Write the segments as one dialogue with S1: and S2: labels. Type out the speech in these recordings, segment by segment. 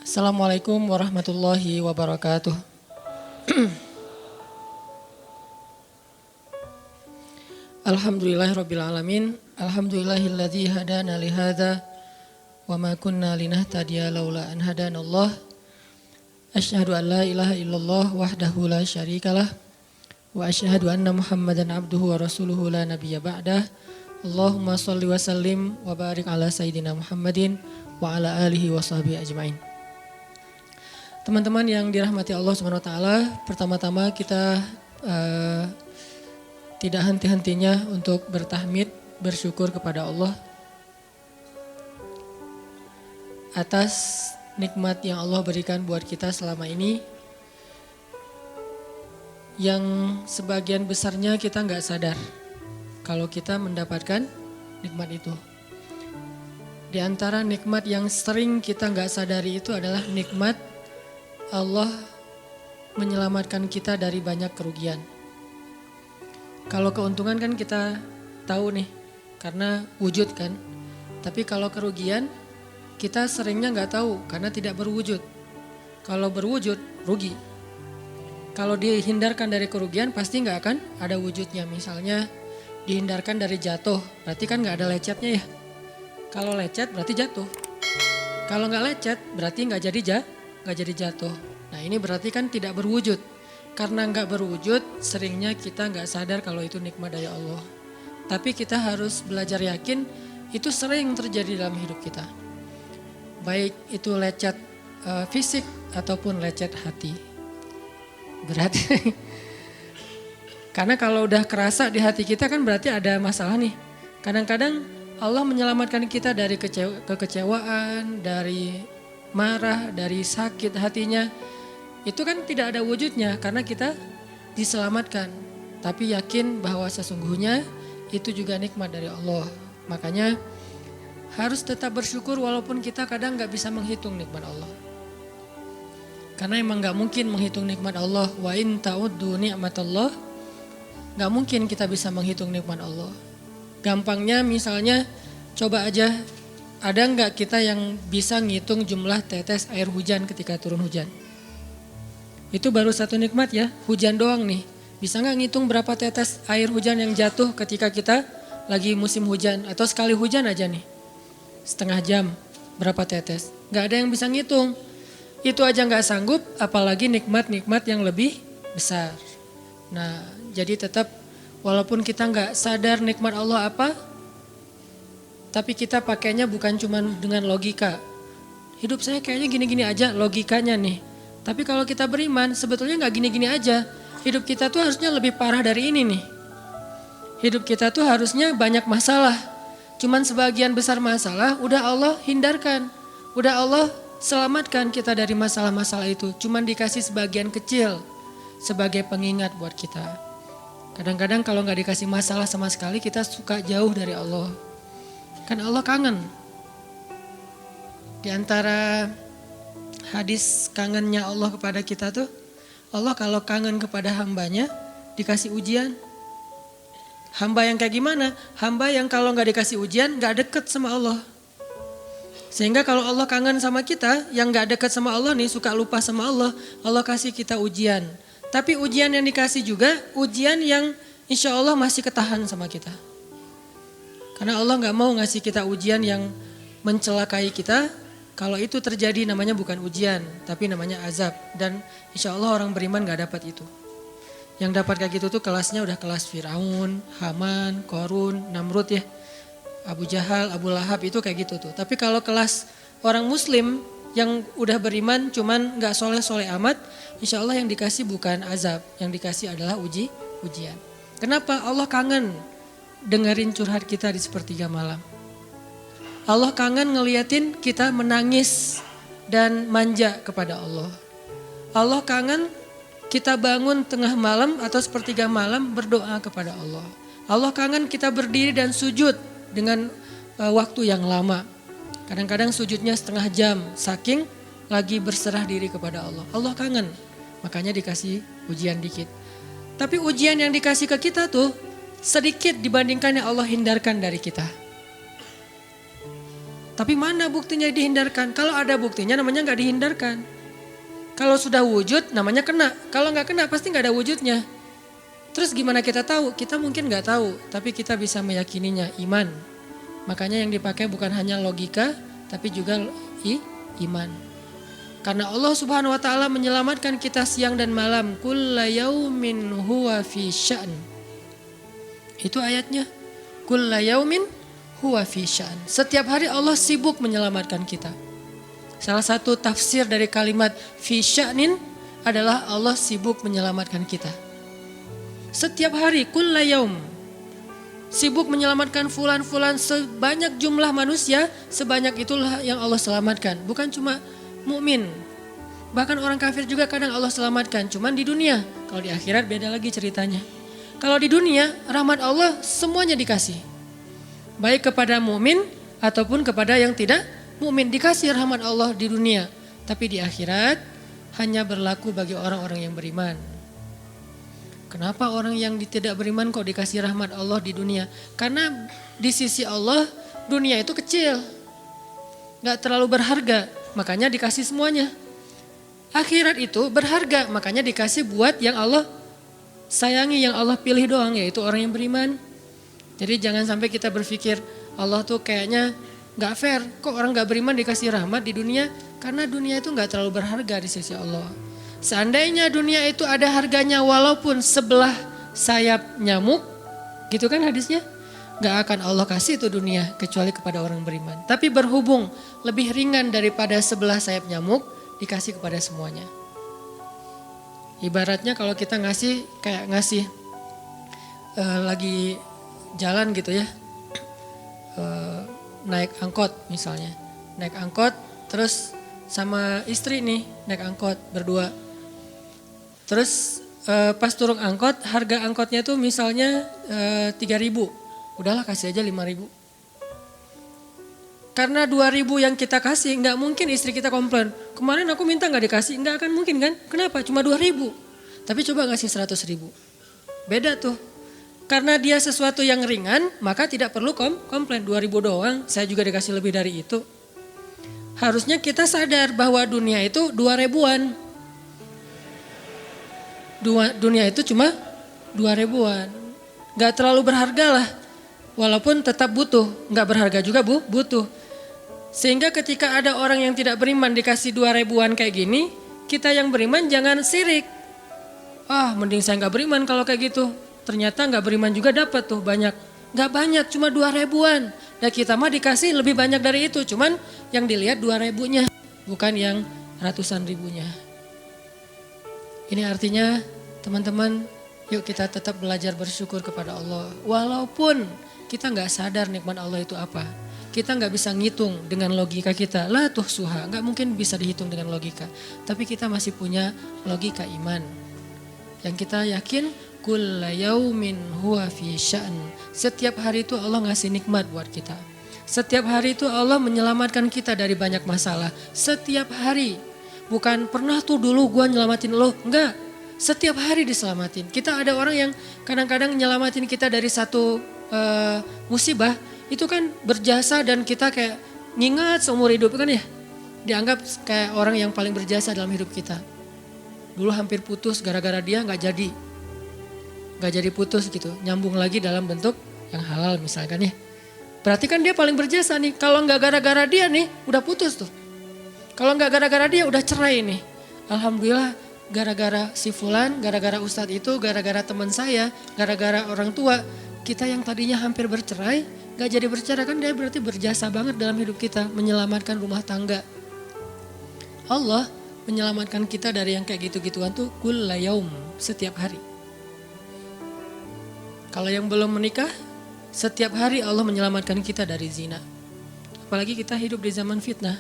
S1: Assalamualaikum warahmatullahi wabarakatuh. Alhamdulillahirabbil alamin. Alhamdulillahilladzi hadana li hadza wa ma kunna linahtadiya laula an hadanallah. Asyhadu an la ilaha illallah wahdahu la syarikalah wa asyhadu anna Muhammadan abduhu wa rasuluhu la nabiyya ba'dah. Allahumma shalli wa sallim wa barik ala sayyidina Muhammadin wa ala alihi wa sahbihi ajmain. Teman-teman yang dirahmati Allah Subhanahu wa taala, pertama-tama kita tidak henti-hentinya untuk bertahmid, bersyukur kepada Allah atas nikmat yang Allah berikan buat kita selama ini, yang sebagian besarnya kita nggak sadar kalau kita mendapatkan nikmat itu. Di antara nikmat yang sering kita nggak sadari itu adalah nikmat Allah menyelamatkan kita dari banyak kerugian. Kalau keuntungan kan kita tahu nih, karena wujud kan. Tapi kalau kerugian, kita seringnya nggak tahu karena tidak berwujud. Kalau berwujud, rugi. Kalau dihindarkan dari kerugian, pasti nggak akan ada wujudnya. Misalnya dihindarkan dari jatuh, berarti kan nggak ada lecetnya ya. Kalau lecet berarti jatuh. Kalau nggak lecet, berarti nggak jadi jatuh. Nah ini berarti kan tidak berwujud. Karena nggak berwujud, seringnya kita nggak sadar kalau itu nikmat dari Allah. Tapi kita harus belajar yakin itu sering terjadi dalam hidup kita. Baik itu lecet fisik ataupun lecet hati. Berat. Karena kalau udah kerasa di hati kita kan berarti ada masalah nih. Kadang-kadang Allah menyelamatkan kita dari kekecewaan, dari marah, dari sakit hatinya. Itu kan tidak ada wujudnya karena kita diselamatkan. Tapi yakin bahwa sesungguhnya itu juga nikmat dari Allah. Makanya harus tetap bersyukur walaupun kita kadang gak bisa menghitung nikmat Allah. Karena emang gak mungkin menghitung nikmat Allah. Wa in ta'uddu ni'matallah. Gak mungkin kita bisa menghitung nikmat Allah. Gampangnya misalnya coba aja, ada gak kita yang bisa ngitung jumlah tetes air hujan ketika turun hujan? Itu baru satu nikmat ya, hujan doang nih. Bisa gak ngitung berapa tetes air hujan yang jatuh ketika kita lagi musim hujan? Atau sekali hujan aja nih, setengah jam berapa tetes? Gak ada yang bisa ngitung. Itu aja gak sanggup, apalagi nikmat-nikmat yang lebih besar. Nah jadi tetap walaupun kita gak sadar nikmat Allah apa, tapi kita pakainya bukan cuma dengan logika. Hidup saya kayaknya gini-gini aja logikanya nih. Tapi kalau kita beriman sebetulnya gak gini-gini aja. Hidup kita tuh harusnya lebih parah dari ini nih. Hidup kita tuh harusnya banyak masalah. Cuman sebagian besar masalah udah Allah hindarkan. Udah Allah selamatkan kita dari masalah-masalah itu. Cuman dikasih sebagian kecil sebagai pengingat buat kita. Kadang-kadang kalau gak dikasih masalah sama sekali kita suka jauh dari Allah. Kan Allah kangen. Di antara hadis kangennya Allah kepada kita tuh, Allah kalau kangen kepada hambanya dikasih ujian. Hamba yang kayak gimana? Hamba yang kalau gak dikasih ujian gak deket sama Allah. Sehingga kalau Allah kangen sama kita, yang gak deket sama Allah nih, suka lupa sama Allah, Allah kasih kita ujian. Tapi ujian yang dikasih juga ujian yang insya Allah masih ketahan sama kita. Karena Allah gak mau ngasih kita ujian yang mencelakai kita. Kalau itu terjadi namanya bukan ujian, tapi namanya azab. Dan insya Allah orang beriman gak dapat itu. Yang dapat kayak gitu tuh kelasnya udah kelas Firaun, Haman, Korun, Namrud ya. Abu Jahal, Abu Lahab itu kayak gitu tuh. Tapi kalau kelas orang muslim yang udah beriman cuman gak soleh-soleh amat, insya Allah yang dikasih bukan azab. Yang dikasih adalah ujian. Kenapa? Allah kangen dengerin curhat kita di sepertiga malam. Allah kangen ngeliatin kita menangis dan manja kepada Allah. Allah kangen kita bangun tengah malam atau sepertiga malam berdoa kepada Allah. Allah kangen kita berdiri dan sujud dengan waktu yang lama. Kadang-kadang sujudnya setengah jam, saking lagi berserah diri kepada Allah. Allah kangen, makanya dikasih ujian dikit. Tapi ujian yang dikasih ke kita tuh sedikit dibandingkan yang Allah hindarkan dari kita. Tapi mana buktinya dihindarkan? Kalau ada buktinya namanya nggak dihindarkan. Kalau sudah wujud namanya kena. Kalau nggak kena pasti nggak ada wujudnya. Terus gimana kita tahu? Kita mungkin nggak tahu, tapi kita bisa meyakininya, iman. Makanya yang dipakai bukan hanya logika, tapi juga iman. Karena Allah Subhanahu wa taala menyelamatkan kita siang dan malam. Kulla yaumin huwa fi sya'n. Itu ayatnya. Kulla yaumin huwa fi sya'n. Setiap hari Allah sibuk menyelamatkan kita. Salah satu tafsir dari kalimat fi sya'nin adalah Allah sibuk menyelamatkan kita. Setiap hari kulla yaum. Sibuk menyelamatkan fulan-fulan, sebanyak jumlah manusia, sebanyak itulah yang Allah selamatkan. Bukan cuma mukmin. Bahkan orang kafir juga kadang Allah selamatkan, cuman di dunia. Kalau di akhirat beda lagi ceritanya. Kalau di dunia, rahmat Allah semuanya dikasih. Baik kepada mukmin ataupun kepada yang tidak mukmin, dikasih rahmat Allah di dunia. Tapi di akhirat hanya berlaku bagi orang-orang yang beriman. Kenapa orang yang tidak beriman kok dikasih rahmat Allah di dunia? Karena di sisi Allah dunia itu kecil, gak terlalu berharga, makanya dikasih semuanya. Akhirat itu berharga, makanya dikasih buat yang Allah sayangi, yang Allah pilih doang, yaitu orang yang beriman. Jadi jangan sampai kita berpikir Allah tuh kayaknya gak fair, kok orang gak beriman dikasih rahmat di dunia? Karena dunia itu gak terlalu berharga di sisi Allah. Seandainya dunia itu ada harganya walaupun sebelah sayap nyamuk, gitu kan hadisnya, gak akan Allah kasih itu dunia kecuali kepada orang beriman. Tapi berhubung lebih ringan daripada sebelah sayap nyamuk, dikasih kepada semuanya. Ibaratnya kalau kita ngasih kayak ngasih lagi jalan gitu ya, naik angkot misalnya, naik angkot terus sama istri nih naik angkot berdua. Terus pas turun angkot, harga angkotnya tuh misalnya 3.000, udahlah kasih aja 5.000. Karena 2.000 yang kita kasih, nggak mungkin istri kita komplain. Kemarin aku minta nggak dikasih, nggak akan mungkin kan? Kenapa? Cuma 2.000. Tapi coba ngasih 100.000, beda tuh. Karena dia sesuatu yang ringan, maka tidak perlu komplain. 2.000 doang, saya juga dikasih lebih dari itu. Harusnya kita sadar bahwa dunia itu 2.000-an. Dunia itu cuma 2.000-an. Gak terlalu berharga lah. Walaupun tetap butuh. Gak berharga juga butuh. Sehingga ketika ada orang yang tidak beriman dikasih 2.000-an kayak gini, kita yang beriman jangan sirik. Mending saya gak beriman kalau kayak gitu. Ternyata gak beriman juga dapat tuh banyak. Gak banyak, cuma 2.000-an. Dan kita mah dikasih lebih banyak dari itu. Cuman yang dilihat 2.000-nya, bukan yang ratusan ribunya. Ini artinya teman-teman, yuk kita tetap belajar bersyukur kepada Allah. Walaupun kita gak sadar nikmat Allah itu apa. Kita gak bisa ngitung dengan logika kita. La tuhsuha, gak mungkin bisa dihitung dengan logika. Tapi kita masih punya logika iman. Yang kita yakin, kulla yaumin huwa fi sya'n. Setiap hari itu Allah ngasih nikmat buat kita. Setiap hari itu Allah menyelamatkan kita dari banyak masalah. Setiap hari. Bukan pernah tuh dulu gua nyelamatin lo. Enggak. Setiap hari diselamatin. Kita ada orang yang kadang-kadang nyelamatin kita dari satu musibah. Itu kan berjasa dan kita kayak ngingat seumur hidup kan ya. Dianggap kayak orang yang paling berjasa dalam hidup kita. Dulu hampir putus gara-gara dia gak jadi. Gak jadi putus gitu. Nyambung lagi dalam bentuk yang halal misalkan ya. Berarti kan dia paling berjasa nih. Kalau gak gara-gara dia nih udah putus tuh. Kalau gak gara-gara dia udah cerai nih. Alhamdulillah gara-gara si fulan, gara-gara ustadz itu, gara-gara teman saya, gara-gara orang tua. Kita yang tadinya hampir bercerai, gak jadi bercerai kan dia berarti berjasa banget dalam hidup kita. Menyelamatkan rumah tangga. Allah menyelamatkan kita dari yang kayak gitu-gituan tuh kulla yaum, setiap hari. Kalau yang belum menikah, setiap hari Allah menyelamatkan kita dari zina. Apalagi kita hidup di zaman fitnah.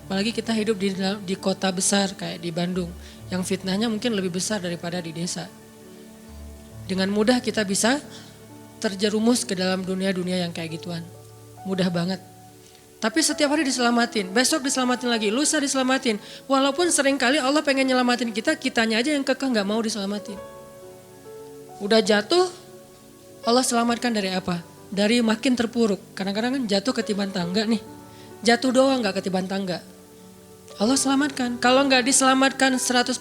S1: Apalagi kita hidup di kota besar kayak di Bandung. Yang fitnahnya mungkin lebih besar daripada di desa. Dengan mudah kita bisa terjerumus ke dalam dunia-dunia yang kayak gituan. Mudah banget. Tapi setiap hari diselamatin. Besok diselamatin lagi. Lusa diselamatin. Walaupun seringkali Allah pengen nyelamatin kita. Kitanya aja yang kekeh gak mau diselamatin. Udah jatuh. Allah selamatkan dari apa? Dari makin terpuruk. Kadang-kadang kan jatuh ketiban tangga nih. jatuh doang nggak ketiban tangga. Allah selamatkan. Kalau nggak diselamatkan 100%,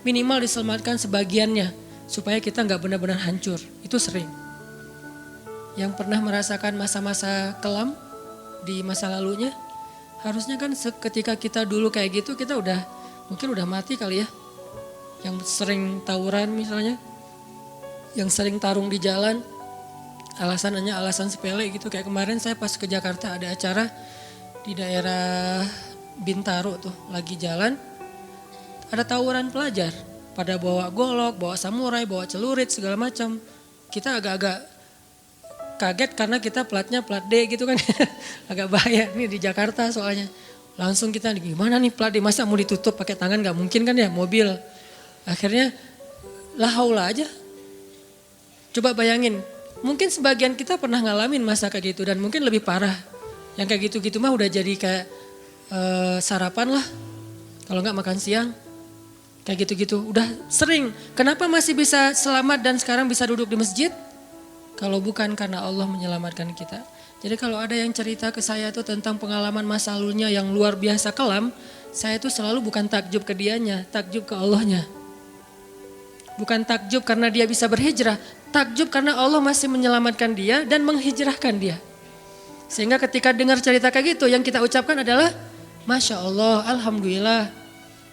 S1: minimal diselamatkan sebagiannya. Supaya kita nggak benar-benar hancur. Itu sering. Yang pernah merasakan masa-masa kelam di masa lalunya, harusnya kan ketika kita dulu kayak gitu, kita mungkin udah mati kali ya. Yang sering tawuran misalnya, yang sering tarung di jalan, alasannya alasan sepele gitu. Kayak kemarin saya pas ke Jakarta ada acara di daerah Bintaro tuh, lagi jalan, ada tawuran pelajar. Pada bawa golok, bawa samurai, bawa celurit segala macam. Kita agak-agak kaget karena kita platnya plat D gitu kan. Agak bahaya nih di Jakarta soalnya. Langsung kita gimana nih plat D, masa mau ditutup pakai tangan, gak mungkin kan ya, mobil. Akhirnya la haula aja. Coba bayangin, mungkin sebagian kita pernah ngalamin masa kayak gitu dan mungkin lebih parah. Yang kayak gitu-gitu mah udah jadi kayak sarapan lah. Kalau nggak makan siang. Kayak gitu-gitu, udah sering. Kenapa masih bisa selamat dan sekarang bisa duduk di masjid? Kalau bukan karena Allah menyelamatkan kita. Jadi kalau ada yang cerita ke saya tuh tentang pengalaman masa lalunya yang luar biasa kelam, saya tuh selalu bukan takjub ke dianya, takjub ke Allahnya. Bukan takjub karena dia bisa berhijrah, takjub karena Allah masih menyelamatkan dia dan menghijrahkan dia. Sehingga ketika dengar cerita kayak gitu, yang kita ucapkan adalah Masya Allah, Alhamdulillah.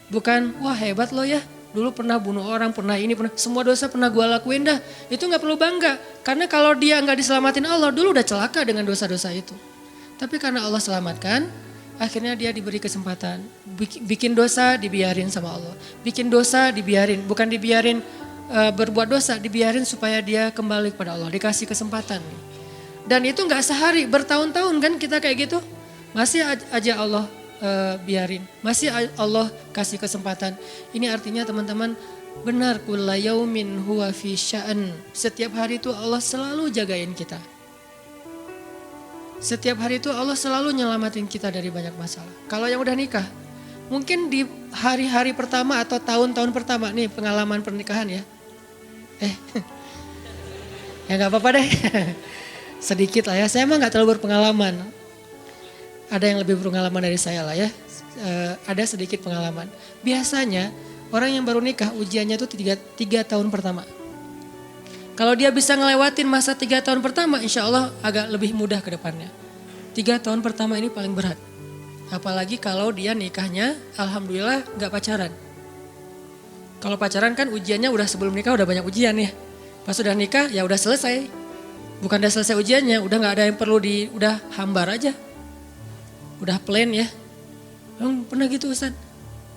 S1: Bukan, wah hebat lo ya, dulu pernah bunuh orang, pernah ini, pernah semua dosa pernah gue lakuin dah. Itu gak perlu bangga, karena kalau dia gak diselamatin Allah, dulu udah celaka dengan dosa-dosa itu. Tapi karena Allah selamatkan, akhirnya dia diberi kesempatan. Bikin dosa dibiarin sama Allah. Bikin dosa dibiarin, bukan dibiarin berbuat dosa, dibiarin supaya dia kembali kepada Allah, dikasih kesempatan. Dan itu gak sehari, bertahun-tahun kan kita kayak gitu. Masih aja Allah biarin, masih Allah kasih kesempatan. Ini artinya teman-teman, benar kulla yaumin huwa fi sya'an. Setiap hari itu Allah selalu jagain kita. Setiap hari itu Allah selalu nyelamatin kita dari banyak masalah. Kalau yang udah nikah, mungkin di hari-hari pertama atau tahun-tahun pertama nih pengalaman pernikahan ya. Ya gak apa-apa deh. Sedikit lah ya, saya emang gak terlalu berpengalaman. Ada yang lebih berpengalaman dari saya lah ya. Ada sedikit pengalaman. Biasanya orang yang baru nikah ujiannya itu 3 tahun pertama. Kalau dia bisa ngelewatin masa 3 tahun pertama, insya Allah agak lebih mudah ke depannya. 3 tahun pertama ini paling berat. Apalagi kalau dia nikahnya alhamdulillah gak pacaran. Kalau pacaran kan ujiannya udah sebelum nikah udah banyak ujian ya. Pas udah nikah ya udah selesai. Bukan udah selesai ujiannya, udah gak ada yang perlu udah hambar aja. Udah plain ya. Pernah gitu Ustaz?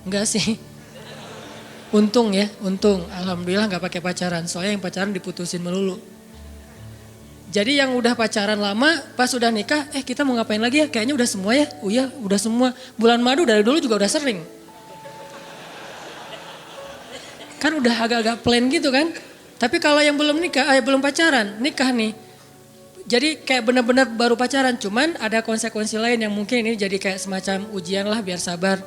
S1: Enggak sih. Untung ya, untung. Alhamdulillah gak pakai pacaran. Soalnya yang pacaran diputusin melulu. Jadi yang udah pacaran lama, pas udah nikah, kita mau ngapain lagi ya? Kayaknya udah semua ya. Oh iya, udah semua. Bulan madu dari dulu juga udah sering. Kan udah agak-agak plain gitu kan. Tapi kalau yang belum nikah, belum pacaran, nikah nih. Jadi kayak benar-benar baru pacaran, cuman ada konsekuensi lain yang mungkin ini jadi kayak semacam ujian lah biar sabar.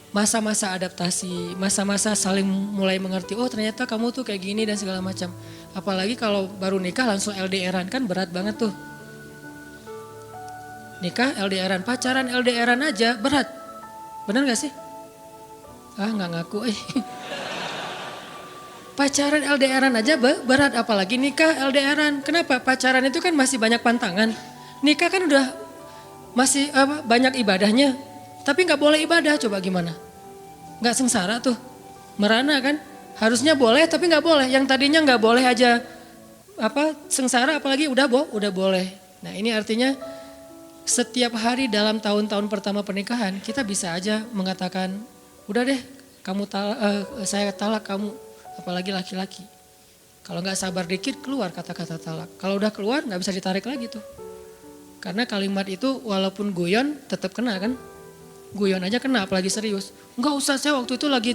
S1: Masa-masa adaptasi, masa-masa saling mulai mengerti, oh ternyata kamu tuh kayak gini dan segala macam. Apalagi kalau baru nikah langsung LDRan kan berat banget tuh. Nikah LDRan, pacaran LDRan aja berat. Benar gak sih? Gak ngaku. Pacaran LDRan aja berat, apalagi nikah LDRan. Kenapa? Pacaran itu kan masih banyak pantangan. Nikah kan udah masih banyak ibadahnya. Tapi gak boleh ibadah, coba gimana? Gak sengsara tuh, merana kan? Harusnya boleh tapi gak boleh. Yang tadinya gak boleh aja sengsara apalagi udah boleh. Nah ini artinya setiap hari dalam tahun-tahun pertama pernikahan kita bisa aja mengatakan, udah deh saya talak kamu. Apalagi laki-laki. Kalau nggak sabar dikit keluar kata-kata talak. Kalau udah keluar nggak bisa ditarik lagi tuh. Karena kalimat itu walaupun guyon tetap kena kan. Guyon aja kena apalagi serius. Enggak usah, saya waktu itu lagi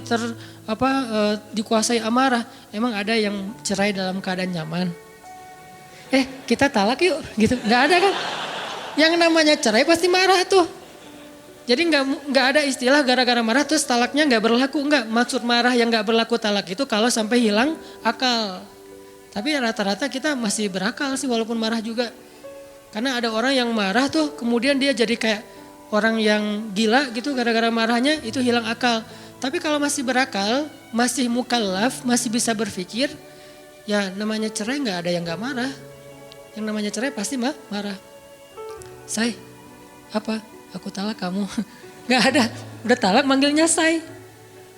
S1: dikuasai amarah. Emang ada yang cerai dalam keadaan nyaman. Kita talak yuk gitu. Nggak ada kan. Yang namanya cerai pasti marah tuh. Jadi nggak ada istilah gara-gara marah terus talaknya nggak berlaku, nggak. Maksud marah yang nggak berlaku talak itu kalau sampai hilang akal. Tapi rata-rata kita masih berakal sih walaupun marah juga. Karena ada orang yang marah tuh kemudian dia jadi kayak orang yang gila gitu gara-gara marahnya itu hilang akal. Tapi kalau masih berakal, masih mukallaf, masih bisa berpikir, ya namanya cerai nggak ada yang nggak marah. Yang namanya cerai pasti marah. Say, apa? Aku talak kamu. Nggak ada, udah talak manggilnya say.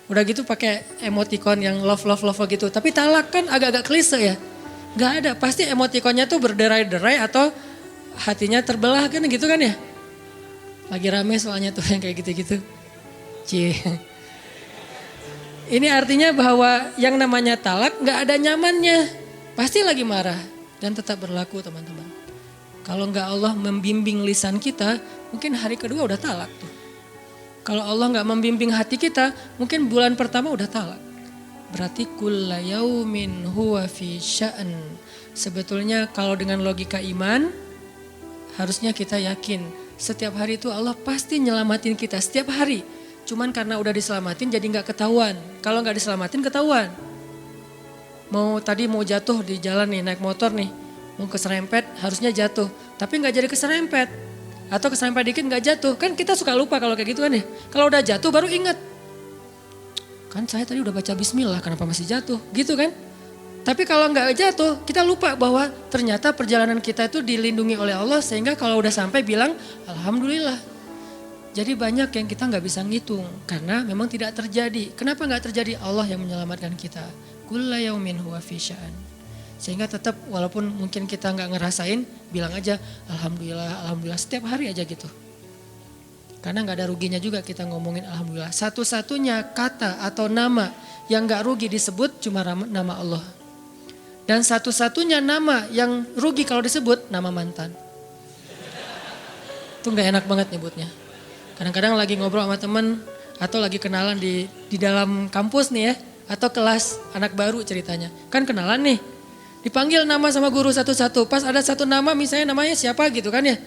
S1: Udah gitu pakai emoticon yang love gitu. Tapi talak kan agak-agak klise ya. Nggak ada, pasti emoticonnya tuh berderai-derai atau hatinya terbelah kan gitu kan ya. Lagi rame soalnya tuh yang kayak gitu-gitu. Cie. Ini artinya bahwa yang namanya talak gak ada nyamannya. Pasti lagi marah dan tetap berlaku teman-teman. Kalau gak Allah membimbing lisan kita, mungkin hari kedua udah talak tuh. Kalau Allah gak membimbing hati kita, mungkin bulan pertama udah talak. Berarti kulla yaumin huwa fi sya'an. Sebetulnya kalau dengan logika iman, harusnya kita yakin setiap hari itu Allah pasti nyelamatin kita setiap hari. Cuman karena udah diselamatin jadi gak ketahuan. Kalau gak diselamatin ketahuan. Tadi mau jatuh di jalan nih naik motor nih. Mau keserempet harusnya jatuh. Tapi gak jadi keserempet. Atau keserempet dikit gak jatuh. Kan kita suka lupa kalau kayak gitu kan ya. Kalau udah jatuh baru ingat. Kan saya tadi udah baca bismillah kenapa masih jatuh gitu kan. Tapi kalau nggak jatuh, kita lupa bahwa ternyata perjalanan kita itu dilindungi oleh Allah sehingga kalau udah sampai bilang alhamdulillah. Jadi banyak yang kita nggak bisa ngitung karena memang tidak terjadi. Kenapa nggak terjadi? Allah yang menyelamatkan kita. Kulla yaumin huwa fi sya'an. Sehingga tetap walaupun mungkin kita nggak ngerasain, bilang aja alhamdulillah setiap hari aja gitu. Karena nggak ada ruginya juga kita ngomongin alhamdulillah. Satu-satunya kata atau nama yang nggak rugi disebut cuma nama Allah. Dan satu-satunya nama yang rugi kalau disebut nama mantan. Itu gak enak banget nyebutnya. Kadang-kadang lagi ngobrol sama temen atau lagi kenalan di dalam kampus nih ya. Atau kelas anak baru ceritanya. Kan kenalan nih. Dipanggil nama sama guru satu-satu. Pas ada satu nama misalnya namanya siapa gitu kan ya.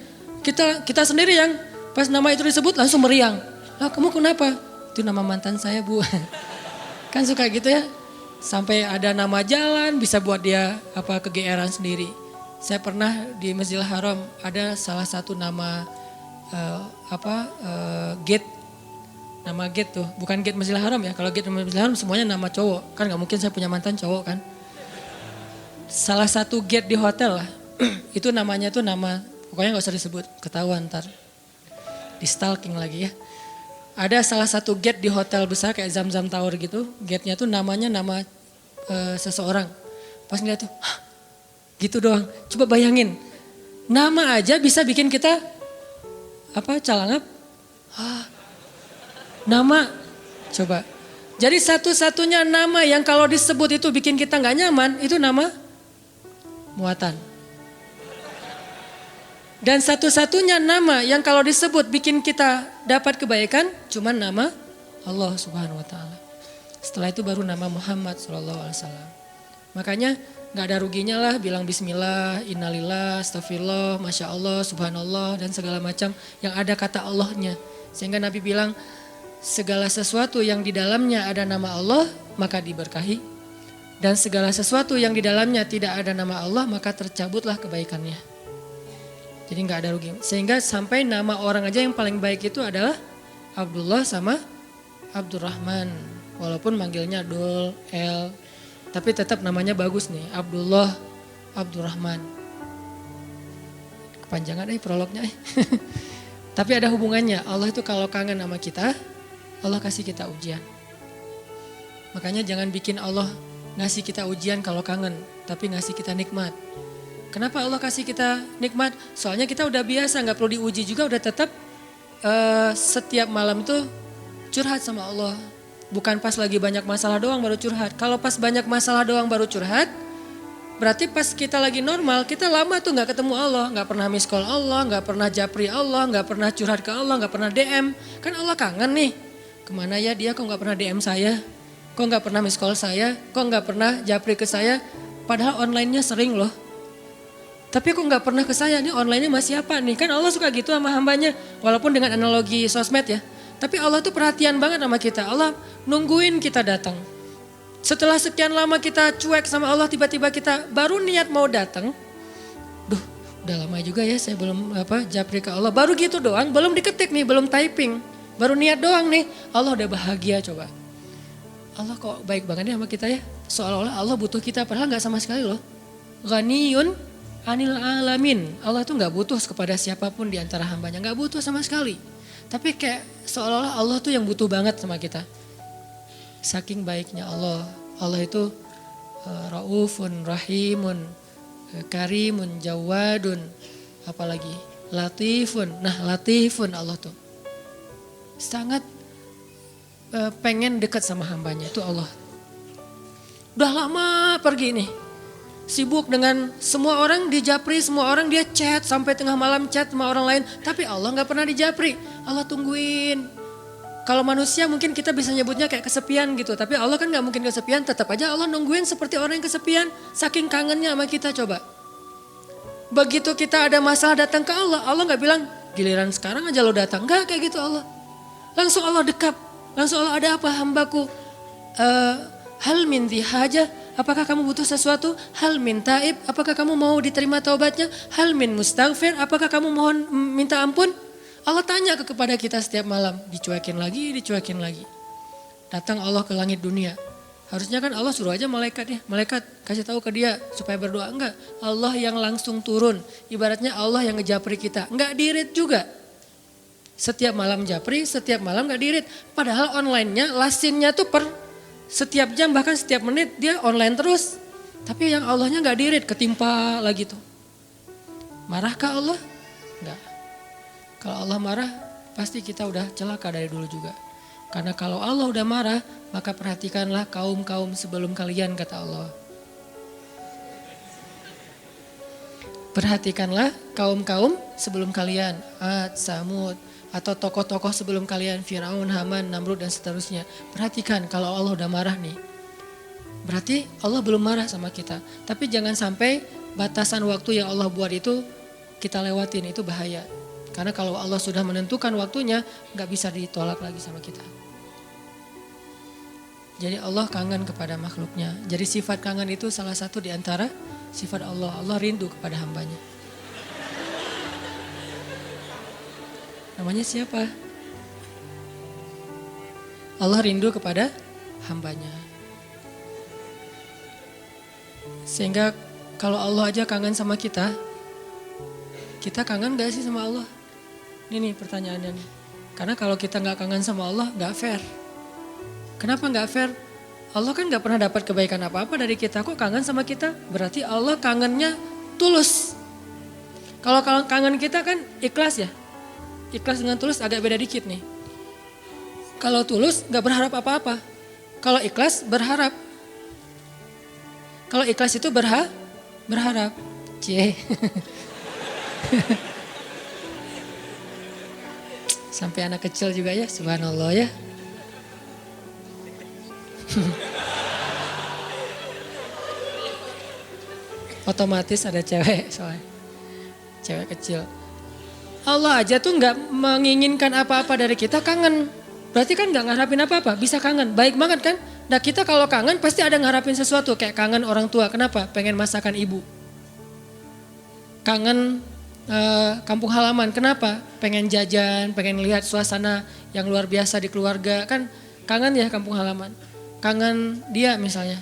S1: Kita sendiri yang pas nama itu disebut langsung meriang. Lah kamu kenapa? Itu nama mantan saya bu. Kan suka gitu ya. Sampai ada nama jalan bisa buat dia kegeeran sendiri. Saya pernah di Masjidil Haram ada salah satu nama gate. Nama gate tuh, bukan gate Masjidil Haram ya. Kalau gate Masjidil Haram semuanya nama cowok. Kan gak mungkin saya punya mantan cowok kan. Salah satu gate di hotel lah. Itu namanya tuh nama, pokoknya gak usah disebut, ketahuan ntar. Di stalking lagi ya. Ada salah satu gate di hotel besar kayak Zam-Zam Tower gitu. Gate-nya tuh namanya nama seseorang. Pas ngeliat tuh, gitu doang. Coba bayangin, nama aja bisa bikin kita calangap. Nama, coba. Jadi satu-satunya nama yang kalau disebut itu bikin kita nggak nyaman, itu nama muatan. Dan satu-satunya nama yang kalau disebut bikin kita dapat kebaikan cuma nama Allah Subhanahu wa taala. Setelah itu baru nama Muhammad sallallahu alaihi wasallam. Makanya gak ada ruginya lah bilang bismillah, innalillah, astagfirullah, masya Allah, subhanallah dan segala macam yang ada kata Allahnya. Sehingga Nabi bilang segala sesuatu yang di dalamnya ada nama Allah maka diberkahi. Dan segala sesuatu yang di dalamnya tidak ada nama Allah maka tercabutlah kebaikannya. Jadi gak ada rugi. Sehingga sampai nama orang aja yang paling baik itu adalah Abdullah sama Abdurrahman. Walaupun manggilnya Dul, El. Tapi tetap namanya bagus nih. Abdullah, Abdurrahman. Kepanjangan prolognya. Tapi ada hubungannya. Allah itu kalau kangen sama kita, Allah kasih kita ujian. Makanya jangan bikin Allah ngasih kita ujian kalau kangen. Tapi ngasih kita nikmat. Kenapa Allah kasih kita nikmat? Soalnya kita udah biasa, gak perlu diuji juga, udah tetap setiap malam tuh curhat sama Allah. Bukan pas lagi banyak masalah doang baru curhat. Kalau pas banyak masalah doang baru curhat, berarti pas kita lagi normal, kita lama tuh gak ketemu Allah. Gak pernah miss call Allah, gak pernah japri Allah, gak pernah curhat ke Allah, gak pernah DM. Kan Allah kangen nih, kemana ya dia kok gak pernah DM saya? Kok gak pernah miss call saya? Kok gak pernah japri ke saya? Padahal online-nya sering loh. Tapi kok gak pernah ke saya, nih online-nya masih apa nih? Kan Allah suka gitu sama hambanya, walaupun dengan analogi sosmed ya. Tapi Allah tuh perhatian banget sama kita, Allah nungguin kita datang. Setelah sekian lama kita cuek sama Allah, tiba-tiba kita baru niat mau datang. Duh, Udah lama juga ya saya belum japri ke Allah. Baru gitu doang, belum diketik nih, belum typing. Baru niat doang nih, Allah udah bahagia coba. Allah kok baik banget ya sama kita ya. Seolah-olah Allah butuh kita, padahal gak sama sekali loh. Ghaniyun anil alamin. Allah tuh gak butuh kepada siapapun di antara hambanya, gak butuh sama sekali. Tapi kayak seolah-olah Allah tuh yang butuh banget sama kita. Saking baiknya Allah. Allah itu raufun, rahimun, karimun, jawadun, apalagi latifun. Nah latifun Allah tuh. Sangat pengen dekat sama hambanya, itu Allah. Udah lama pergi nih. Sibuk dengan semua orang di japri, semua orang dia chat sampai tengah malam chat sama orang lain. Tapi Allah gak pernah di japri, Allah tungguin. Kalau manusia mungkin kita bisa nyebutnya kayak kesepian gitu. Tapi Allah kan gak mungkin kesepian, tetap aja Allah nungguin seperti orang yang kesepian. Saking kangennya sama kita coba. Begitu kita ada masalah datang ke Allah, Allah gak bilang giliran sekarang aja lo datang. Enggak kayak gitu Allah. Langsung Allah dekap, langsung Allah ada apa hambaku. Hal min haja, apakah kamu butuh sesuatu? Hal min taib, apakah kamu mau diterima taubatnya? Hal min mustaghfir, apakah kamu mohon minta ampun? Allah tanya kepada kita setiap malam, dicuekin lagi. Datang Allah ke langit dunia. Harusnya kan Allah suruh aja malaikat ya, malaikat kasih tahu ke dia supaya berdoa. Enggak, Allah yang langsung turun. Ibaratnya Allah yang ngejapri kita, enggak dirit juga. Setiap malam japri, setiap malam gak dirit. Padahal online-nya, lasinnya tuh per setiap jam bahkan setiap menit dia online terus. Tapi yang Allahnya gak dirit, ketimpa lagi tuh. Marahkah Allah? Enggak. Kalau Allah marah pasti kita udah celaka dari dulu juga. Karena kalau Allah udah marah maka perhatikanlah kaum-kaum sebelum kalian kata Allah. Perhatikanlah kaum-kaum sebelum kalian. Ad, Samud. Atau tokoh-tokoh sebelum kalian, Firaun, Haman, Namrud dan seterusnya. Perhatikan kalau Allah udah marah nih. Berarti Allah belum marah sama kita. Tapi jangan sampai batasan waktu yang Allah buat itu kita lewatin, itu bahaya. Karena kalau Allah sudah menentukan waktunya, gak bisa ditolak lagi sama kita. Jadi Allah kangen kepada makhluknya. Jadi sifat kangen itu salah satu di antara sifat Allah. Allah rindu kepada hambanya. Namanya siapa? Allah rindu kepada hambanya. Sehingga kalau Allah aja kangen sama kita kangen gak sih sama Allah? Ini nih pertanyaannya nih. Karena kalau kita gak kangen sama Allah gak fair. Kenapa gak fair? Allah kan gak pernah dapat kebaikan apa-apa dari kita. Kok kangen sama kita? Berarti Allah kangennya tulus. Kalau kangen kita kan ikhlas ya. Ikhlas dengan tulus agak beda dikit nih. Kalau tulus gak berharap apa-apa. Kalau ikhlas berharap. Kalau ikhlas itu berharap. Cie. Sampai anak kecil juga ya, subhanallah ya. Otomatis ada cewek soalnya. Cewek kecil. Allah aja tuh gak menginginkan apa-apa dari kita, kangen. Berarti kan gak ngarapin apa-apa, bisa kangen. Baik banget kan? Nah kita kalau kangen pasti ada ngarapin sesuatu. Kayak kangen orang tua, kenapa? Pengen masakan ibu. Kangen kampung halaman, kenapa? Pengen jajan, pengen lihat suasana yang luar biasa di keluarga. Kan kangen ya kampung halaman. Kangen dia misalnya.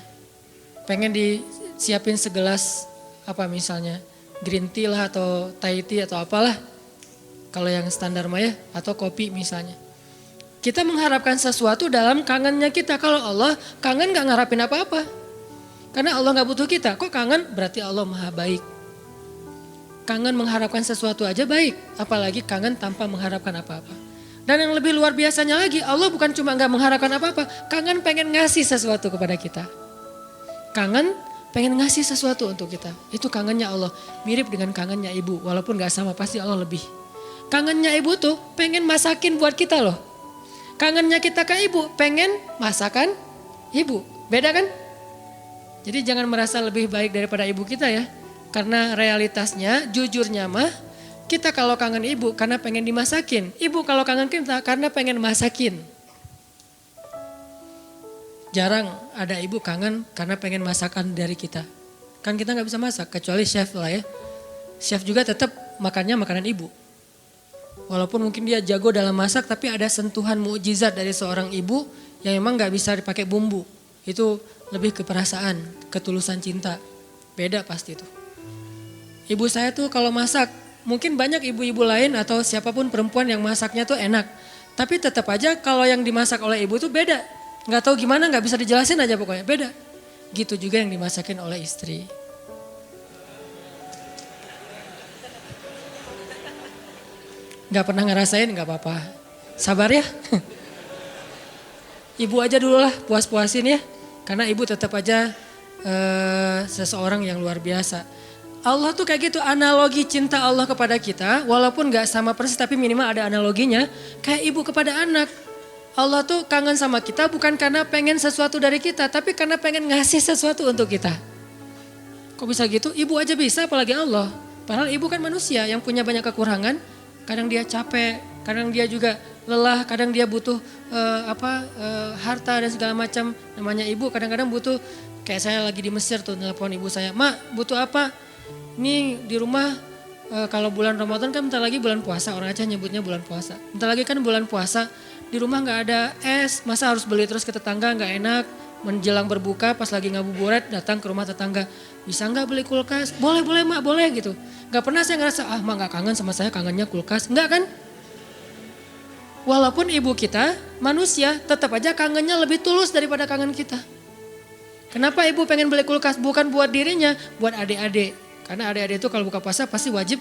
S1: Pengen disiapin segelas apa misalnya. Green tea lah atau Thai tea atau apalah. Kalau yang standar mah ya, atau kopi misalnya. Kita mengharapkan sesuatu dalam kangennya kita. Kalau Allah kangen gak ngarapin apa-apa. Karena Allah gak butuh kita. Kok kangen? Berarti Allah maha baik. Kangen mengharapkan sesuatu aja baik. Apalagi kangen tanpa mengharapkan apa-apa. Dan yang lebih luar biasanya lagi, Allah bukan cuma gak mengharapkan apa-apa. Kangen pengen ngasih sesuatu kepada kita. Kangen pengen ngasih sesuatu untuk kita. Itu kangennya Allah. Mirip dengan kangennya ibu. Walaupun gak sama, pasti Allah lebih. Kangennya ibu tuh pengen masakin buat kita loh. Kangennya kita ke ibu pengen masakan ibu. Beda kan? Jadi jangan merasa lebih baik daripada ibu kita ya. Karena realitasnya, jujurnya mah kita kalau kangen ibu karena pengen dimasakin. Ibu kalau kangen kita karena pengen masakin. Jarang ada ibu kangen karena pengen masakan dari kita. Kan kita gak bisa masak kecuali chef lah ya. chef juga tetap makannya makanan ibu. Walaupun mungkin dia jago dalam masak, tapi ada sentuhan mukjizat dari seorang ibu yang memang gak bisa dipakai bumbu. Itu lebih ke perasaan, ketulusan cinta. Beda pasti itu. Ibu saya tuh kalau masak, mungkin banyak ibu-ibu lain atau siapapun perempuan yang masaknya tuh enak. Tapi tetap aja kalau yang dimasak oleh ibu tuh beda. Gak tahu gimana, gak bisa dijelasin aja pokoknya, beda. Gitu juga yang dimasakin oleh istri. Gak pernah ngerasain gak apa-apa. Sabar ya. Ibu aja dulu lah puas-puasin ya. Karena ibu tetap aja seseorang yang luar biasa. Allah tuh kayak gitu, analogi cinta Allah kepada kita. Walaupun gak sama persis tapi minimal ada analoginya. Kayak ibu kepada anak. Allah tuh kangen sama kita bukan karena pengen sesuatu dari kita. Tapi karena pengen ngasih sesuatu untuk kita. Kok bisa gitu? Ibu aja bisa apalagi Allah. Padahal ibu kan manusia yang punya banyak kekurangan. Kadang dia capek, kadang dia juga lelah, kadang dia butuh harta dan segala macam. Namanya ibu kadang-kadang butuh, kayak saya lagi di Mesir tuh nelpon ibu saya, "Mak, butuh apa? Ini di rumah kalau bulan Ramadan kan bentar lagi bulan puasa, orang Aceh nyebutnya bulan puasa. Bentar lagi kan bulan puasa, di rumah gak ada es, masa harus beli terus ke tetangga, gak enak. Menjelang berbuka pas lagi ngabuburit datang ke rumah tetangga, bisa gak beli kulkas? Boleh mak, boleh gitu. Gak pernah saya ngerasa, mak gak kangen sama saya, kangennya kulkas. Enggak kan? Walaupun ibu kita manusia, tetap aja kangennya lebih tulus daripada kangen kita. Kenapa ibu pengen beli kulkas? Bukan buat dirinya, buat adik-adik. Karena adik-adik itu kalau buka puasa pasti wajib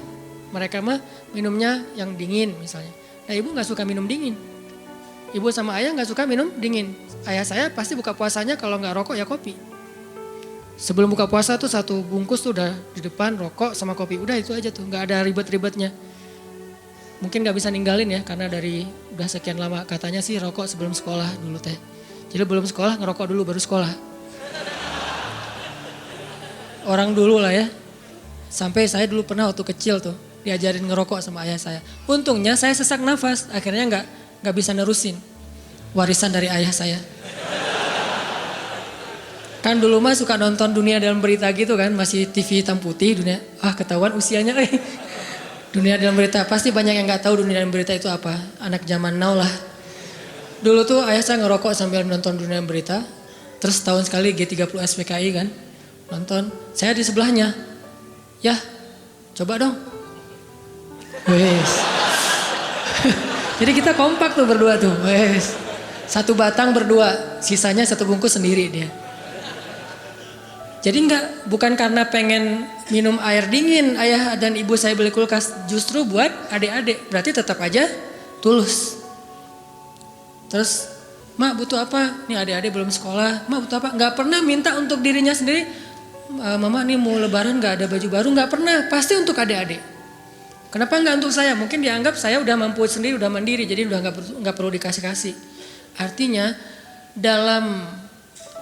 S1: mereka mah minumnya yang dingin misalnya. Nah ibu gak suka minum dingin. Ibu sama ayah gak suka minum dingin. Ayah saya pasti buka puasanya kalau gak rokok ya kopi. Sebelum buka puasa tuh satu bungkus tuh udah di depan rokok sama kopi. Udah itu aja tuh, gak ada ribet-ribetnya. Mungkin gak bisa ninggalin ya karena dari udah sekian lama katanya sih rokok sebelum sekolah dulu teh. Jadi belum sekolah ngerokok dulu baru sekolah. Orang dulu lah ya. Sampai saya dulu pernah waktu kecil tuh diajarin ngerokok sama ayah saya. Untungnya saya sesak nafas, akhirnya gak bisa nerusin. Warisan dari ayah saya. Kan dulu mah suka nonton Dunia Dalam Berita gitu kan, masih TV hitam putih dunia. Ketahuan usianya. Dunia Dalam Berita, pasti banyak yang gak tahu Dunia Dalam Berita itu apa. Anak zaman now lah. Dulu tuh ayah saya ngerokok sambil nonton Dunia Dalam Berita. Terus tahun sekali G30 SPKI kan, nonton. Saya di sebelahnya. Ya, coba dong. Wes. Jadi kita kompak tuh berdua tuh. Wes. Satu batang berdua, sisanya satu bungkus sendiri dia. Jadi bukan karena pengen minum air dingin ayah dan ibu saya beli kulkas, justru buat adik-adik. Berarti tetap aja tulus. Terus, "Mak butuh apa?" Nih adik-adik belum sekolah. "Mak butuh apa?" Gak pernah minta untuk dirinya sendiri. "Mama nih mau lebaran gak ada baju baru." Gak pernah, pasti untuk adik-adik. Kenapa gak untuk saya? Mungkin dianggap saya udah mampu sendiri, udah mandiri. Jadi udah gak perlu dikasih-kasih. Artinya dalam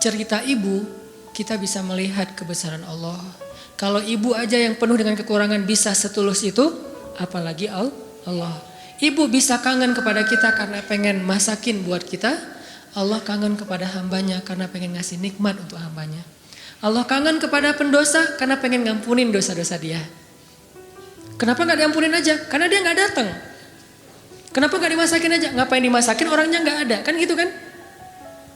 S1: cerita ibu, kita bisa melihat kebesaran Allah. Kalau ibu aja yang penuh dengan kekurangan bisa setulus itu, apalagi Allah. Ibu bisa kangen kepada kita karena pengen masakin buat kita. Allah kangen kepada hambanya karena pengen ngasih nikmat untuk hambanya. Allah kangen kepada pendosa karena pengen ngampunin dosa-dosa dia. Kenapa gak diampunin aja? Karena dia gak datang. Kenapa gak dimasakin aja? Ngapain dimasakin, orangnya gak ada. Kan gitu kan?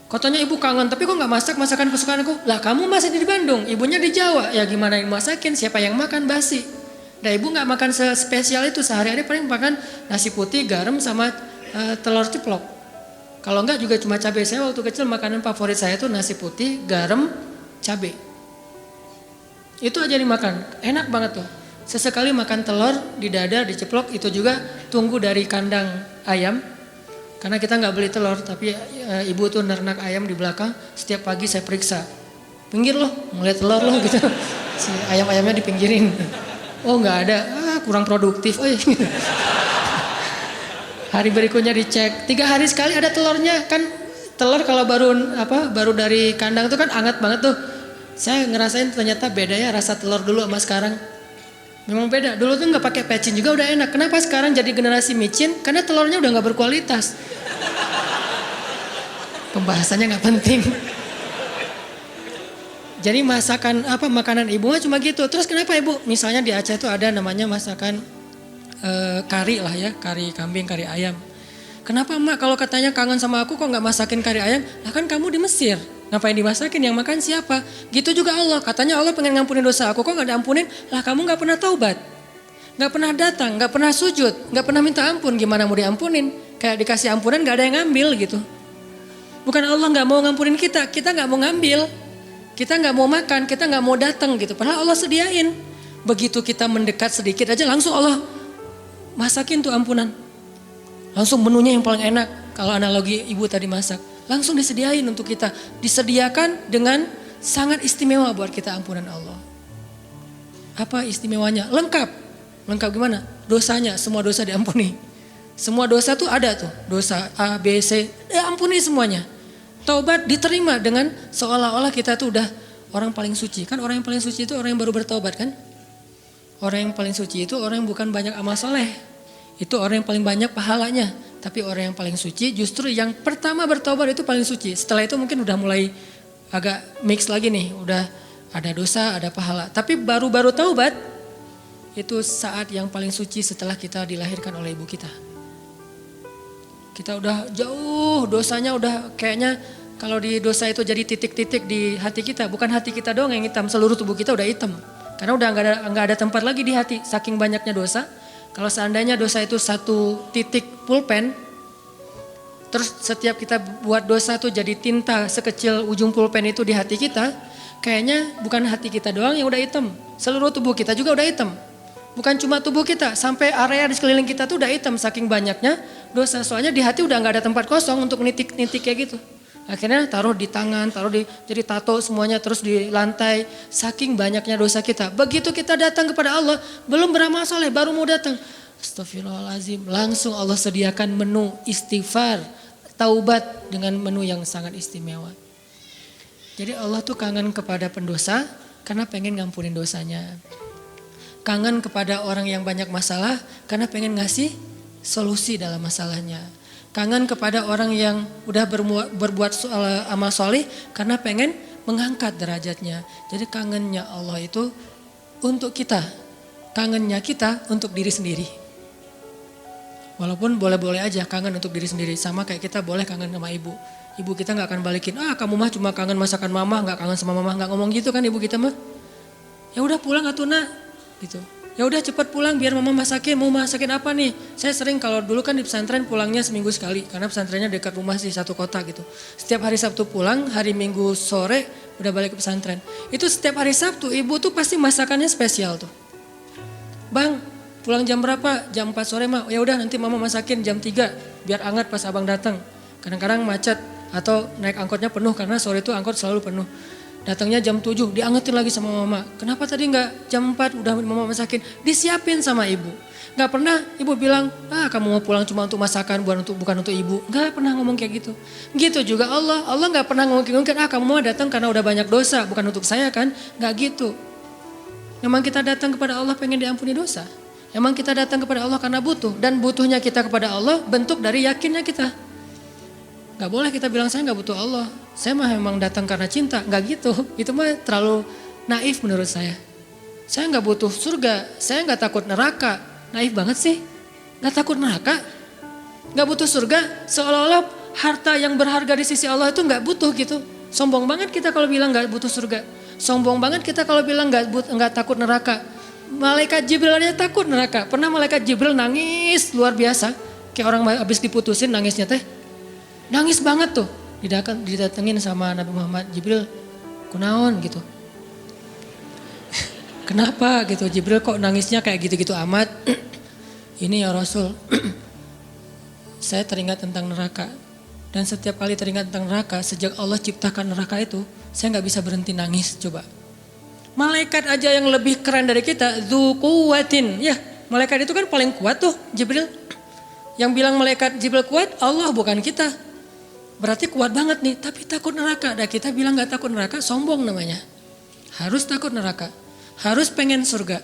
S1: Katanya ibu kangen, tapi kok gak masak masakan kesukaanku? Lah kamu masih di Bandung, ibunya di Jawa. Ya gimana yang masakin, siapa yang makan basi? Nah ibu gak makan spesial itu, sehari-hari paling makan nasi putih, garam sama telur ceplok. Kalau enggak juga cuma cabai. Saya waktu kecil makanan favorit saya tuh nasi putih, garam, cabai. Itu aja dimakan, enak banget tuh. Sesekali makan telur, didadar, diceplok, itu juga tunggu dari kandang ayam. Karena kita nggak beli telur, tapi ibu tuh nernak ayam di belakang. Setiap pagi saya periksa, pinggir loh, ngeliat telur loh gitu. Si ayam-ayamnya dipinggirin. Oh nggak ada, kurang produktif. Hari berikutnya dicek, 3 hari sekali ada telurnya. Kan telur kalau baru dari kandang tuh kan hangat banget tuh. Saya ngerasain ternyata beda ya rasa telur dulu sama sekarang. Memang beda, dulu tuh gak pakai pecin juga udah enak. Kenapa sekarang jadi generasi micin? Karena telurnya udah gak berkualitas. Pembahasannya gak penting. Jadi masakan makanan ibu mah cuma gitu. Terus kenapa ibu? Misalnya di Aceh itu ada namanya masakan kari lah ya, kari kambing, kari ayam. Kenapa emak kalau katanya kangen sama aku kok nggak masakin kari ayam? Lah kan kamu di Mesir, ngapain dimasakin? Yang makan siapa? Gitu juga Allah, katanya Allah pengen ngampunin dosa aku kok nggak diampunin? Lah kamu nggak pernah taubat, nggak pernah datang, nggak pernah sujud, nggak pernah minta ampun, gimana mau diampunin? Kayak dikasih ampunan nggak ada yang ngambil gitu. Bukan Allah nggak mau ngampunin kita nggak mau ngambil, kita nggak mau makan, kita nggak mau datang gitu. Padahal Allah sediain. Begitu kita mendekat sedikit aja langsung Allah masakin tuh ampunan. Langsung menunya yang paling enak. Kalau analogi ibu tadi masak. Langsung disediain untuk kita. Disediakan dengan sangat istimewa buat kita ampunan Allah. Apa istimewanya? Lengkap. Lengkap gimana? Dosanya, semua dosa diampuni. Semua dosa tuh ada tuh. Dosa A, B, C. Ampuni semuanya. Taubat diterima dengan seolah-olah kita tuh udah orang paling suci. Kan orang yang paling suci itu orang yang baru bertaubat kan? Orang yang paling suci itu orang yang bukan banyak amal soleh. Itu orang yang paling banyak pahalanya. Tapi orang yang paling suci justru yang pertama bertobat itu paling suci. Setelah itu mungkin udah mulai agak mix lagi nih. Udah ada dosa, ada pahala. Tapi baru-baru taubat itu saat yang paling suci setelah kita dilahirkan oleh ibu kita. Kita udah jauh dosanya udah kayaknya kalau di dosa itu jadi titik-titik di hati kita. Bukan hati kita doang yang hitam, seluruh tubuh kita udah hitam. Karena udah nggak ada tempat lagi di hati saking banyaknya dosa. Kalau seandainya dosa itu satu titik pulpen, terus setiap kita buat dosa tuh jadi tinta sekecil ujung pulpen itu di hati kita, kayaknya bukan hati kita doang yang udah hitam, seluruh tubuh kita juga udah hitam. Bukan cuma tubuh kita, sampai area di sekeliling kita tuh udah hitam saking banyaknya dosa. Soalnya di hati udah nggak ada tempat kosong untuk nitik-nitik kayak gitu. Akhirnya taruh di tangan, jadi tato semuanya terus di lantai. Saking banyaknya dosa kita. Begitu kita datang kepada Allah, belum beramal soleh, baru mau datang. Astagfirullahaladzim, langsung Allah sediakan menu istighfar, taubat dengan menu yang sangat istimewa. Jadi Allah tuh kangen kepada pendosa karena pengen ngampunin dosanya. Kangen kepada orang yang banyak masalah karena pengen ngasih solusi dalam masalahnya. Kangen kepada orang yang udah berbuat amal soleh karena pengen mengangkat derajatnya. Jadi kangennya Allah itu untuk kita. Kangennya kita untuk diri sendiri. Walaupun boleh-boleh aja kangen untuk diri sendiri. Sama kayak kita boleh kangen sama ibu. Ibu kita gak akan balikin, kamu mah cuma kangen masakan mama, gak kangen sama mama. Gak ngomong gitu kan ibu kita mah. Ya udah pulang atuh nak gitu. Ya udah cepat pulang biar mama masakin. Mau masakin apa nih? Saya sering kalau dulu kan di pesantren pulangnya seminggu sekali. Karena pesantrennya dekat rumah sih, satu kota gitu. Setiap hari Sabtu pulang, hari Minggu sore udah balik ke pesantren. Itu setiap hari Sabtu ibu tuh pasti masakannya spesial tuh. Bang, pulang jam berapa? Jam 4 sore mah. Ya udah nanti mama masakin jam 3 biar hangat pas abang datang. Kadang-kadang macet atau naik angkotnya penuh karena sore itu angkot selalu penuh. Datangnya jam 7, diangetin lagi sama mama. Kenapa tadi enggak jam 4 udah mama masakin? Disiapin sama ibu. Enggak pernah ibu bilang, kamu mau pulang cuma untuk masakan bukan untuk ibu. Enggak pernah ngomong kayak gitu. Gitu juga Allah enggak pernah ngomong kamu mau datang karena udah banyak dosa, bukan untuk saya kan? Enggak gitu. Memang kita datang kepada Allah pengen diampuni dosa. Memang kita datang kepada Allah karena butuh. Dan butuhnya kita kepada Allah bentuk dari yakinnya kita. Gak boleh kita bilang saya gak butuh Allah. Saya mah memang datang karena cinta. Gak gitu. Itu mah terlalu naif menurut saya. Saya gak butuh surga. Saya gak takut neraka. Naif banget sih. Gak takut neraka. Gak butuh surga. Seolah-olah harta yang berharga di sisi Allah itu gak butuh gitu. Sombong banget kita kalau bilang gak butuh surga. Sombong banget kita kalau bilang gak takut neraka. Malaikat Jibril aja takut neraka. Pernah malaikat Jibril nangis luar biasa. Kayak orang habis diputusin nangisnya teh. Nangis banget tuh, didatengin sama Nabi Muhammad, Jibril, kunaon gitu. Kenapa gitu, Jibril kok nangisnya kayak gitu-gitu amat. Ini ya Rasul, saya teringat tentang neraka. Dan setiap kali teringat tentang neraka, sejak Allah ciptakan neraka itu, saya gak bisa berhenti nangis, coba. Malaikat aja yang lebih keren dari kita, dzu quwwatin. Ya, malaikat itu kan paling kuat tuh, Jibril. Yang bilang malaikat Jibril kuat, Allah bukan kita. Berarti kuat banget nih, tapi takut neraka. Dan kita bilang gak takut neraka, sombong namanya. Harus takut neraka, harus pengen surga.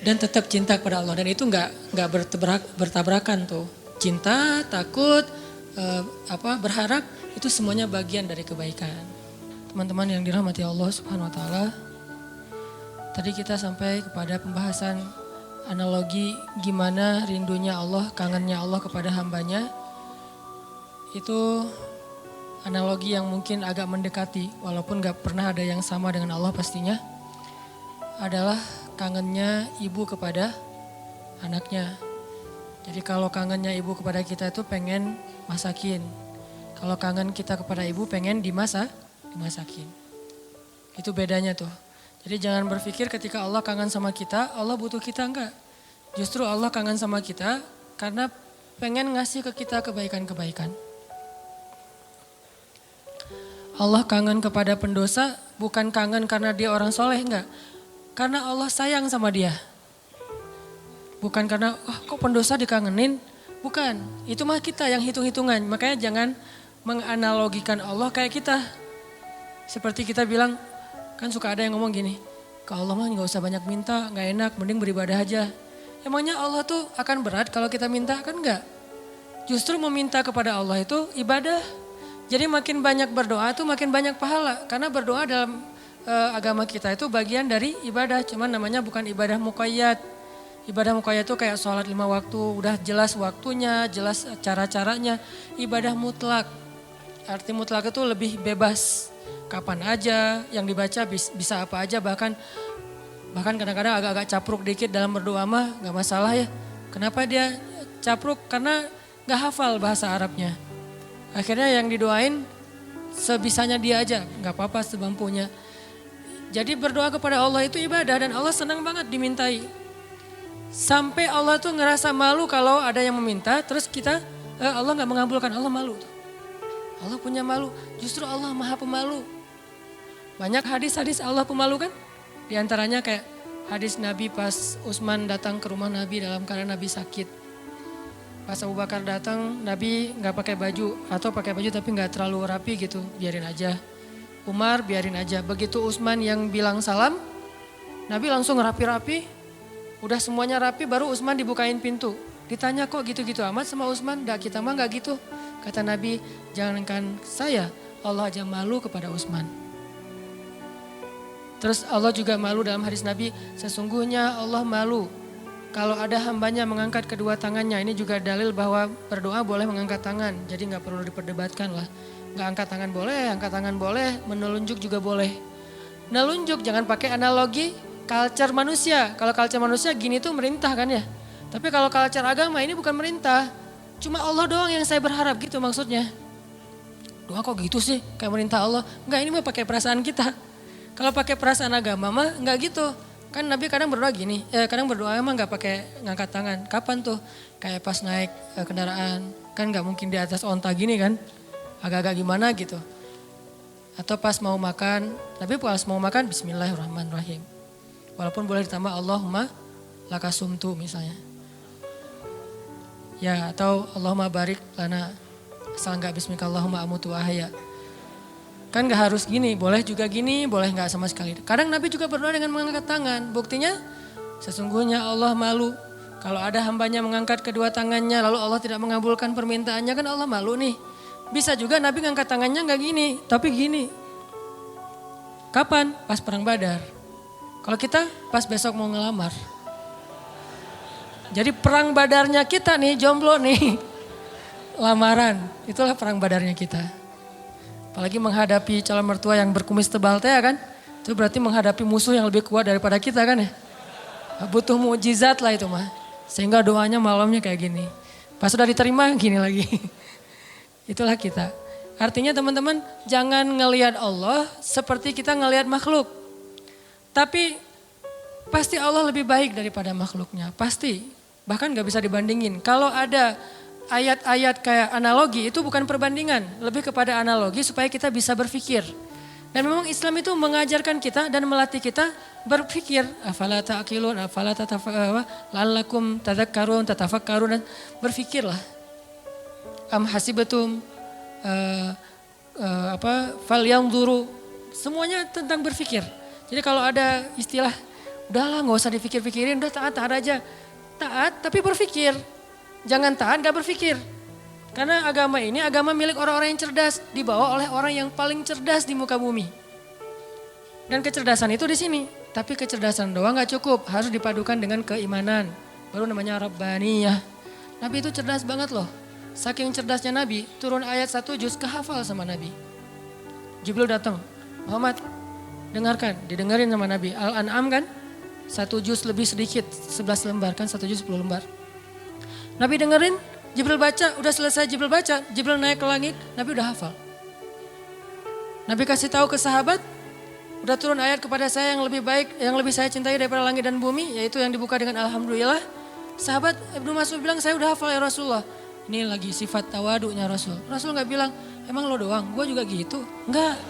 S1: Dan tetap cinta kepada Allah. Dan itu gak bertabrakan tuh. Cinta, takut, berharap, itu semuanya bagian dari kebaikan. teman-teman yang dirahmati Allah Subhanahu wa taala. Tadi kita sampai kepada pembahasan analogi gimana rindunya Allah, kangennya Allah kepada hambanya. Itu analogi yang mungkin agak mendekati, walaupun gak pernah ada yang sama dengan Allah pastinya. Adalah kangennya ibu kepada anaknya. Jadi kalau kangennya ibu kepada kita itu pengen masakin. Kalau kangen kita kepada ibu pengen dimasakin. Itu bedanya tuh. Jadi jangan berpikir ketika Allah kangen sama kita, Allah butuh kita, enggak. Justru Allah kangen sama kita karena pengen ngasih ke kita kebaikan-kebaikan. Allah kangen kepada pendosa bukan kangen karena dia orang soleh, enggak. Karena Allah sayang sama dia. Bukan karena, kok pendosa dikangenin? Bukan, itu mah kita yang hitung-hitungan. Makanya jangan menganalogikan Allah kayak kita. Seperti kita bilang, kan suka ada yang ngomong gini, ke Allah mah gak usah banyak minta, gak enak, mending beribadah aja. Emangnya Allah tuh akan berat kalau kita minta? Kan enggak. Justru meminta kepada Allah itu ibadah. Jadi makin banyak berdoa tuh makin banyak pahala. Karena berdoa dalam agama kita itu bagian dari ibadah. Cuman namanya bukan ibadah muqayyad. Ibadah muqayyad itu kayak sholat 5 waktu, udah jelas waktunya, jelas cara-caranya. Ibadah mutlak. Arti mutlak itu lebih bebas. Kapan aja, yang dibaca bisa apa aja, bahkan kadang-kadang agak-agak capruk dikit dalam berdoa mah gak masalah ya. Kenapa dia capruk? Karena gak hafal bahasa Arabnya. Akhirnya yang didoain sebisanya dia aja, gak apa-apa semampunya. Jadi berdoa kepada Allah itu ibadah dan Allah senang banget dimintai. Sampai Allah tuh ngerasa malu kalau ada yang meminta, terus kita Allah gak mengabulkan, Allah malu. Allah punya malu, justru Allah maha pemalu. Banyak hadis-hadis Allah pemalu kan? Di antaranya kayak hadis Nabi pas Utsman datang ke rumah Nabi dalam keadaan Nabi sakit. Pas Abu Bakar datang, Nabi gak pakai baju atau pakai baju tapi gak terlalu rapi gitu, biarin aja. Umar biarin aja. Begitu Utsman yang bilang salam, Nabi langsung rapi-rapi. Udah semuanya rapi baru Utsman dibukain pintu. Ditanya kok gitu-gitu amat sama Utsman? Gak, kita mah gak gitu. Kata Nabi, jangankan saya, Allah aja malu kepada Utsman. Terus Allah juga malu dalam hadis Nabi, sesungguhnya Allah malu kalau ada hambanya mengangkat kedua tangannya. Ini juga dalil bahwa berdoa boleh mengangkat tangan, jadi gak perlu diperdebatkan lah. Gak angkat tangan boleh, menelunjuk juga boleh. Nelunjuk jangan pakai analogi culture manusia. Kalau culture manusia gini tuh merintah kan ya. Tapi kalau culture agama ini bukan merintah. Cuma Allah doang yang saya berharap gitu maksudnya. Doa kok gitu sih kayak merintah Allah. Enggak, ini mah pakai perasaan kita. Kalau pakai perasaan agama mah enggak gitu. Kan Nabi kadang berdoa gini, kadang berdoa emang enggak pakai ngangkat tangan. Kapan tuh? Kayak pas naik kendaraan, kan enggak mungkin di atas onta gini kan. Agak-agak gimana gitu. Atau pas mau makan, Nabi pas mau makan bismillahirrahmanirrahim. Walaupun boleh ditambah Allahumma lakasumtu misalnya. Ya, atau Allahumma barik lana, asal enggak bismika Allahumma amutu ahya. Kan gak harus gini, boleh juga gini, boleh gak sama sekali. Kadang Nabi juga berdoa dengan mengangkat tangan. Buktinya sesungguhnya Allah malu. Kalau ada hambanya mengangkat kedua tangannya lalu Allah tidak mengabulkan permintaannya, kan Allah malu nih. Bisa juga Nabi ngangkat tangannya gak gini, tapi gini. Kapan? Pas perang Badar. Kalau kita pas besok mau ngelamar. Jadi perang Badarnya kita nih, jomblo nih. Lamaran, itulah perang Badarnya kita. Apalagi menghadapi calon mertua yang berkumis tebal teh ya kan. Itu berarti menghadapi musuh yang lebih kuat daripada kita kan ya. Butuh mukjizat lah itu mah. Sehingga doanya malamnya kayak gini. Pas sudah diterima gini lagi. Itulah kita. Artinya teman-teman jangan ngelihat Allah seperti kita ngelihat makhluk. Tapi pasti Allah lebih baik daripada makhluknya. Pasti. Bahkan gak bisa dibandingin. Kalau ada ayat-ayat kayak analogi itu bukan perbandingan. Lebih kepada analogi supaya kita bisa berpikir. Dan memang Islam itu mengajarkan kita dan melatih kita berpikir. Afala ta'qilun, afala la'allakum tadhakkarun, tatafakkarun. Berpikirlah. Am hasibatum, fal yanzuru. Semuanya tentang berpikir. Jadi kalau ada istilah, udahlah gak usah dipikir-pikirin, udah taat aja. Taat tapi berpikir. Jangan taat gak berpikir. Karena agama ini agama milik orang-orang yang cerdas, dibawa oleh orang yang paling cerdas di muka bumi. Dan kecerdasan itu di sini. Tapi kecerdasan doang gak cukup, harus dipadukan dengan keimanan. Baru namanya Rabbaniyah. Nabi itu cerdas banget loh. Saking cerdasnya Nabi, turun ayat 1 juz kehafal sama Nabi. Jibril datang, Muhammad dengarkan, didengarin sama Nabi. Al-An'am kan, 1 juz lebih sedikit, 11 lembar kan, 1 juz 10 lembar. Nabi dengerin, Jibril baca, udah selesai Jibril baca, Jibril naik ke langit, Nabi udah hafal. Nabi kasih tahu ke sahabat, udah turun ayat kepada saya yang lebih baik, yang lebih saya cintai daripada langit dan bumi, yaitu yang dibuka dengan Alhamdulillah. Sahabat Ibnu Mas'ud bilang, saya udah hafal ya Rasulullah. Ini lagi sifat tawadunya Rasul. Rasul gak bilang, emang lo doang, gue juga gitu. Enggak,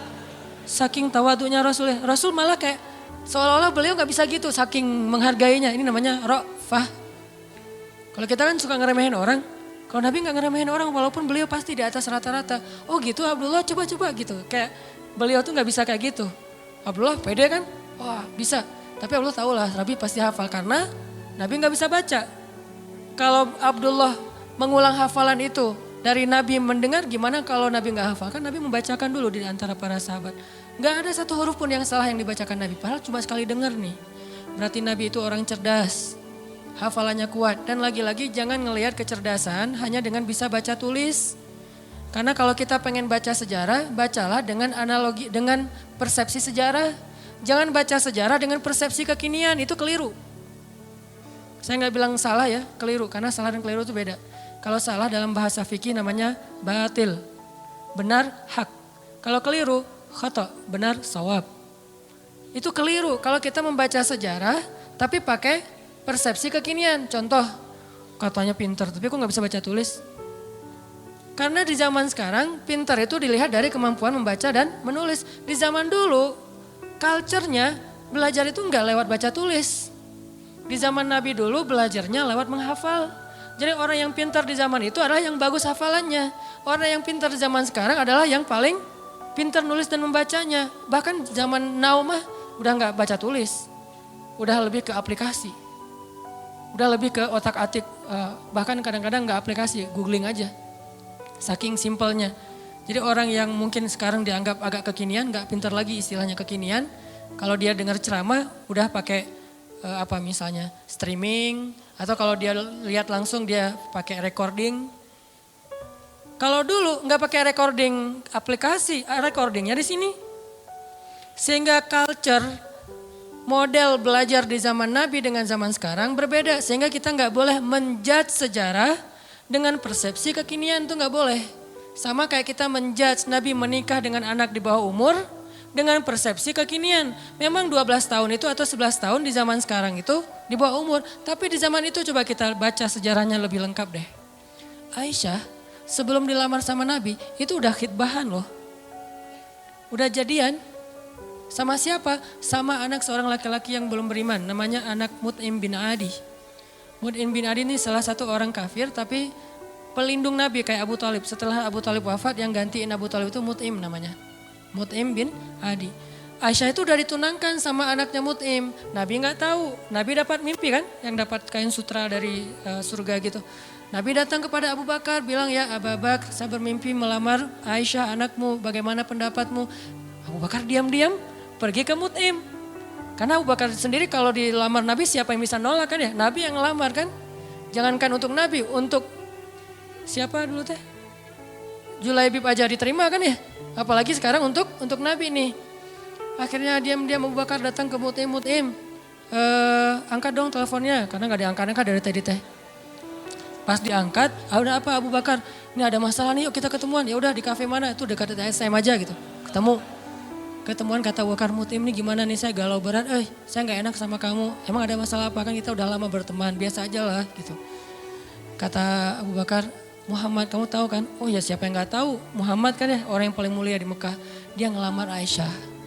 S1: saking tawadunya Rasul. Rasul malah kayak seolah-olah beliau gak bisa gitu, saking menghargainya. Ini namanya ra'fah. Kalau kita kan suka ngeremehin orang, kalau Nabi gak ngeremehin orang walaupun beliau pasti di atas rata-rata. Oh gitu Abdullah, coba-coba gitu. Kayak beliau tuh gak bisa kayak gitu. Abdullah pede kan? Wah bisa. Tapi Abdullah tahu lah Nabi pasti hafal karena Nabi gak bisa baca. Kalau Abdullah mengulang hafalan itu dari Nabi mendengar, gimana kalau Nabi gak hafal? Kan Nabi membacakan dulu di antara para sahabat. Gak ada satu huruf pun yang salah yang dibacakan Nabi. Padahal cuma sekali dengar nih. Berarti Nabi itu orang cerdas. Hafalannya kuat. Dan lagi-lagi jangan ngelihat kecerdasan hanya dengan bisa baca tulis. Karena kalau kita pengen baca sejarah, bacalah dengan analogi, dengan persepsi sejarah. Jangan baca sejarah dengan persepsi kekinian, itu keliru. Saya nggak bilang salah ya, keliru. Karena salah dan keliru itu beda. Kalau salah dalam bahasa fikih namanya batil. Benar, hak. Kalau keliru, khata, benar, sawab. Itu keliru kalau kita membaca sejarah tapi pakai persepsi kekinian. Contoh, katanya pinter tapi kok nggak bisa baca tulis. Karena di zaman sekarang pinter itu dilihat dari kemampuan membaca dan menulis. Di zaman dulu, culture-nya belajar itu nggak lewat baca tulis. Di zaman Nabi dulu belajarnya lewat menghafal. Jadi orang yang pintar di zaman itu adalah yang bagus hafalannya. Orang yang pintar di zaman sekarang adalah yang paling pintar nulis dan membacanya. Bahkan zaman now mah udah nggak baca tulis. Udah lebih ke aplikasi. Udah lebih ke otak atik. Bahkan kadang-kadang nggak aplikasi, googling aja. Saking simpelnya. Jadi orang yang mungkin sekarang dianggap agak kekinian, nggak pintar lagi istilahnya kekinian. Kalau dia dengar ceramah udah pakai misalnya streaming atau kalau dia lihat langsung dia pakai recording. Kalau dulu nggak pakai recording aplikasi, recordingnya di sini. Sehingga culture model belajar di zaman Nabi dengan zaman sekarang berbeda. Sehingga kita nggak boleh menjudge sejarah dengan persepsi kekinian, itu nggak boleh. Sama kayak kita menjudge Nabi menikah dengan anak di bawah umur dengan persepsi kekinian. Memang 12 tahun itu atau 11 tahun di zaman sekarang itu di bawah umur. Tapi di zaman itu coba kita baca sejarahnya lebih lengkap deh. Aisyah sebelum dilamar sama Nabi itu udah khitbahan loh. Udah jadian. Sama siapa? Sama anak seorang laki-laki yang belum beriman. Namanya anak Mut'im bin Adi. Mut'im bin Adi ini salah satu orang kafir tapi pelindung Nabi kayak Abu Talib. Setelah Abu Talib wafat yang gantiin Abu Talib itu Mut'im namanya. Mut'im bin Adi. Aisyah itu udah ditunangkan sama anaknya Mut'im. Nabi nggak tahu. Nabi dapat mimpi kan, yang dapat kain sutra dari surga gitu. Nabi datang kepada Abu Bakar bilang, ya Abu Bakar, saya bermimpi melamar Aisyah anakmu. Bagaimana pendapatmu? Abu Bakar diam-diam pergi ke Mut'im. Karena Abu Bakar sendiri kalau dilamar Nabi siapa yang bisa nolak kan ya? Nabi yang ngelamar kan. Jangankan untuk Nabi, untuk siapa dulu teh? Julaibib aja diterima kan ya? Apalagi sekarang untuk Nabi nih. Akhirnya diam-diam Abu Bakar datang ke Mut'im. Angkat dong teleponnya. Karena gak diangkat-angkat dari tadi teh. Pas diangkat, udah apa Abu Bakar? Ini ada masalah nih, yuk kita ketemuan. Ya udah di kafe mana? Itu dekat SM aja gitu. Ketemuan kata Abu Bakar, Mut'im nih gimana nih, saya galau berat. Saya gak enak sama kamu. Emang ada masalah apa? Kan kita udah lama berteman, biasa aja lah gitu. Kata Abu Bakar, Muhammad kamu tahu kan? Oh ya siapa yang gak tahu? Muhammad kan ya orang yang paling mulia di Mekah. Dia ngelamar Aisyah.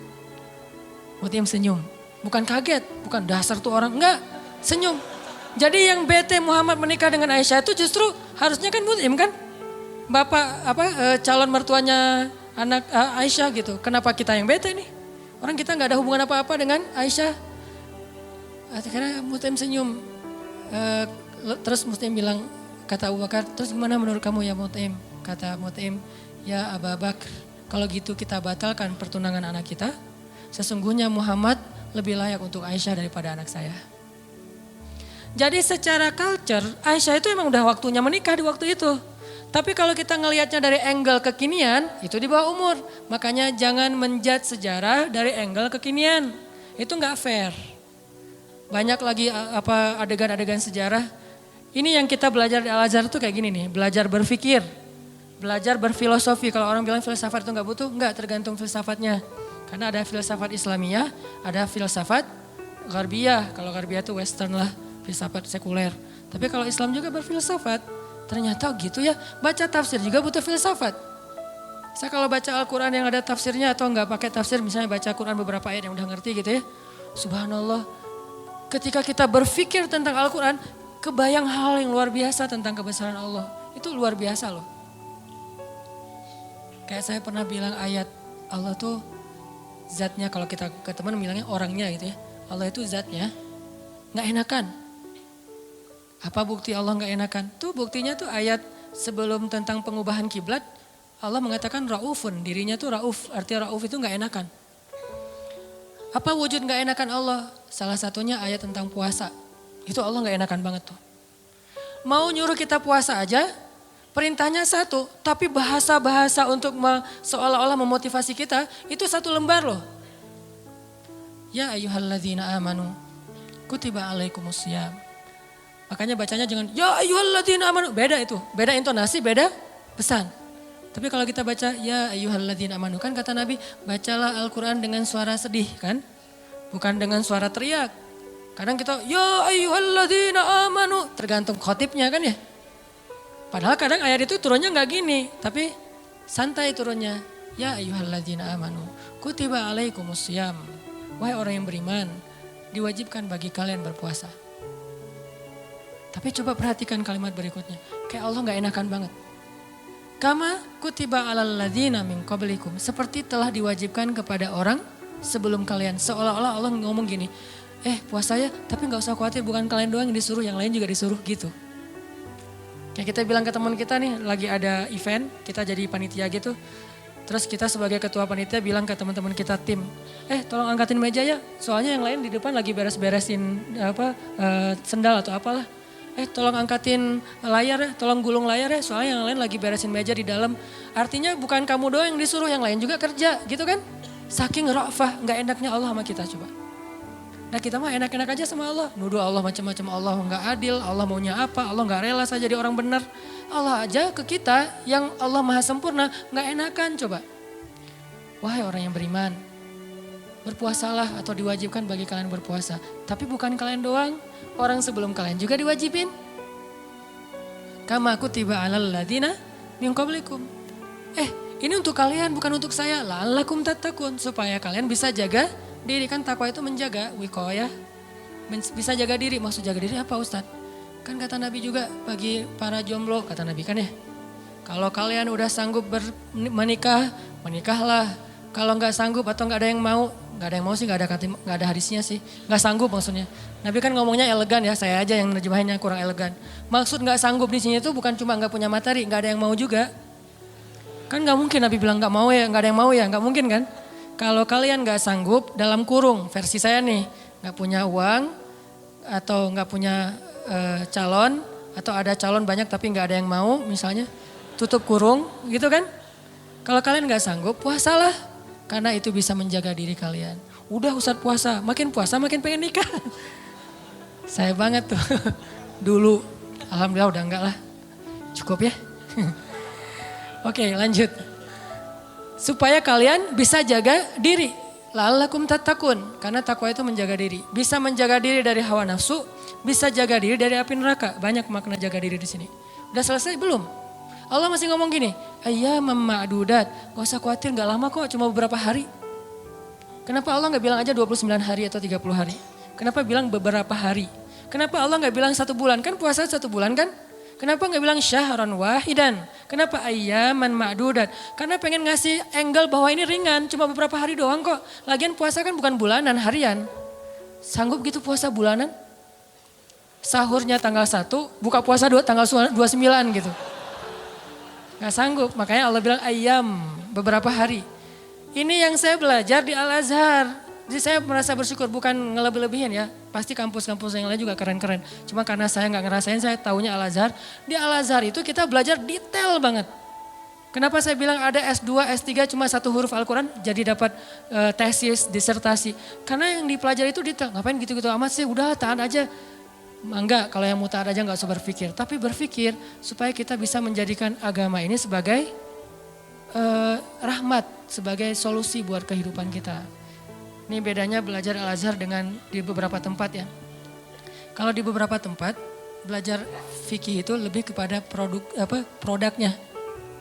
S1: Mut'im senyum. Bukan kaget, bukan dasar tuh orang. Enggak, senyum. Jadi yang bete Muhammad menikah dengan Aisyah itu justru harusnya kan Mut'im kan? Bapak calon mertuanya anak Aisyah gitu. Kenapa kita yang bete nih? Orang kita gak ada hubungan apa-apa dengan Aisyah. Akhirnya Mut'im senyum. Terus Mut'im bilang, kata Abu Bakar, terus gimana menurut kamu ya Mut'im? Kata Mut'im, ya Aba Bakr, kalau gitu kita batalkan pertunangan anak kita. Sesungguhnya Muhammad lebih layak untuk Aisyah daripada anak saya. Jadi secara culture, Aisyah itu emang udah waktunya menikah di waktu itu. Tapi kalau kita ngelihatnya dari angle kekinian, itu di bawah umur. Makanya jangan menjudge sejarah dari angle kekinian. Itu nggak fair. Banyak lagi adegan-adegan sejarah. Ini yang kita belajar di Al-Azhar tuh kayak gini nih, belajar berpikir, belajar berfilosofi. Kalau orang bilang filsafat itu nggak butuh, nggak, tergantung filsafatnya. Karena ada filsafat Islamiyah, ada filsafat Gharbiyah. Kalau Gharbiyah itu western lah, filsafat sekuler. Tapi kalau Islam juga berfilsafat, ternyata gitu ya. Baca tafsir juga butuh filsafat. Saya kalau baca Al-Quran yang ada tafsirnya atau nggak pakai tafsir, misalnya baca Quran beberapa ayat yang udah ngerti gitu ya. Subhanallah, ketika kita berpikir tentang Al-Quran, kebayang hal yang luar biasa tentang kebesaran Allah. Itu luar biasa loh. Kayak saya pernah bilang ayat Allah tuh zatnya, kalau kita ke teman bilangnya orangnya gitu ya. Allah itu zatnya nggak enakan. Apa bukti Allah nggak enakan? Tuh buktinya tuh ayat sebelum tentang pengubahan kiblat, Allah mengatakan Raufun, dirinya tuh Rauf, artinya Rauf itu nggak enakan. Apa wujud nggak enakan Allah? Salah satunya ayat tentang puasa. Itu Allah nggak enakan banget tuh. Mau nyuruh kita puasa aja, perintahnya satu, tapi bahasa-bahasa untuk seolah-olah memotivasi kita, itu satu lembar loh. Ya ayyuhalladzina amanu, kutiba alaikumusiyam. Makanya bacanya jangan, ya ayyuhalladzina amanu, beda itu. Beda intonasi, beda pesan. Tapi kalau kita baca, ya ayyuhalladzina amanu, kan kata Nabi, bacalah Al-Quran dengan suara sedih kan. Bukan dengan suara teriak. Kadang kita, ya ayyuhalladzina amanu, tergantung khotibnya kan ya. Padahal kadang ayat itu turunnya nggak gini, tapi santai turunnya. Ya ayyuhalladzina amanu, kutiba alaikumusiyam. Wahai orang yang beriman, diwajibkan bagi kalian berpuasa. Tapi coba perhatikan kalimat berikutnya. Kayak Allah nggak enakan banget. Kama kutiba alal ladzina min qablikum. Seperti telah diwajibkan kepada orang sebelum kalian. Seolah-olah Allah ngomong gini, puasa ya, tapi nggak usah khawatir, bukan kalian doang yang disuruh, yang lain juga disuruh gitu. Kayak kita bilang ke teman kita nih, lagi ada event, kita jadi panitia gitu. Terus kita sebagai ketua panitia bilang ke teman-teman kita tim, tolong angkatin meja ya, soalnya yang lain di depan lagi beres-beresin sendal atau apalah. Tolong angkatin layar ya, tolong gulung layar ya, soalnya yang lain lagi beresin meja di dalam. Artinya bukan kamu doang yang disuruh, yang lain juga kerja gitu kan. Saking ra'fah, gak enaknya Allah sama kita coba. Nah kita mah enak-enak aja sama Allah. Nuduh Allah macam-macam, Allah gak adil, Allah maunya apa, Allah gak rela saya jadi orang benar. Allah aja ke kita yang Allah maha sempurna, gak enakan coba. Wahai orang yang beriman, berpuasalah atau diwajibkan bagi kalian berpuasa. Tapi bukan kalian doang, orang sebelum kalian juga diwajibin. Kama kutiba alal ladzina min qablikum. Ini untuk kalian bukan untuk saya. La'allakum tattaqun, supaya kalian bisa jaga diri. Kan takwa itu menjaga, wiqayah. Bisa jaga diri, maksud jaga diri apa Ustadz? Kan kata Nabi juga bagi para jomblo, kata Nabi kan ya. Kalau kalian udah sanggup menikah, menikahlah. Kalau nggak sanggup atau nggak ada yang mau, nggak ada yang mau sih, nggak ada hadisnya sih, nggak sanggup maksudnya. Nabi kan ngomongnya elegan ya, saya aja yang nerjemahinnya kurang elegan. Maksud nggak sanggup di sini itu bukan cuma nggak punya materi, nggak ada yang mau juga. Kan nggak mungkin Nabi bilang nggak mau ya, nggak ada yang mau ya, nggak mungkin kan? Kalau kalian nggak sanggup dalam kurung, versi saya nih, nggak punya uang atau nggak punya calon atau ada calon banyak tapi nggak ada yang mau, misalnya tutup kurung, gitu kan? Kalau kalian nggak sanggup, puasalah. Karena itu bisa menjaga diri kalian. Udah Ustadz puasa makin pengen nikah. Saya banget tuh. Dulu, alhamdulillah udah enggak lah. Cukup ya. Oke lanjut. Supaya kalian bisa jaga diri. La'allakum tattaqun. Karena takwa itu menjaga diri. Bisa menjaga diri dari hawa nafsu. Bisa jaga diri dari api neraka. Banyak makna jaga diri di sini. Udah selesai belum? Allah masih ngomong gini, ayyamam ma'dudat, gak usah khawatir gak lama kok, cuma beberapa hari. Kenapa Allah gak bilang aja 29 hari atau 30 hari? Kenapa bilang beberapa hari? Kenapa Allah gak bilang 1 bulan? Kan puasa 1 bulan kan? Kenapa gak bilang syahran wahidan? Kenapa ayyaman ma'dudat? Karena pengen ngasih angle bahwa ini ringan, cuma beberapa hari doang kok. Lagian puasa kan bukan bulanan, harian. Sanggup gitu puasa bulanan? Sahurnya tanggal 1, buka puasa tanggal 29 gitu. Gak sanggup, makanya Allah bilang ayam, beberapa hari. Ini yang saya belajar di Al-Azhar. Jadi saya merasa bersyukur, bukan ngelebih-lebihin ya. Pasti kampus-kampus yang lain juga keren-keren. Cuma karena saya gak ngerasain, saya taunya Al-Azhar. Di Al-Azhar itu kita belajar detail banget. Kenapa saya bilang ada S2, S3 cuma satu huruf Al-Quran jadi dapat tesis, disertasi. Karena yang dipelajari itu detail. Ngapain gitu-gitu amat sih, udah tahan aja. Enggak, kalau yang mau taat aja gak usah berpikir. Tapi berpikir supaya kita bisa menjadikan agama ini sebagai rahmat, sebagai solusi buat kehidupan kita. Ini bedanya belajar Al-Azhar dengan di beberapa tempat ya. Kalau di beberapa tempat belajar fikih itu lebih kepada produknya.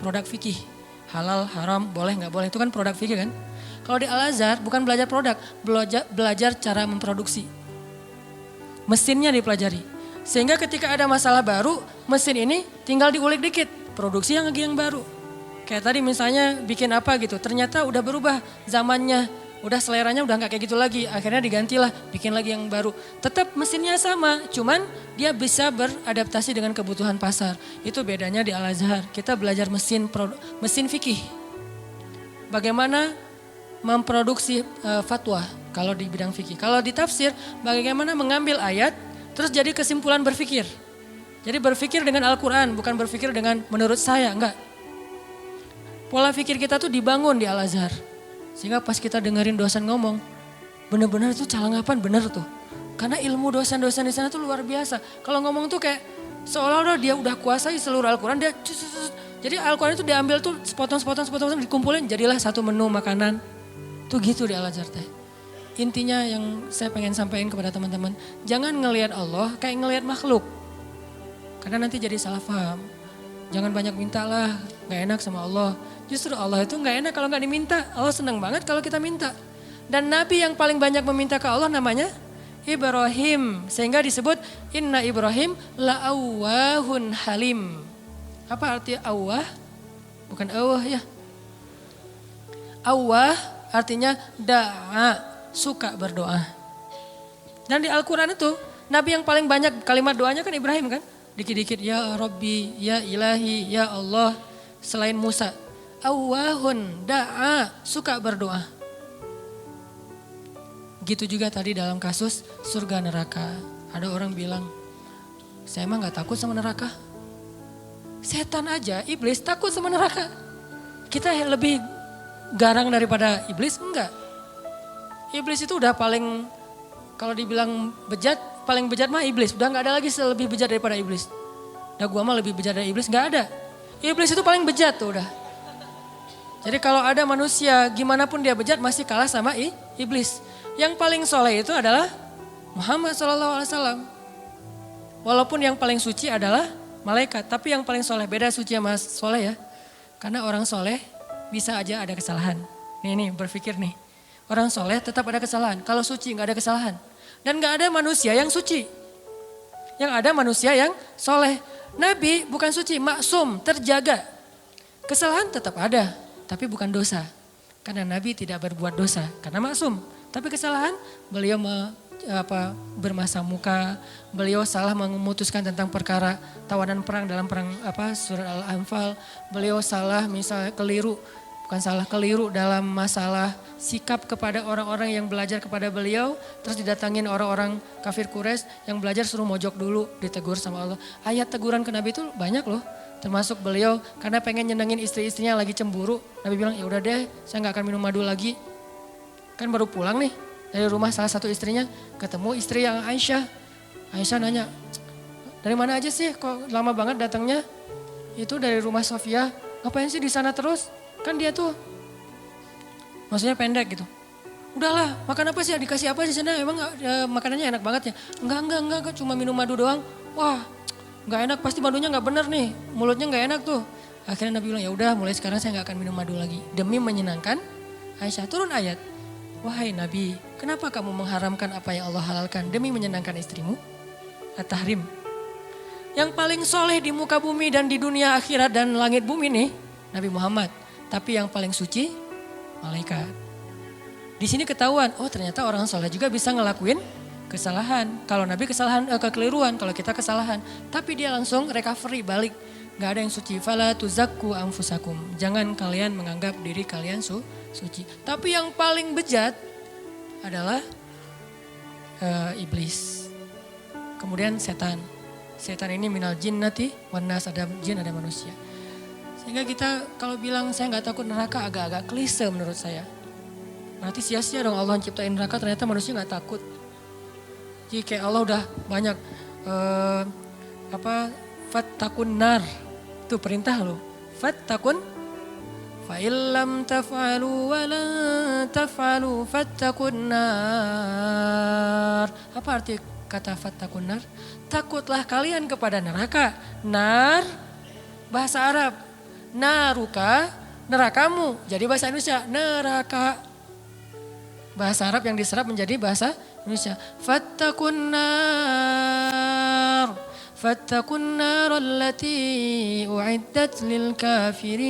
S1: Produk fikih, halal, haram, boleh nggak boleh, itu kan produk fikih kan. Kalau di Al-Azhar bukan belajar produk, belajar cara memproduksi. Mesinnya dipelajari. Sehingga ketika ada masalah baru, mesin ini tinggal diulik dikit, produksi yang lagi yang baru. Kayak tadi misalnya bikin apa gitu, ternyata udah berubah zamannya, udah seleranya udah nggak kayak gitu lagi, akhirnya digantilah, bikin lagi yang baru. Tetap mesinnya sama, cuman dia bisa beradaptasi dengan kebutuhan pasar. Itu bedanya di Al-Azhar. Kita belajar mesin fikih. Bagaimana memproduksi fatwa kalau di bidang fikih. Kalau di tafsir, bagaimana mengambil ayat terus jadi kesimpulan berfikir. Jadi berfikir dengan Al-Quran, bukan berfikir dengan menurut saya, enggak. Pola fikir kita tuh dibangun di Al-Azhar. Sehingga pas kita dengerin dosen ngomong, benar-benar itu calangapan benar tuh. Karena ilmu dosen-dosen di sana tuh luar biasa. Kalau ngomong tuh kayak seolah-olah dia udah kuasai seluruh Al-Quran. Jadi Al-Quran itu diambil tuh sepotong-sepotong dikumpulin jadilah satu menu makanan. Tuh gitu di Al-Azhar teh. Intinya yang saya pengen sampaikan kepada teman-teman, jangan ngelihat Allah kayak ngelihat makhluk. Karena nanti jadi salah paham. Jangan banyak mintalah, gak enak sama Allah. Justru Allah itu gak enak kalau gak diminta. Allah senang banget kalau kita minta. Dan Nabi yang paling banyak meminta ke Allah namanya Ibrahim. Sehingga disebut Inna Ibrahim la'awwahun halim. Apa arti awwah? Bukan awwah ya. Awwah artinya da'a, suka berdoa. Dan di Al-Quran itu Nabi yang paling banyak kalimat doanya kan Ibrahim kan. Dikit-dikit ya Rabbi, ya Ilahi, ya Allah. Selain Musa. Awwahun da'a, suka berdoa. Gitu juga tadi dalam kasus surga neraka. Ada orang bilang, saya emang gak takut sama neraka. Setan aja, iblis takut sama neraka. Kita lebih garang daripada iblis? Enggak. Iblis itu udah paling, kalau dibilang bejat, paling bejat mah iblis. Udah gak ada lagi lebih bejat daripada iblis. Udah gua mah lebih bejat dari iblis, gak ada. Iblis itu paling bejat tuh udah. Jadi kalau ada manusia gimana pun dia bejat masih kalah sama iblis. Yang paling soleh itu adalah Muhammad SAW. Walaupun yang paling suci adalah malaikat. Tapi yang paling soleh, beda suci sama soleh ya. Karena orang soleh bisa aja ada kesalahan. Nih berpikir nih. Orang soleh tetap ada kesalahan. Kalau suci gak ada kesalahan. Dan gak ada manusia yang suci. Yang ada manusia yang soleh. Nabi bukan suci, maksum, terjaga. Kesalahan tetap ada. Tapi bukan dosa. Karena Nabi tidak berbuat dosa. Karena maksum. Tapi kesalahan beliau bermasa muka. Beliau salah memutuskan tentang perkara tawanan perang dalam perang surat Al-Anfal. Beliau salah misalnya keliru. Bukan salah, keliru dalam masalah sikap kepada orang-orang yang belajar kepada beliau. Terus didatangin orang-orang kafir Quraisy yang belajar suruh mojok dulu. Ditegur sama Allah. Ayat teguran ke Nabi itu banyak loh. Termasuk beliau karena pengen nyenengin istri-istrinya lagi cemburu. Nabi bilang ya udah deh saya gak akan minum madu lagi. Kan baru pulang nih dari rumah salah satu istrinya. Ketemu istri yang Aisyah. Aisyah nanya dari mana aja sih kok lama banget datangnya. Itu dari rumah Sofia. Ngapain sih di sana terus? Kan dia tuh maksudnya pendek gitu. Udahlah makan apa sih dikasih apa di sana emang makanannya enak banget ya. Enggak cuma minum madu doang. Wah gak enak pasti madunya gak bener nih, mulutnya gak enak tuh. Akhirnya Nabi bilang ya udah mulai sekarang saya gak akan minum madu lagi. Demi menyenangkan Aisyah. Turun ayat. Wahai Nabi, kenapa kamu mengharamkan apa yang Allah halalkan demi menyenangkan istrimu? At-Tahrim. Yang paling soleh di muka bumi dan di dunia akhirat dan langit bumi nih, Nabi Muhammad. Tapi yang paling suci, malaikat. Di sini ketahuan, oh ternyata orang soleh juga bisa ngelakuin kesalahan. Kalau Nabi kesalahan, kekeliruan, kalau kita kesalahan. Tapi dia langsung recovery balik. Gak ada yang suci. Fala tuzakku anfusakum. Jangan kalian menganggap diri kalian suci. Tapi yang paling bejat adalah iblis. Kemudian setan. Setan ini minal jinnati wan nas, ada jin ada manusia. Sehingga kita kalau bilang saya nggak takut neraka agak-agak klise menurut saya. Berarti sia-sia dong Allah ciptain neraka, ternyata manusia nggak takut. Jadi kayak Allah udah banyak fattakun nar. Itu perintah loh. Fattakun fa illam taf'alu wa la taf'alu fattakun nar. Apa arti kata fattakun nar? Takutlah kalian kepada neraka. Nar bahasa Arab. Naruka nerakamu. Jadi bahasa Indonesia neraka. Bahasa Arab yang diserap menjadi bahasa Indonesia. Fattakun nar. Fattakun nar allati u'iddat lil kafirin.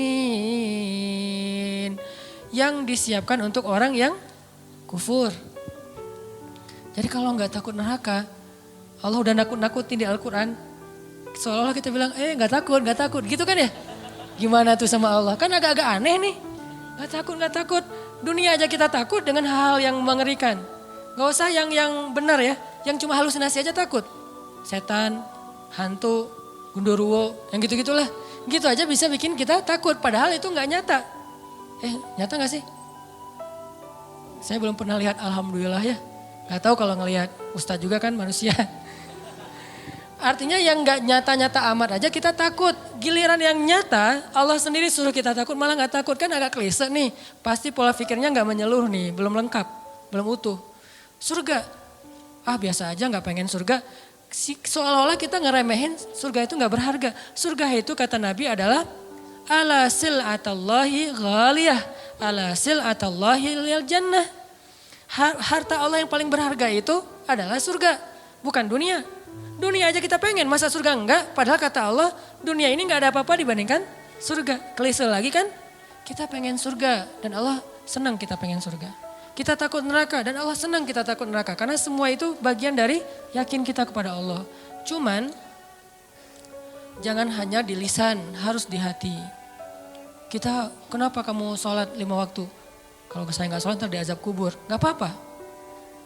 S1: Yang disiapkan untuk orang yang kufur. Jadi kalau nggak takut neraka, Allah udah nakut-nakutin di Al-Quran. Seolah-olah kita bilang, nggak takut gitu kan ya. Gimana tuh sama Allah? Kan agak-agak aneh nih. Nggak takut. Dunia aja kita takut dengan hal-hal yang mengerikan. Gak usah yang benar ya. Yang cuma halusinasi aja takut. Setan, hantu, gundurwo, yang gitu-gitulah. Gitu aja bisa bikin kita takut. Padahal itu nggak nyata. Nyata nggak sih? Saya belum pernah lihat, alhamdulillah ya. Gak tahu kalau ngelihat Ustadz juga kan manusia. Artinya yang gak nyata-nyata amat aja kita takut. Giliran yang nyata Allah sendiri suruh kita takut malah gak takut. Kan agak klise nih. Pasti pola pikirnya gak menyeluruh nih. Belum lengkap, belum utuh. Surga, biasa aja gak pengen surga. Seolah-olah kita ngeremehin surga itu gak berharga. Surga itu kata Nabi adalah ala sil'atallahi ghaliyah. Ala sil'atallahi lil jannah. Harta Allah yang paling berharga itu adalah surga, bukan dunia. Dunia aja kita pengen, masa surga enggak? Padahal kata Allah, dunia ini enggak ada apa-apa dibandingkan surga. Klise lagi kan? Kita pengen surga dan Allah senang kita pengen surga. Kita takut neraka dan Allah senang kita takut neraka. Karena semua itu bagian dari yakin kita kepada Allah. Cuman jangan hanya di lisan, harus di hati. Kita, kenapa kamu sholat 5 waktu? Kalau saya nggak sholat ntar diazab kubur. Gak apa-apa.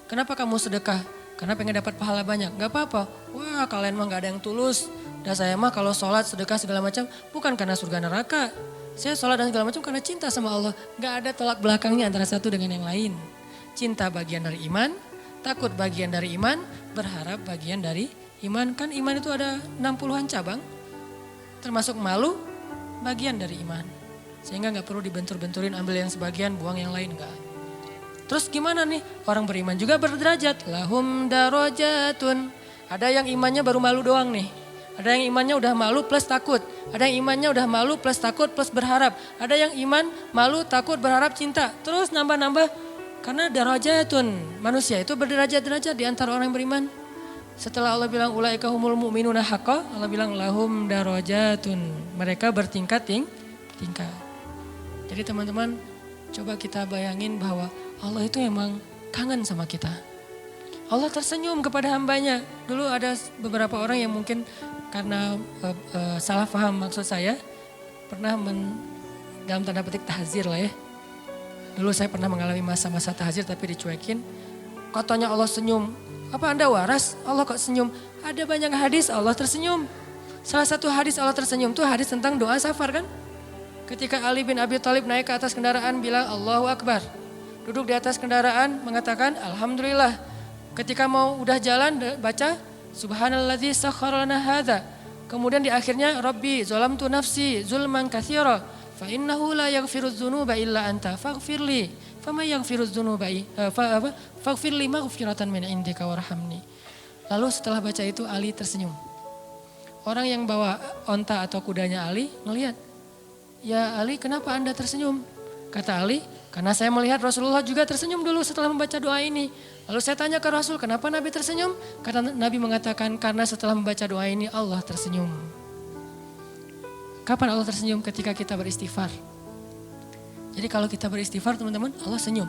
S1: Kenapa kamu sedekah? Karena pengen dapat pahala banyak. Gak apa-apa. Wah kalian mah gak ada yang tulus. Dan saya mah kalau sholat, sedekah segala macam bukan karena surga neraka. Saya sholat dan segala macam karena cinta sama Allah. Gak ada tolak belakangnya antara satu dengan yang lain. Cinta bagian dari iman, takut bagian dari iman, berharap bagian dari iman. Kan iman itu ada 60-an cabang. Termasuk malu, bagian dari iman. Sehingga gak perlu dibentur-benturin, ambil yang sebagian, buang yang lain, enggak. Terus gimana nih? Orang beriman juga berderajat. Lahum darajatun. Ada yang imannya baru malu doang nih. Ada yang imannya udah malu plus takut. Ada yang imannya udah malu plus takut plus berharap. Ada yang iman, malu, takut, berharap, cinta. Terus nambah-nambah. Karena darajatun. Manusia itu berderajat-derajat di antara orang yang beriman. Setelah Allah bilang ulaika humul mu'minuna haqqa, Allah bilang lahum darajatun. Mereka bertingkat-tingkat. Jadi teman-teman, coba kita bayangin bahwa Allah itu emang kangen sama kita. Allah tersenyum kepada hambanya. Dulu ada beberapa orang yang mungkin karena salah paham maksud saya, pernah dalam tanda petik tahzir lah ya. Dulu saya pernah mengalami masa-masa tahzir tapi dicuekin. Katanya Allah senyum. Apa Anda waras? Allah kok senyum? Ada banyak hadis Allah tersenyum. Salah satu hadis Allah tersenyum itu hadis tentang doa safar kan? Ketika Ali bin Abi Thalib naik ke atas kendaraan bilang Allahu Akbar. Duduk di atas kendaraan mengatakan Alhamdulillah. Ketika mau udah jalan baca Subhanalladzi sakhkhara lana hadza. Kemudian di akhirnya Rabbi zalamtu nafsi zulman katsira fa innahu la yaghfirudz dzunuba illa anta faghfirli. Fama yaghfirudz dzunuba faghfirli maghfiratan min indika warhamni. Lalu setelah baca itu Ali tersenyum. Orang yang bawa onta atau kudanya Ali ngelihat. Ya Ali, kenapa Anda tersenyum? Kata Ali, karena saya melihat Rasulullah juga tersenyum dulu setelah membaca doa ini. Lalu saya tanya ke Rasul, kenapa Nabi tersenyum? Kata Nabi mengatakan, karena setelah membaca doa ini Allah tersenyum. Kapan Allah tersenyum? Ketika kita beristighfar. Jadi kalau kita beristighfar teman-teman, Allah senyum.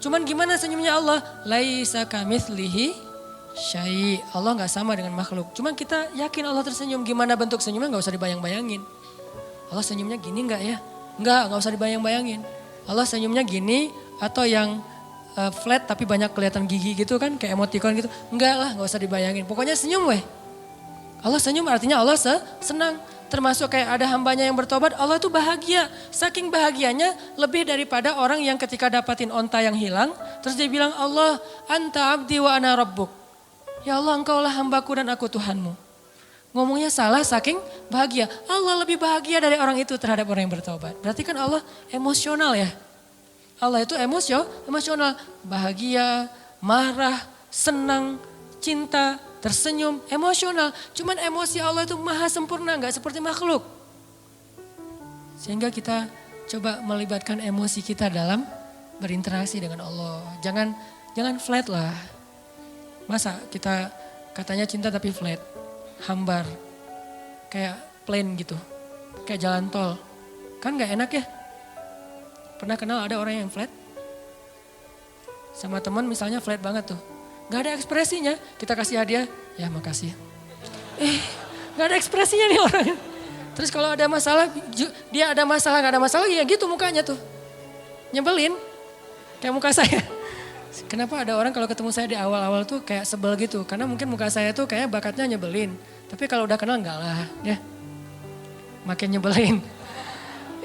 S1: Cuman gimana senyumnya Allah? Laisa kamitslihi syai. Allah nggak sama dengan makhluk. Cuma kita yakin Allah tersenyum. Gimana bentuk senyumnya nggak usah dibayang-bayangin. Allah senyumnya gini nggak ya? Nggak usah dibayang-bayangin. Allah senyumnya gini atau yang flat tapi banyak kelihatan gigi gitu kan, kayak emoticon gitu. Enggak lah, nggak usah dibayangin. Pokoknya senyum weh. Allah senyum artinya Allah senang. Termasuk kayak ada hambanya yang bertobat, Allah tuh bahagia. Saking bahagianya lebih daripada orang yang ketika dapatin onta yang hilang, terus dia bilang, Allah anta abdi wa ana rabbuk. Ya Allah, engkaulah hambaku dan aku Tuhanmu. Ngomongnya salah saking bahagia. Allah lebih bahagia dari orang itu terhadap orang yang bertobat. Berarti kan Allah emosional ya. Allah itu emosional. Bahagia, marah, senang, cinta, tersenyum, emosional. Cuman emosi Allah itu maha sempurna, gak seperti makhluk. Sehingga kita coba melibatkan emosi kita dalam berinteraksi dengan Allah. Jangan flat lah. Masa kita katanya cinta tapi flat, hambar, kayak plain gitu, kayak jalan tol. Kan gak enak ya? Pernah kenal ada orang yang flat? Sama teman misalnya flat banget tuh. Gak ada ekspresinya, kita kasih hadiah, ya makasih. Gak ada ekspresinya nih orang. Terus kalau ada masalah, dia ada masalah, gak ada masalah, ya gitu mukanya tuh. Nyebelin, kayak muka saya. Kenapa ada orang kalau ketemu saya di awal-awal tuh kayak sebel gitu. Karena mungkin muka saya tuh kayak bakatnya nyebelin. Tapi kalau udah kenal enggak lah, ya. Makin nyebelin.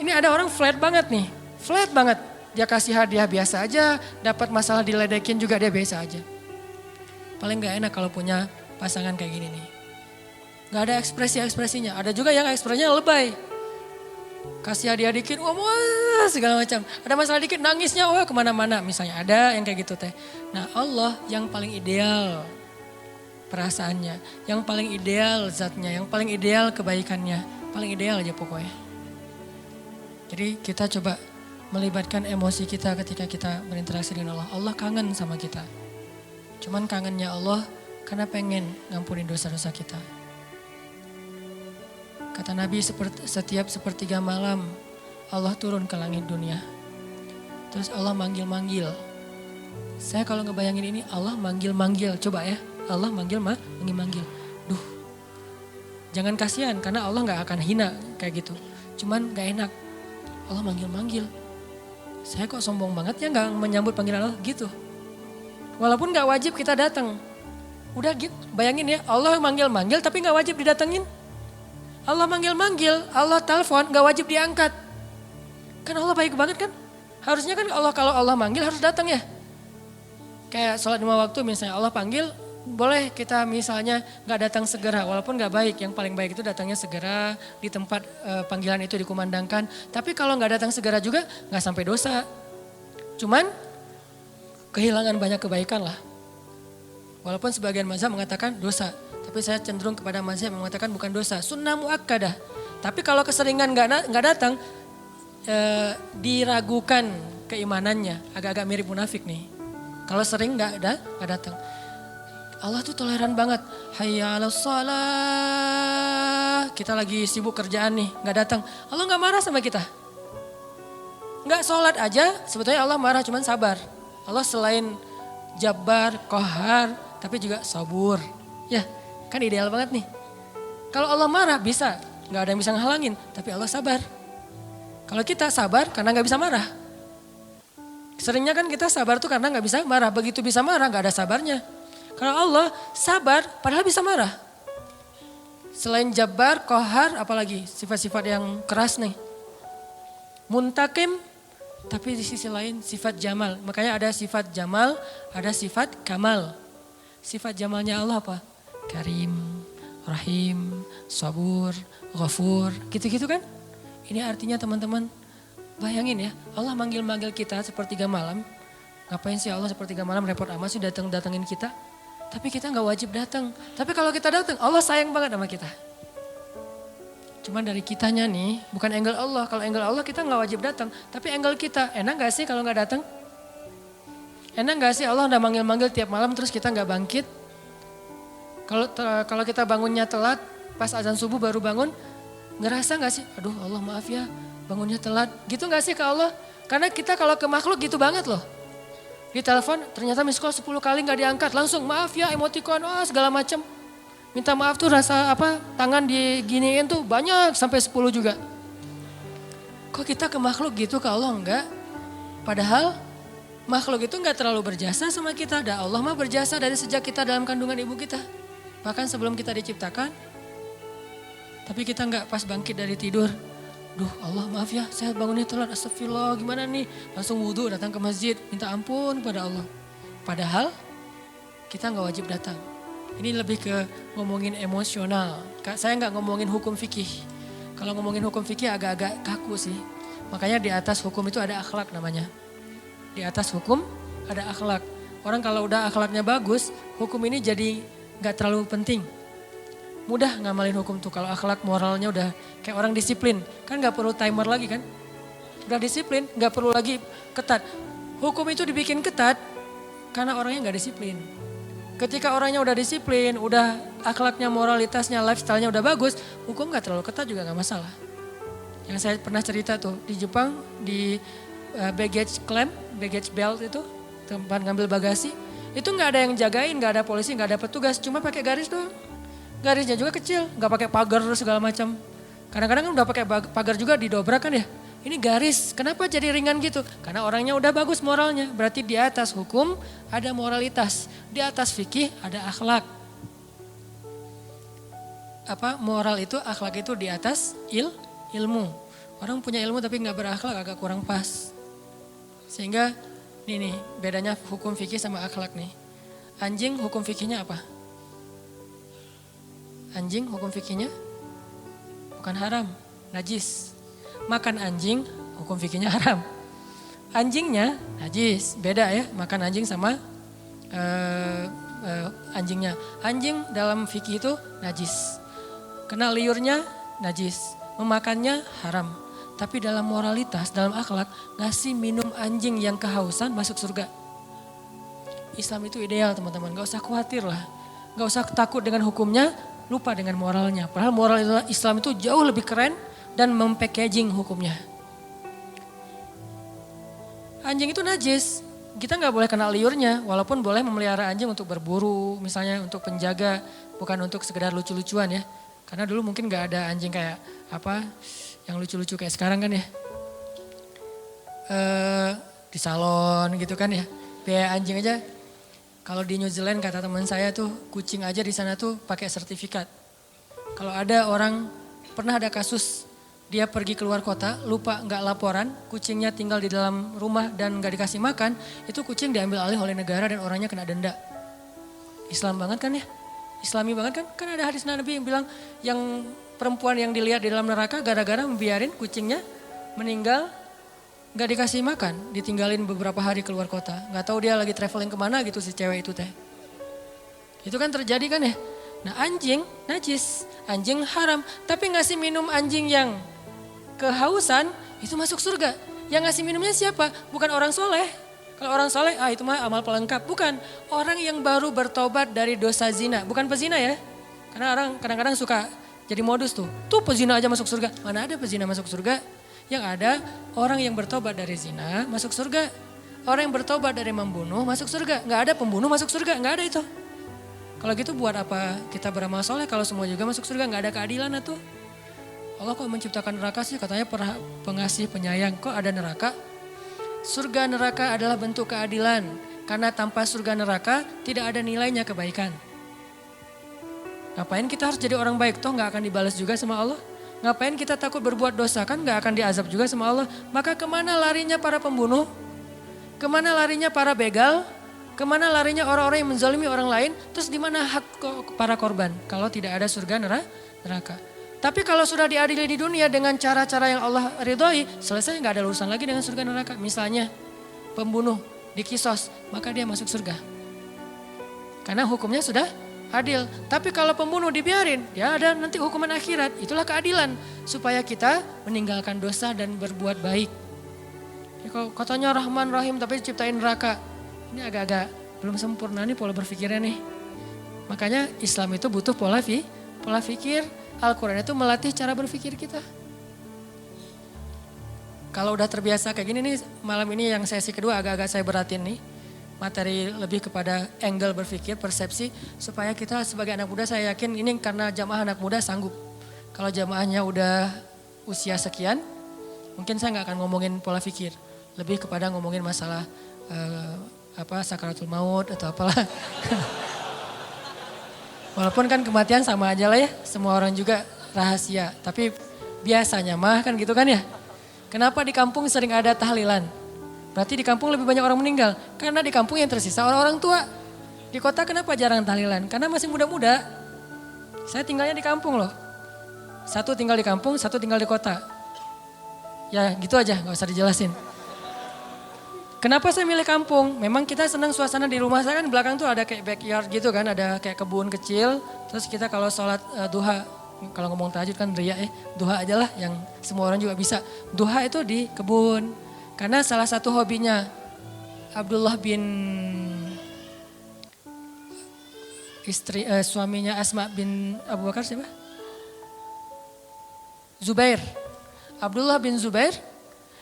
S1: Ini ada orang flat banget nih, flat banget. Dia kasih hadiah biasa aja, dapat masalah diledekin juga dia biasa aja. Paling gak enak kalau punya pasangan kayak gini nih. Gak ada ekspresi-ekspresinya. Ada juga yang ekspresinya lebay. Kasih hadiah dikit, wah segala macam. Ada masalah dikit, nangisnya wah kemana-mana. Misalnya ada yang kayak gitu teh. Nah Allah yang paling ideal perasaannya. Yang paling ideal zatnya, yang paling ideal kebaikannya. Paling ideal aja pokoknya. Jadi kita coba melibatkan emosi kita ketika kita berinteraksi dengan Allah. Allah kangen sama kita. Cuman kangennya Allah karena pengen ngampunin dosa-dosa kita. Kata Nabi setiap sepertiga malam Allah turun ke langit dunia. Terus Allah manggil-manggil. Saya kalau ngebayangin ini Allah manggil-manggil. Coba ya Allah manggil-manggil. Duh jangan kasihan karena Allah gak akan hina kayak gitu. Cuman gak enak. Allah manggil-manggil. Saya kok sombong banget ya gak menyambut panggilan Allah gitu. Walaupun gak wajib kita datang. Udah gitu, bayangin ya Allah manggil-manggil tapi gak wajib didatengin. Allah manggil-manggil, Allah telepon gak wajib diangkat. Kan Allah baik banget kan. Harusnya kan kalau Allah manggil harus datang ya. Kayak sholat 5 waktu misalnya Allah panggil, boleh kita misalnya gak datang segera. Walaupun gak baik, yang paling baik itu datangnya segera di tempat panggilan itu dikumandangkan. Tapi kalau gak datang segera juga gak sampai dosa. Cuman kehilangan banyak kebaikan lah. Walaupun sebagian mazhab mengatakan dosa. Tapi saya cenderung kepada mazhab yang mengatakan bukan dosa. Sunnah muakkadah. Tapi kalau keseringan gak datang, diragukan keimanannya. Agak-agak mirip munafik nih. Kalau sering gak datang. Allah tuh toleran banget. Hayya 'alas shalah. Kita lagi sibuk kerjaan nih, gak datang. Allah gak marah sama kita. Gak sholat aja, sebetulnya Allah marah cuman sabar. Allah selain Jabbar, Qahar, tapi juga sabur. Ya, kan ideal banget nih. Kalau Allah marah bisa, gak ada yang bisa ngehalangin, tapi Allah sabar. Kalau kita sabar karena gak bisa marah. Seringnya kan kita sabar tuh karena gak bisa marah. Begitu bisa marah gak ada sabarnya. Kalau Allah sabar padahal bisa marah. Selain Jabbar, Qahar, apalagi sifat-sifat yang keras nih. Muntakim, tapi di sisi lain sifat jamal. Makanya ada sifat jamal, ada sifat kamal. Sifat jamalnya Allah apa? Karim, Rahim, Sabur, Ghafur, gitu-gitu kan. Ini artinya teman-teman, bayangin ya, Allah manggil-manggil kita sepertiga malam. Ngapain sih Allah sepertiga malam repot amat sih datengin kita. Tapi kita gak wajib datang. Tapi kalau kita datang, Allah sayang banget sama kita. Cuman dari kitanya nih, bukan angle Allah. Kalau angle Allah kita gak wajib datang. Tapi angle kita, enak gak sih kalau gak datang? Enak gak sih Allah udah manggil-manggil tiap malam terus kita gak bangkit? Kalau kita bangunnya telat, pas azan subuh baru bangun, ngerasa gak sih? Aduh Allah maaf ya, bangunnya telat. Gitu gak sih ke Allah? Karena kita kalau ke makhluk gitu banget loh. Di telepon ternyata miss call 10 kali nggak diangkat, langsung maaf ya, emoticon, segala macam. Minta maaf tuh rasa tangan diginiin tuh banyak sampai 10 juga. Kok kita ke makhluk gitu, ke Allah enggak? Padahal makhluk itu enggak terlalu berjasa sama kita. Dan Allah mah berjasa dari sejak kita dalam kandungan ibu kita. Bahkan sebelum kita diciptakan. Tapi kita enggak pas bangkit dari tidur. Duh Allah maaf ya, saya bangunnya telat, astagfirullah gimana nih. Langsung wudhu datang ke masjid, minta ampun pada Allah. Padahal kita enggak wajib datang. Ini lebih ke ngomongin emosional. Saya enggak ngomongin hukum fikih. Kalau ngomongin hukum fikih agak-agak kaku sih. Makanya di atas hukum itu ada akhlak namanya. Di atas hukum ada akhlak. Orang kalau udah akhlaknya bagus, hukum ini jadi enggak terlalu penting. Mudah ngamalin hukum tuh kalau akhlak moralnya udah kayak orang disiplin. Kan gak perlu timer lagi kan. Udah disiplin, gak perlu lagi ketat. Hukum itu dibikin ketat karena orangnya gak disiplin. Ketika orangnya udah disiplin, udah akhlaknya, moralitasnya, lifestyle-nya udah bagus, hukum gak terlalu ketat juga gak masalah. Yang saya pernah cerita tuh di Jepang, di baggage claim, baggage belt itu, tempat ngambil bagasi. Itu gak ada yang jagain, gak ada polisi, gak ada petugas, cuma pakai garis doang. Garisnya juga kecil, nggak pakai pagar segala macam. Kadang-kadang kan udah pakai pagar juga didobrak kan ya. Ini garis, kenapa jadi ringan gitu? Karena orangnya udah bagus moralnya. Berarti di atas hukum ada moralitas, di atas fikih ada akhlak. Moral itu, akhlak itu di atas ilmu. Orang punya ilmu tapi nggak berakhlak agak kurang pas. Sehingga nih bedanya hukum fikih sama akhlak nih. Anjing hukum fikihnya apa? Anjing hukum fikihnya bukan haram, najis. Makan anjing hukum fikihnya haram. Anjingnya najis, beda ya makan anjing sama anjingnya. Anjing dalam fikih itu najis. Kena liurnya najis, memakannya haram. Tapi dalam moralitas, dalam akhlak, ngasih minum anjing yang kehausan masuk surga. Islam itu ideal teman-teman, gak usah khawatir lah. Gak usah takut dengan hukumnya, lupa dengan moralnya. Padahal moral Islam itu jauh lebih keren dan mempackaging hukumnya. Anjing itu najis, kita nggak boleh kena liurnya. Walaupun boleh memelihara anjing untuk berburu, misalnya untuk penjaga, bukan untuk sekedar lucu-lucuan ya. Karena dulu mungkin nggak ada anjing kayak yang lucu-lucu kayak sekarang kan ya. Di salon gitu kan ya. Biaya anjing aja. Kalau di New Zealand kata teman saya tuh kucing aja di sana tuh pakai sertifikat. Kalau ada orang pernah ada kasus dia pergi keluar kota lupa nggak laporan, kucingnya tinggal di dalam rumah dan nggak dikasih makan, itu kucing diambil alih oleh negara dan orangnya kena denda. Islam banget kan ya? Islami banget kan? Kan ada hadis Nabi yang bilang yang perempuan yang dilihat di dalam neraka gara-gara membiarin kucingnya meninggal. Gak dikasih makan, ditinggalin beberapa hari keluar kota. Gak tahu dia lagi traveling kemana gitu si cewek itu teh. Itu kan terjadi kan ya. Nah anjing najis, anjing haram. Tapi ngasih minum anjing yang kehausan itu masuk surga. Yang ngasih minumnya siapa? Bukan orang soleh. Kalau orang soleh itu mah amal pelengkap. Bukan, orang yang baru bertobat dari dosa zina. Bukan pezina ya. Karena orang kadang-kadang suka jadi modus tuh. Tuh pezina aja masuk surga. Mana ada pezina masuk surga? Yang ada orang yang bertobat dari zina masuk surga. Orang yang bertobat dari membunuh masuk surga. Nggak ada pembunuh masuk surga, nggak ada itu. Kalau gitu buat apa kita beramal soleh kalau semua juga masuk surga, nggak ada keadilan itu. Allah kok menciptakan neraka sih, katanya pengasih penyayang, kok ada neraka? Surga neraka adalah bentuk keadilan. Karena tanpa surga neraka tidak ada nilainya kebaikan. Ngapain kita harus jadi orang baik, toh nggak akan dibalas juga sama Allah? Ngapain kita takut berbuat dosa, kan gak akan diazab juga sama Allah. Maka kemana larinya para pembunuh? Kemana larinya para begal? Kemana larinya orang-orang yang menzalimi orang lain? Terus di mana hak para korban? Kalau tidak ada surga neraka. Tapi kalau sudah diadili di dunia dengan cara-cara yang Allah ridhoi, selesai gak ada urusan lagi dengan surga neraka. Misalnya pembunuh dikisos, maka dia masuk surga. Karena hukumnya sudah adil. Tapi kalau pembunuh dibiarin, ya ada nanti hukuman akhirat. Itulah keadilan. Supaya kita meninggalkan dosa dan berbuat baik. Ya, kalau katanya Rahman Rahim tapi ciptain neraka. Ini agak-agak belum sempurna nih pola berpikirnya nih. Makanya Islam itu butuh pola pikir. Al-Quran itu melatih cara berpikir kita. Kalau udah terbiasa kayak gini nih, malam ini yang sesi kedua agak-agak saya beratin nih. materi lebih kepada angle berpikir, persepsi, supaya kita sebagai anak muda, saya yakin ini karena jamaah anak muda sanggup. Kalau jamaahnya udah usia sekian, mungkin saya nggak akan ngomongin pola pikir, lebih kepada ngomongin masalah sakaratul maut atau apalah. Walaupun kan kematian sama aja lah ya, semua orang juga rahasia. Tapi biasanya mah kan gitu kan ya. Kenapa di kampung sering ada tahlilan? Berarti di kampung lebih banyak orang meninggal. Karena di kampung yang tersisa orang-orang tua. Di kota kenapa jarang tahlilan? Karena masih muda-muda. Saya tinggalnya di kampung loh. Satu tinggal di kampung, satu tinggal di kota. Ya gitu aja, gak usah dijelasin. Kenapa saya milih kampung? Memang kita senang suasana di rumah saya kan di belakang tuh ada kayak backyard gitu kan, ada kayak kebun kecil. Terus kita kalau sholat duha, kalau ngomong tahajud kan riya duha aja lah yang semua orang juga bisa. Duha itu di kebun. Karena salah satu hobinya Abdullah bin suaminya Asma bin Abu Bakar siapa? Zubair. Abdullah bin Zubair.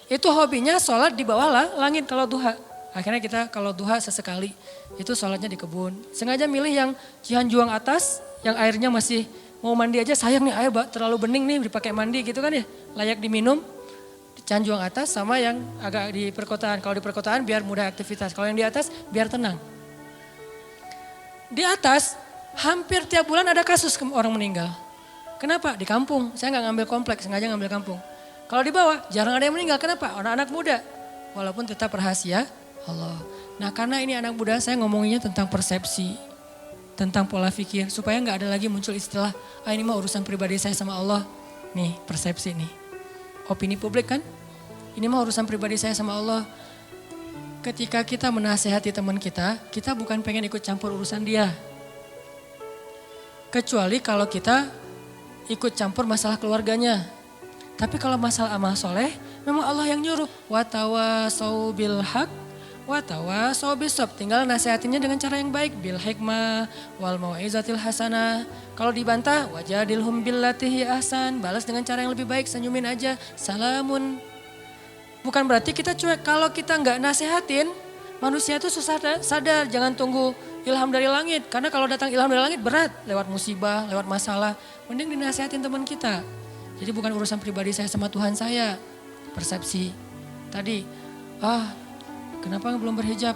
S1: Itu hobinya sholat di bawah langit kalau duha. Akhirnya kita kalau duha sesekali itu sholatnya di kebun. Sengaja milih yang Cihanjuang atas yang airnya masih mau mandi aja sayang nih air terlalu bening nih dipakai mandi gitu kan ya. Layak diminum. Cihanjuang atas sama yang agak di perkotaan. Kalau di perkotaan biar mudah aktivitas. Kalau yang di atas biar tenang. Di atas hampir tiap bulan ada kasus orang meninggal. Kenapa? Di kampung. Saya nggak ngambil kompleks, sengaja ngambil kampung. Kalau di bawah jarang ada yang meninggal. Kenapa? Anak-anak muda. Walaupun tetap rahasia Allah. Nah karena ini anak muda saya ngomonginnya tentang persepsi. Tentang pola pikir. Supaya nggak ada lagi muncul istilah. Ini mah urusan pribadi saya sama Allah. Nih persepsi nih. Opini publik kan. Ini mah urusan pribadi saya sama Allah. Ketika kita menasehati teman kita bukan pengen ikut campur urusan dia. Kecuali kalau kita ikut campur masalah keluarganya. Tapi kalau masalah amal soleh, memang Allah yang nyuruh. Watawasau bil haq, watawasau bisop. Tinggal nasihatinnya dengan cara yang baik. Bil hikmah, wal mau'izatil hasanah. Kalau dibantah, wajadilhum billatihi ahsan. Balas dengan cara yang lebih baik, senyumin aja. Salamun. Bukan berarti kita cuek. Kalau kita nggak nasihatin, manusia itu susah sadar. Jangan tunggu ilham dari langit. Karena kalau datang ilham dari langit berat. Lewat musibah, lewat masalah. Mending dinasihatin teman kita. Jadi bukan urusan pribadi saya sama Tuhan saya. Persepsi. Tadi, kenapa belum berhijab?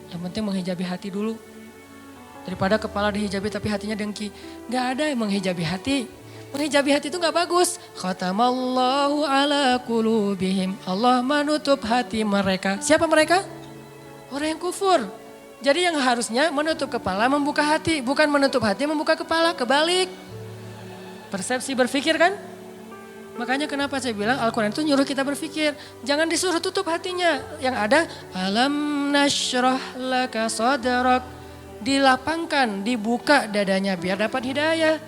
S1: Yang penting menghijabi hati dulu. Daripada kepala dihijabi tapi hatinya dengki. Gak ada yang menghijabi hati. Menghijabi hati itu gak bagus. Khatamallahu ala qulubihim. Allah menutup hati mereka. Siapa mereka? Orang yang kufur. Jadi yang harusnya menutup kepala membuka hati. Bukan menutup hati membuka kepala. Kebalik. Persepsi berpikir kan? Makanya kenapa saya bilang Al-Quran itu nyuruh kita berpikir. Jangan disuruh tutup hatinya. Yang ada alam nashrah laka sadrak. Dilapangkan, dibuka dadanya biar dapat hidayah.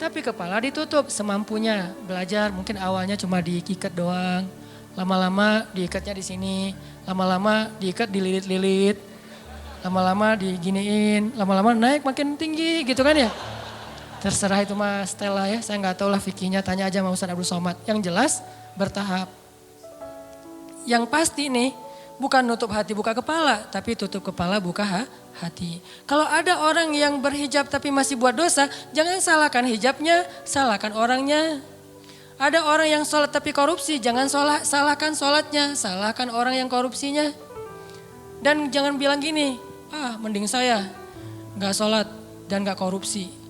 S1: Tapi kepala ditutup semampunya. Belajar mungkin awalnya cuma diikat doang. Lama-lama diikatnya di sini. Lama-lama diikat dililit-lilit. Lama-lama diginiin. Lama-lama naik makin tinggi gitu kan ya. Terserah itu Mas Stella ya, saya nggak tahu lah fikihnya, tanya aja sama Ustaz Abdul Somad. Yang jelas bertahap. Yang pasti nih, bukan nutup hati buka kepala, tapi tutup kepala buka hati. Kalau ada orang yang berhijab tapi masih buat dosa, jangan salahkan hijabnya, salahkan orangnya. Ada orang yang sholat tapi korupsi, jangan salahkan sholatnya, salahkan orang yang korupsinya. Dan jangan bilang gini, mending saya nggak sholat dan nggak korupsi.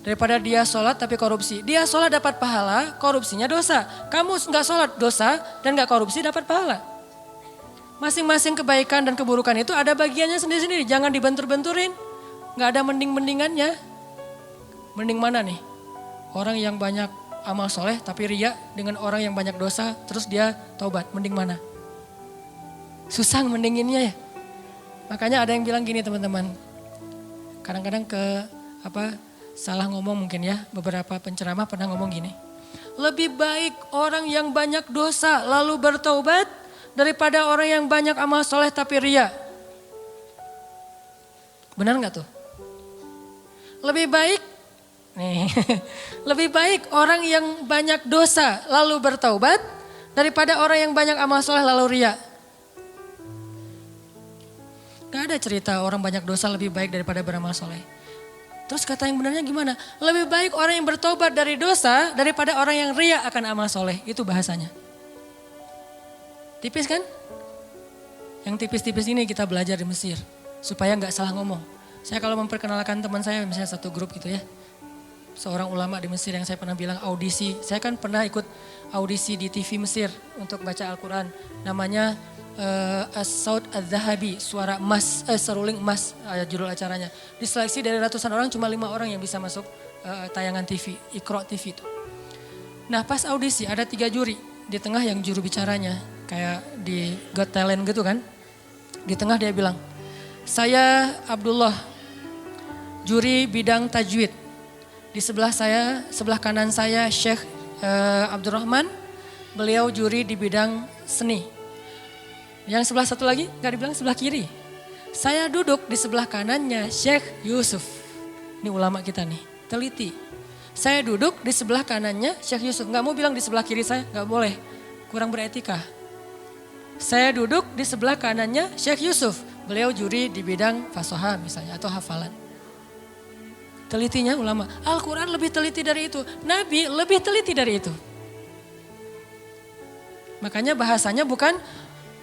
S1: Daripada dia sholat tapi korupsi. Dia sholat dapat pahala, korupsinya dosa. Kamu nggak sholat dosa dan nggak korupsi dapat pahala. Masing-masing kebaikan dan keburukan itu ada bagiannya sendiri-sendiri. Jangan dibentur-benturin. Nggak ada mending-mendingannya. Mending mana nih? Orang yang banyak amal soleh tapi riya dengan orang yang banyak dosa terus dia taubat. Mending mana? Susah mendinginnya ya. Makanya ada yang bilang gini teman-teman. Kadang-kadang salah ngomong mungkin ya, beberapa penceramah pernah ngomong gini. Lebih baik orang yang banyak dosa lalu bertaubat daripada orang yang banyak amal soleh tapi riya. Benar gak tuh? Lebih baik, lebih baik orang yang banyak dosa lalu bertaubat daripada orang yang banyak amal soleh lalu riya. Gak ada cerita orang banyak dosa lebih baik daripada beramal soleh. Terus kata yang benarnya gimana? Lebih baik orang yang bertobat dari dosa daripada orang yang ria akan amal soleh. Itu bahasanya. Tipis kan? Yang tipis-tipis ini kita belajar di Mesir. Supaya gak salah ngomong. Saya kalau memperkenalkan teman saya, misalnya satu grup gitu ya. Seorang ulama di Mesir yang saya pernah bilang audisi. Saya kan pernah ikut audisi di TV Mesir untuk baca Al-Quran. Namanya As-Saud Al-Zahabi, suara emas, seruling emas judul acaranya. Diseleksi dari ratusan orang cuma 5 orang yang bisa masuk tayangan TV, Iqra TV itu. Nah pas audisi ada 3 juri, di tengah yang juru bicaranya kayak di Got Talent gitu kan. Di tengah dia bilang, saya Abdullah, juri bidang tajwid. Di sebelah kanan saya Syekh Abdurrahman, beliau juri di bidang seni. Yang sebelah satu lagi gak dibilang sebelah kiri. Saya duduk di sebelah kanannya Syekh Yusuf. Ini ulama kita nih, teliti. Saya duduk di sebelah kanannya Syekh Yusuf. Gak mau bilang di sebelah kiri saya, gak boleh. Kurang beretika. Saya duduk di sebelah kanannya Syekh Yusuf. Beliau juri di bidang fasoha misalnya atau hafalan. Telitinya ulama. Al-Quran lebih teliti dari itu. Nabi lebih teliti dari itu. Makanya bahasanya bukan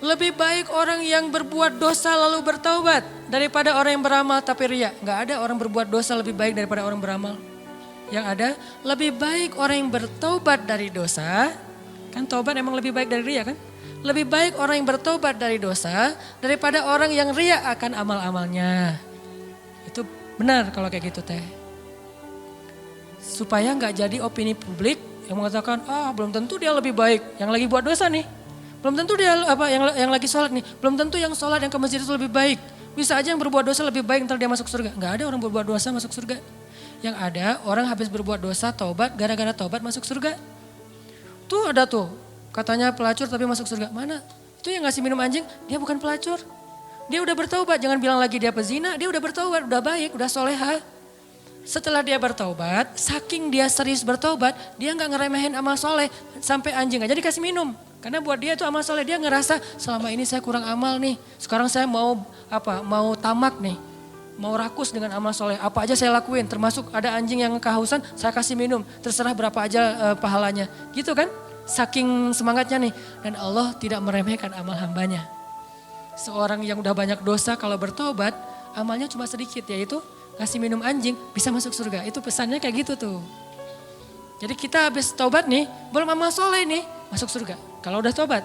S1: lebih baik orang yang berbuat dosa lalu bertaubat daripada orang yang beramal tapi ria. Gak ada orang berbuat dosa lebih baik daripada orang beramal. Yang ada lebih baik orang yang bertaubat dari dosa. Kan taubat emang lebih baik dari ria kan? Lebih baik orang yang bertaubat dari dosa daripada orang yang ria akan amal-amalnya. Itu benar kalau kayak gitu teh. Supaya gak jadi opini publik yang mengatakan, belum tentu dia lebih baik yang lagi buat dosa nih. Belum tentu dia yang lagi sholat nih, belum tentu yang sholat yang ke masjid itu lebih baik. Bisa aja yang berbuat dosa lebih baik ntar dia masuk surga. Gak ada orang berbuat dosa masuk surga. Yang ada orang habis berbuat dosa taubat, gara-gara taubat masuk surga. Tuh ada tuh, katanya pelacur tapi masuk surga. Mana? Itu yang ngasih minum anjing, dia bukan pelacur. Dia udah bertaubat, jangan bilang lagi dia pezina, dia udah bertaubat, udah baik, udah soleha. Setelah dia bertaubat, saking dia serius bertaubat, dia gak ngeremehin amal soleh sampai anjing aja dikasih minum. Karena buat dia itu amal soleh, dia ngerasa selama ini saya kurang amal nih. Sekarang saya mau tamak nih, mau rakus dengan amal soleh. Apa aja saya lakuin, termasuk ada anjing yang kehausan, saya kasih minum. Terserah berapa aja pahalanya, gitu kan? Saking semangatnya nih. Dan Allah tidak meremehkan amal hambanya. Seorang yang udah banyak dosa kalau bertobat, amalnya cuma sedikit, yaitu kasih minum anjing bisa masuk surga. Itu pesannya kayak gitu tuh. Jadi kita habis tobat nih, belum amal soleh nih, masuk surga. Kalau udah tobat.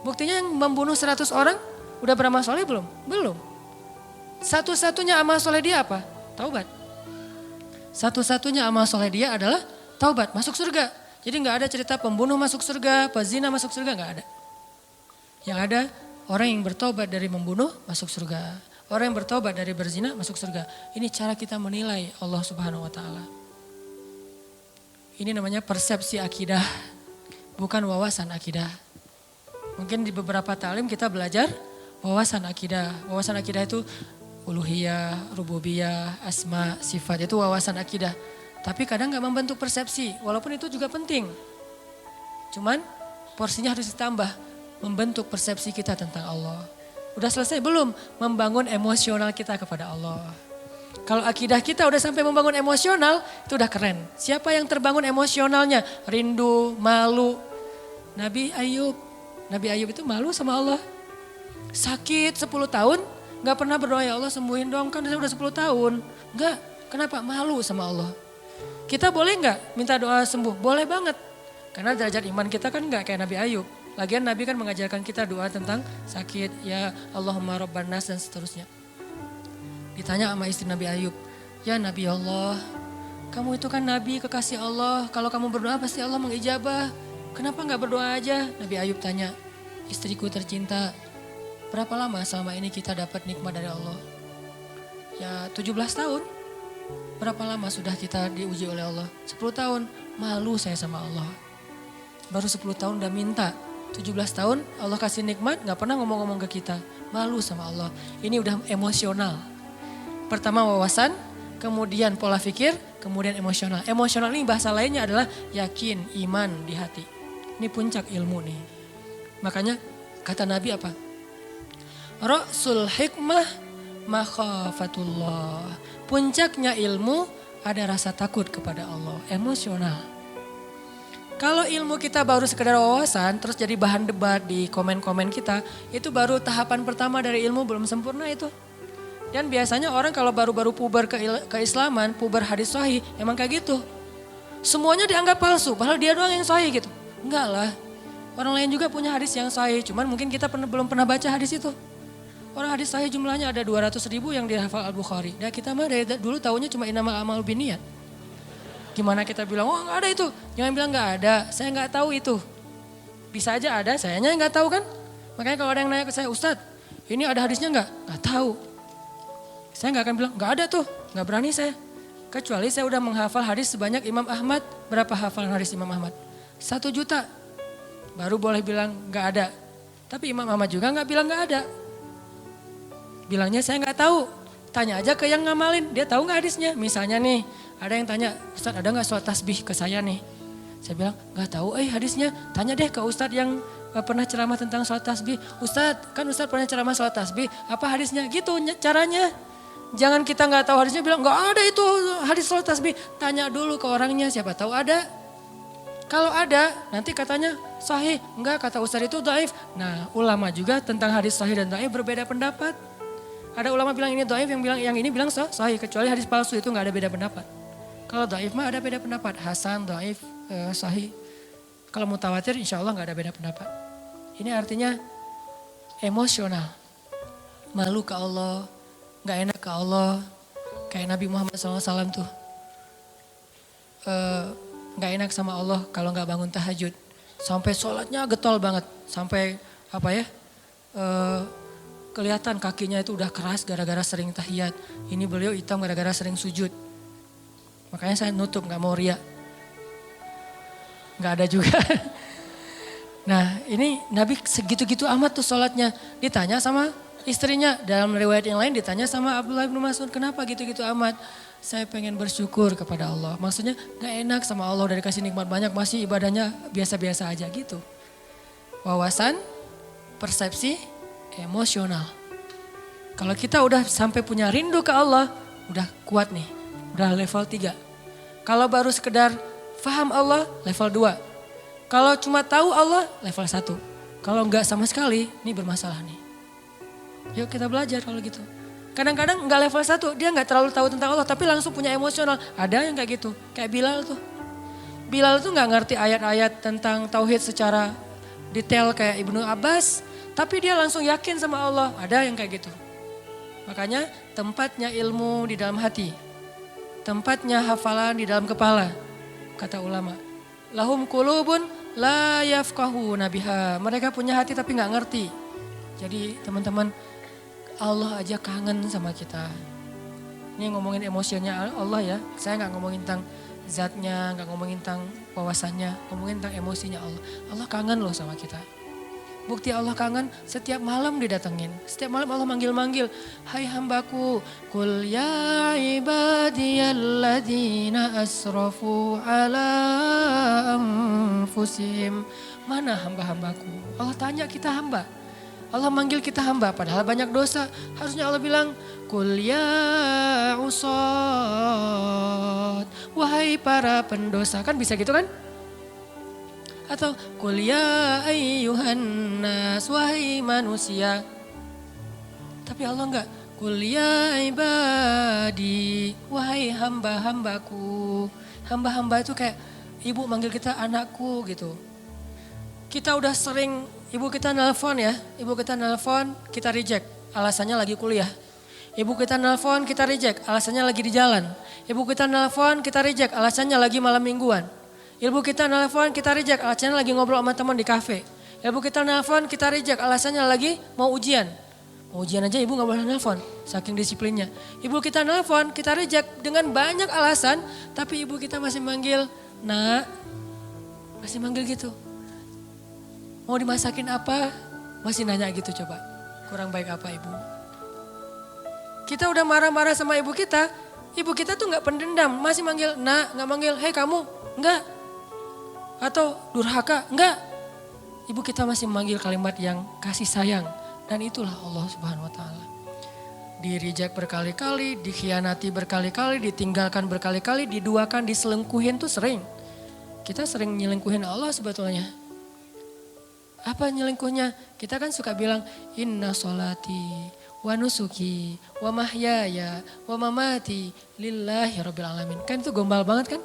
S1: Buktinya yang membunuh 100 orang, udah beramal soleh belum? Belum. Satu-satunya amal soleh dia apa? Taubat. Satu-satunya amal soleh dia adalah taubat, masuk surga. Jadi gak ada cerita pembunuh masuk surga, pezina masuk surga, gak ada. Yang ada orang yang bertobat dari membunuh masuk surga. Orang yang bertobat dari berzina masuk surga. Ini cara kita menilai Allah Subhanahu wa taala. Ini namanya persepsi akidah, bukan wawasan akidah. Mungkin di beberapa ta'lim kita belajar wawasan akidah. Wawasan akidah itu uluhiyah, rububiyah, asma, sifat. Itu wawasan akidah. Tapi kadang gak membentuk persepsi, walaupun itu juga penting. Cuman porsinya harus ditambah, membentuk persepsi kita tentang Allah. Udah selesai belum membangun emosional kita kepada Allah. Kalau akidah kita udah sampai membangun emosional, itu udah keren. Siapa yang terbangun emosionalnya? Rindu, malu. Nabi Ayub itu malu sama Allah. Sakit 10 tahun, gak pernah berdoa, ya Allah sembuhin dong, kan udah 10 tahun. Enggak, kenapa? Malu sama Allah. Kita boleh gak minta doa sembuh? Boleh banget. Karena derajat iman kita kan gak kayak Nabi Ayub. Lagian Nabi kan mengajarkan kita doa tentang sakit, ya Allahumma rabban nas dan seterusnya. Ditanya sama istri Nabi Ayub, ya Nabi Allah, kamu itu kan Nabi kekasih Allah, kalau kamu berdoa pasti Allah mengijabah. Kenapa gak berdoa aja? Nabi Ayub tanya, istriku tercinta, berapa lama selama ini kita dapat nikmat dari Allah? Ya 17 tahun. Berapa lama sudah kita diuji oleh Allah? 10 tahun, malu saya sama Allah. Baru 10 tahun udah minta. 17 tahun Allah kasih nikmat, gak pernah ngomong-ngomong ke kita. Malu sama Allah. Ini udah emosional. Pertama wawasan, kemudian pola pikir, kemudian emosional. Emosional ini bahasa lainnya adalah yakin, iman di hati. Ini puncak ilmu nih. Makanya kata Nabi apa? Ra'sul hikmah makhafatullah. Puncaknya ilmu ada rasa takut kepada Allah, emosional. Kalau ilmu kita baru sekedar wawasan, terus jadi bahan debat di komen-komen kita, itu baru tahapan pertama dari ilmu, belum sempurna itu. Dan biasanya orang kalau baru-baru puber keislaman, puber hadis sahih, emang kayak gitu. Semuanya dianggap palsu, padahal dia doang yang sahih gitu. Enggak lah, orang lain juga punya hadis yang sahih, cuman mungkin kita belum pernah baca hadis itu. Orang hadis sahih jumlahnya ada 200.000 yang dihafal Al-Bukhari. Nah kita mah dari dulu taunya cuma innamal a'malu binniyat. Gimana kita bilang, oh nggak ada itu. Jangan bilang nggak ada, saya nggak tahu itu. Bisa aja ada, sayanya nggak tahu kan. Makanya kalau ada yang nanya ke saya, Ustadz ini ada hadisnya nggak? Nggak tahu. Saya nggak akan bilang, nggak ada tuh, nggak berani saya. Kecuali saya udah menghafal hadis sebanyak Imam Ahmad. Berapa hafalan hadis Imam Ahmad? 1 juta. Baru boleh bilang nggak ada. Tapi Imam Ahmad juga nggak bilang nggak ada. Bilangnya saya nggak tahu. Tanya aja ke yang ngamalin, dia tahu nggak hadisnya? Misalnya nih, ada yang tanya, Ustadz ada nggak sholat tasbih ke saya nih? Saya bilang nggak tahu hadisnya. Tanya deh ke Ustadz yang pernah ceramah tentang sholat tasbih. Ustadz, kan Ustadz pernah ceramah sholat tasbih, apa hadisnya? Gitu caranya. Jangan kita nggak tahu hadisnya bilang nggak ada itu hadis sholat tasbih. Tanya dulu ke orangnya, siapa tahu ada. Kalau ada, nanti katanya sahih. Enggak, kata Ustadz itu dhaif. Nah, ulama juga tentang hadis sahih dan dhaif berbeda pendapat. Ada ulama bilang ini dhaif, yang ini bilang sahih. Kecuali hadis palsu itu nggak ada beda pendapat. Kalau dhaif mah ada beda pendapat. Hasan, dhaif, sahih. Kalau mutawatir insya Allah nggak ada beda pendapat. Ini artinya emosional. Malu ke Allah, nggak enak ke Allah. Kayak Nabi Muhammad SAW tuh. Nggak enak sama Allah kalau nggak bangun tahajud. Sampai sholatnya getol banget. Sampai kelihatan kakinya itu udah keras gara-gara sering tahiyat. Ini beliau hitam gara-gara sering sujud. Makanya saya nutup, gak mau riak. Gak ada juga. Nah ini Nabi segitu-gitu amat tuh sholatnya. Ditanya sama istrinya. Dalam riwayat yang lain ditanya sama Abdullah bin Mas'ud. Kenapa gitu-gitu amat? Saya pengen bersyukur kepada Allah. Maksudnya gak enak sama Allah udah dikasih nikmat banyak. Masih ibadahnya biasa-biasa aja gitu. Wawasan, persepsi, emosional. Kalau kita udah sampai punya rindu ke Allah, udah kuat nih, udah level 3. Kalau baru sekedar faham Allah, level 2. Kalau cuma tahu Allah, level 1. Kalau enggak sama sekali, ini bermasalah nih. Yuk kita belajar kalau gitu. Kadang-kadang enggak level 1, dia enggak terlalu tahu tentang Allah, tapi langsung punya emosional. Ada yang kayak gitu, kayak Bilal tuh. Bilal tuh enggak ngerti ayat-ayat tentang tauhid secara detail kayak Ibnu Abbas. Tapi dia langsung yakin sama Allah, ada yang kayak gitu. Makanya tempatnya ilmu di dalam hati. Tempatnya hafalan di dalam kepala, kata ulama. Lahum qulubun la yafqahuna biha. Mereka punya hati tapi gak ngerti. Jadi teman-teman, Allah aja kangen sama kita. Ini ngomongin emosinya Allah ya. Saya gak ngomongin tentang zatnya, gak ngomongin tentang wawasannya. Ngomongin tentang emosinya Allah. Allah kangen loh sama kita. Bukti Allah kangen, setiap malam didatengin. Setiap malam Allah manggil-manggil. Hai hambaku, Qul ya ibadiyalladzina asrafu ala anfusihim. Mana hamba-hambaku? Allah tanya kita hamba. Allah manggil kita hamba, padahal banyak dosa. Harusnya Allah bilang, Qul ya usad. Wahai para pendosa, kan bisa gitu kan? Atau Qul ya ayyuhan nas, wahai manusia. Tapi Allah enggak. Qul ya ibadi, wahai hamba-hambaku. Hamba-hamba itu kayak ibu manggil kita anakku gitu. Kita udah sering, ibu kita nelpon ya. Ibu kita nelpon, kita reject. Alasannya lagi kuliah. Ibu kita nelpon, kita reject. Alasannya lagi di jalan. Ibu kita nelpon, kita reject. Alasannya lagi malam mingguan. Ibu kita nelpon, kita reject, alasannya lagi ngobrol sama teman di kafe. Ibu kita nelpon, kita reject, alasannya lagi mau ujian. Mau ujian aja ibu gak boleh nelpon, saking disiplinnya. Ibu kita nelpon, kita reject dengan banyak alasan, tapi ibu kita masih manggil, nak, masih manggil gitu. Mau dimasakin apa, masih nanya gitu coba. Kurang baik apa ibu? Kita udah marah-marah sama ibu kita tuh gak pendendam, masih manggil, nak, gak manggil, hei kamu, enggak. Atau durhaka, enggak. Ibu kita masih memanggil kalimat yang kasih sayang. Dan itulah Allah Subhanahu wa taala. Di-reject berkali-kali, dikhianati berkali-kali, ditinggalkan berkali-kali, diduakan, diselingkuhin tuh sering. Kita sering nyelingkuhin Allah sebetulnya. Apa nyelingkuhnya? Kita kan suka bilang inna sholati wa nusuki wa mahyaya wa mamati lillahi rabbil alamin. Kan itu gombal banget kan?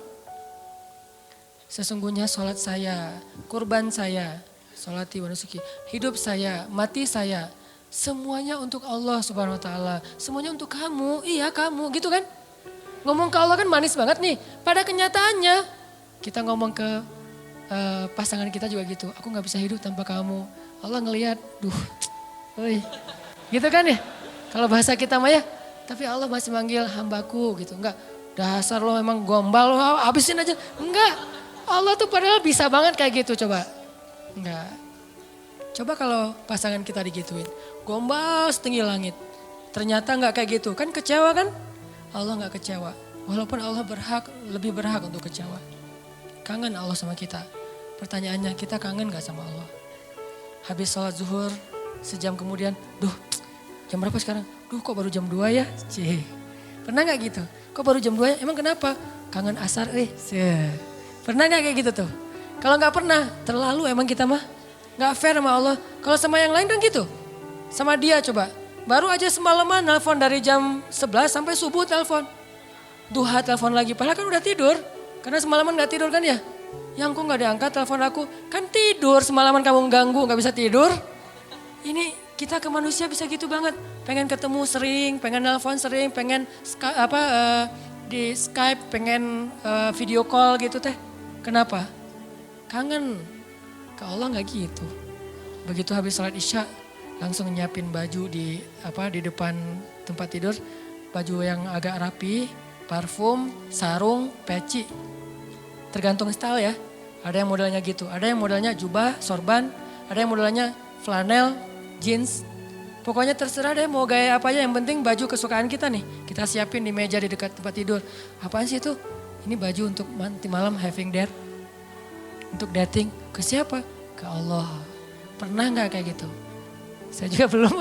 S1: Sesungguhnya sholat saya, kurban saya, sholati wa nusuki, hidup saya, mati saya, semuanya untuk Allah Subhanahu wa taala. Semuanya untuk kamu, iya kamu gitu kan. Ngomong ke Allah kan manis banget nih. Pada kenyataannya kita ngomong ke pasangan kita juga gitu. Aku gak bisa hidup tanpa kamu. Allah ngelihat, gitu kan ya. Kalau bahasa kita mah ya, tapi Allah masih manggil hambaku gitu. Enggak, dasar lo emang gombal, lo habisin aja. Enggak, Allah tuh padahal bisa banget kayak gitu coba. Enggak. Coba kalau pasangan kita digituin. Gombal setinggi langit. Ternyata enggak kayak gitu. Kan kecewa kan? Allah enggak kecewa. Walaupun Allah lebih berhak untuk kecewa. Kangen Allah sama kita. Pertanyaannya, kita kangen gak sama Allah? Habis sholat zuhur, sejam kemudian, jam berapa sekarang? Kok baru jam 2 ya? Cih. Pernah gak gitu? Kok baru jam 2 ya? Emang kenapa? Kangen asar Pernah gak kayak gitu tuh? Kalau gak pernah, terlalu emang kita mah. Gak fair sama Allah. Kalau sama yang lain kan gitu. Sama dia coba. Baru aja semalaman nelfon dari jam 11 sampai subuh telepon. Duha telepon lagi, padahal kan udah tidur. Karena semalaman gak tidur kan ya? Yang kok gak diangkat telepon aku? Kan tidur, semalaman kamu ganggu gak bisa tidur. Ini kita ke manusia bisa gitu banget. Pengen ketemu sering, pengen nelpon sering, pengen di Skype, pengen video call gitu teh. Kenapa? Kangen. Ke Allah gak gitu. Begitu habis sholat isya, langsung nyiapin baju di depan tempat tidur. Baju yang agak rapi, parfum, sarung, peci. Tergantung style ya. Ada yang modelnya gitu, ada yang modelnya jubah, sorban, ada yang modelnya flanel, jeans. Pokoknya terserah deh mau gaya apa aja, yang penting baju kesukaan kita nih. Kita siapin di meja di dekat tempat tidur. Apaan sih itu? Ini baju untuk nanti malam having date. Untuk dating. Ke siapa? Ke Allah. Pernah gak kayak gitu? Saya juga belum.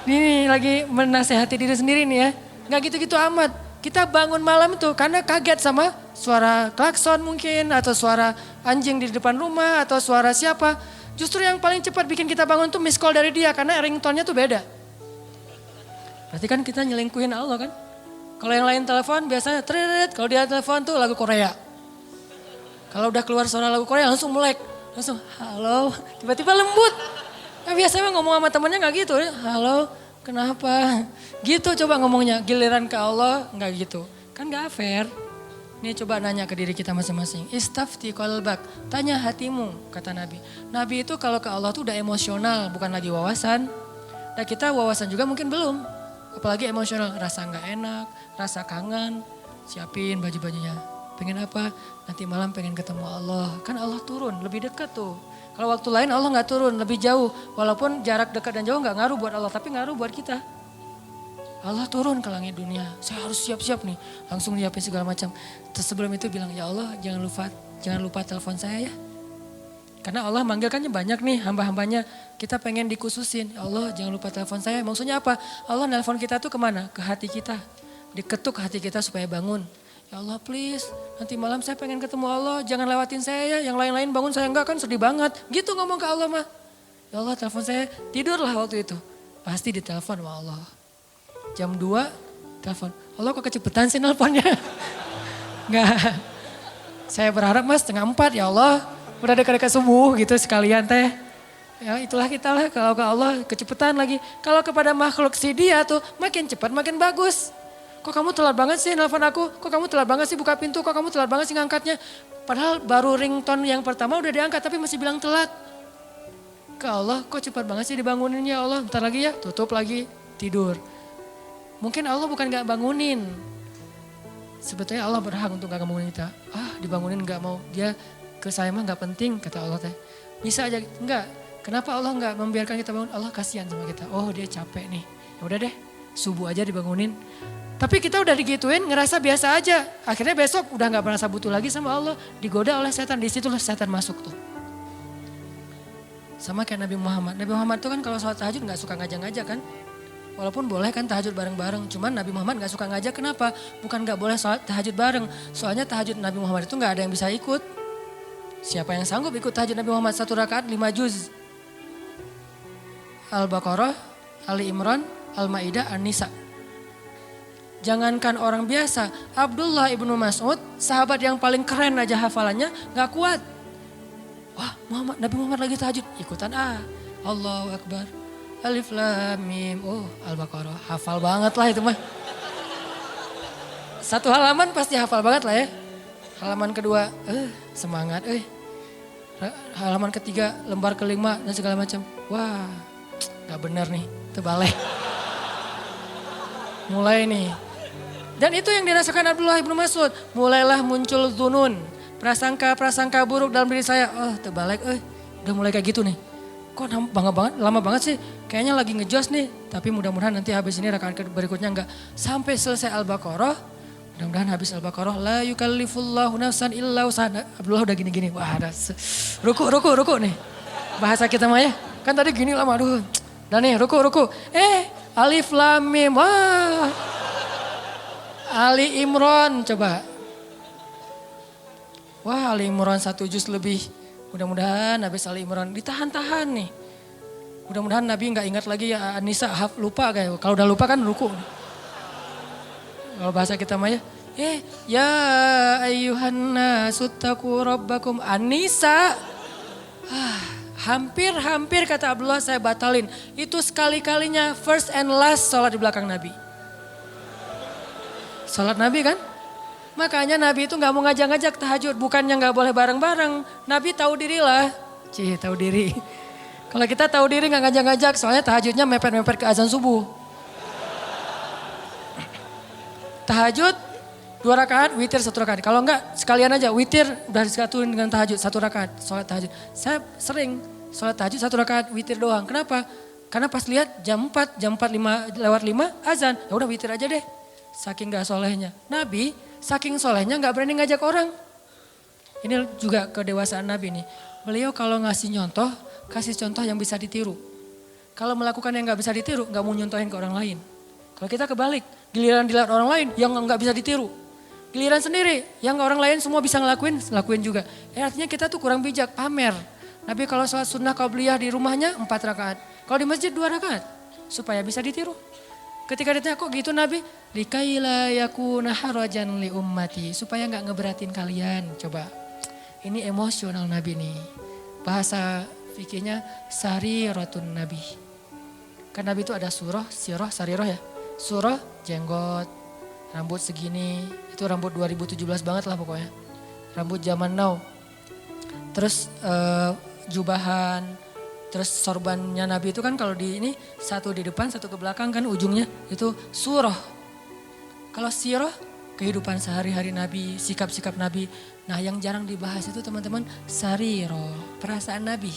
S1: Ini lagi menasehati diri sendiri nih ya. Gak gitu-gitu amat. Kita bangun malam itu karena kaget sama suara klakson mungkin, atau suara anjing di depan rumah, atau suara siapa. Justru yang paling cepat bikin kita bangun tuh miss call dari dia karena ringtone-nya tuh beda. Berarti kan kita nyelingkuhin Allah kan. Kalau yang lain telepon biasanya tret, kalau dia telepon tuh lagu Korea. Kalau udah keluar suara lagu Korea langsung melek. Langsung halo, tiba-tiba lembut. Nah, biasanya ngomong sama temennya gak gitu, halo. Kenapa? Gitu coba ngomongnya, giliran ke Allah enggak gitu. Kan gak fair. Nih coba nanya ke diri kita masing-masing. Istafti qalbak, tanya hatimu kata Nabi. Nabi itu kalau ke Allah tuh udah emosional, bukan lagi wawasan. Nah kita wawasan juga mungkin belum. Apalagi emosional, rasa gak enak, rasa kangen. Siapin baju-bajunya. Pengen apa? Nanti malam pengen ketemu Allah. Kan Allah turun, lebih dekat tuh. Kalau waktu lain Allah gak turun, lebih jauh. Walaupun jarak dekat dan jauh gak ngaruh buat Allah, tapi ngaruh buat kita. Allah turun ke langit dunia, saya harus siap-siap nih. Langsung nyiapin segala macam. Terus sebelum itu bilang, ya Allah jangan lupa telepon saya ya. Karena Allah manggil kan banyak nih hamba-hambanya. Kita pengen dikhususin, ya Allah jangan lupa telepon saya. Maksudnya apa? Allah nelpon kita tuh kemana? Ke hati kita. Diketuk hati kita supaya bangun. Ya Allah please, nanti malam saya pengen ketemu Allah, jangan lewatin saya ya, yang lain-lain bangun saya enggak kan sedih banget. Gitu ngomong ke Allah mah. Ya Allah telepon saya, tidurlah waktu itu. Pasti ditelepon sama Allah. Jam 2 telepon, Allah kok kecepetan sih nelponnya. Enggak, saya berharap mas 3:30 ya Allah, udah dekat-dekat subuh gitu sekalian teh. Ya itulah kita lah, kalau ke Allah kecepetan lagi. Kalau kepada makhluk si dia tuh makin cepat makin bagus. Kok kamu telat banget sih nelfon aku? Kok kamu telat banget sih buka pintu? Kok kamu telat banget sih ngangkatnya? Padahal baru ringtone yang pertama udah diangkat tapi masih bilang telat. Ke Allah kok cepat banget sih dibangunin ya Allah? Bentar lagi ya, tutup lagi, tidur. Mungkin Allah bukan gak bangunin. Sebetulnya Allah berhak untuk gak bangunin kita. Dibangunin gak mau. Dia ke saya mah gak penting kata Allah teh. Bisa aja, enggak. Kenapa Allah gak membiarkan kita bangun? Allah kasihan sama kita. Oh dia capek nih. Ya udah deh, subuh aja dibangunin. Tapi kita udah digituin ngerasa biasa aja. Akhirnya besok udah gak merasa butuh lagi sama Allah. Digoda oleh setan, disitulah setan masuk tuh. Sama kayak Nabi Muhammad. Nabi Muhammad itu kan kalau sholat tahajud gak suka ngajak-ngajak kan. Walaupun boleh kan tahajud bareng-bareng. Cuman Nabi Muhammad gak suka ngajak, kenapa? Bukan gak boleh sholat tahajud bareng. Soalnya tahajud Nabi Muhammad itu gak ada yang bisa ikut. Siapa yang sanggup ikut tahajud Nabi Muhammad 1 rakaat 5 juz? Al-Baqarah, Ali Imran, Al-Ma'idah, An-Nisa. Jangankan orang biasa, Abdullah ibnu Mas'ud, sahabat yang paling keren aja hafalannya, gak kuat. Wah, Nabi Muhammad lagi tahajud, ikutan Allahu Akbar. Alif Lam Mim. Oh, Al-Baqarah. Hafal banget lah itu mah. 1 halaman pasti hafal banget lah ya. Halaman kedua, semangat. Halaman ketiga, lembar kelima dan segala macam. Wah, gak bener nih, terbalik. Mulai nih. Dan itu yang dirasakan Abdullah ibnu Mas'ud. Mulailah muncul dzunun. Prasangka buruk dalam diri saya. Terbalik, udah mulai kayak gitu nih. Kok lama banget sih? Kayaknya lagi ngejos nih. Tapi mudah-mudahan nanti habis ini rakaat berikutnya enggak. Sampai selesai Al-Baqarah. Mudah-mudahan habis Al-Baqarah. La yukallifullahu nafsan illa wus'aha. Abdullah udah gini-gini. Wah ada ruku nih. Bahasa kita mah ya. Kan tadi gini lama aduh. Dan nih ruku. Alif Lam Mim. Wah. Ali Imran coba. Wah Ali Imran 1 juz lebih. Mudah-mudahan habis Ali Imran ditahan-tahan nih. Mudah-mudahan Nabi nggak ingat lagi ya An-Nisa, lupa kayak. Kalau udah lupa kan ruku. Kalau bahasa kita mah ya. Ya ayyuhan nasu taqu rabbakum. An-Nisa. Hampir kata Abdullah saya batalin. Itu sekali-kalinya first and last sholat di belakang Nabi. Sholat Nabi kan? Makanya Nabi itu gak mau ngajak-ngajak tahajud. Bukannya gak boleh bareng-bareng. Nabi tahu diri lah. Tahu diri. Kalau kita tahu diri gak ngajak-ngajak. Soalnya tahajudnya mepet-mepet ke azan subuh. Tahajud 2 rakaat, witir 1 rakaat. Kalau enggak sekalian aja witir udah disatuin dengan tahajud 1 rakaat. Sholat tahajud. Saya sering sholat tahajud 1 rakaat witir doang. Kenapa? Karena pas lihat jam 4 lewat 5 azan. Ya udah witir aja deh. Saking gak solehnya. Nabi saking solehnya gak berani ngajak orang. Ini juga kedewasaan Nabi nih. Beliau kalau ngasih contoh, kasih contoh yang bisa ditiru. Kalau melakukan yang gak bisa ditiru, gak mau nyontohin ke orang lain. Kalau kita kebalik, giliran dilihat orang lain yang gak bisa ditiru. Giliran sendiri, yang orang lain semua bisa lakuin juga. Artinya kita tuh kurang bijak, pamer. Nabi kalau sholat sunnah qabliyah di rumahnya 4 rakaat. Kalau di masjid 2 rakaat, supaya bisa ditiru. Ketika ditanya kok gitu Nabi, likaila yakuna harajan li ummati, supaya nggak ngeberatin kalian. Coba, ini emosional Nabi nih. Bahasa fikihnya sariratun Nabi. Kan Nabi itu ada surah, sirah, sariroh ya. Surah, jenggot, rambut segini, itu rambut 2017 banget lah pokoknya. Rambut zaman now. Terus jubahan. Terus sorbannya Nabi itu kan kalau di ini 1 di depan 1 ke belakang kan ujungnya itu surah. Kalau sirah kehidupan sehari-hari Nabi, sikap-sikap Nabi. Nah yang jarang dibahas itu teman-teman sariroh, perasaan Nabi.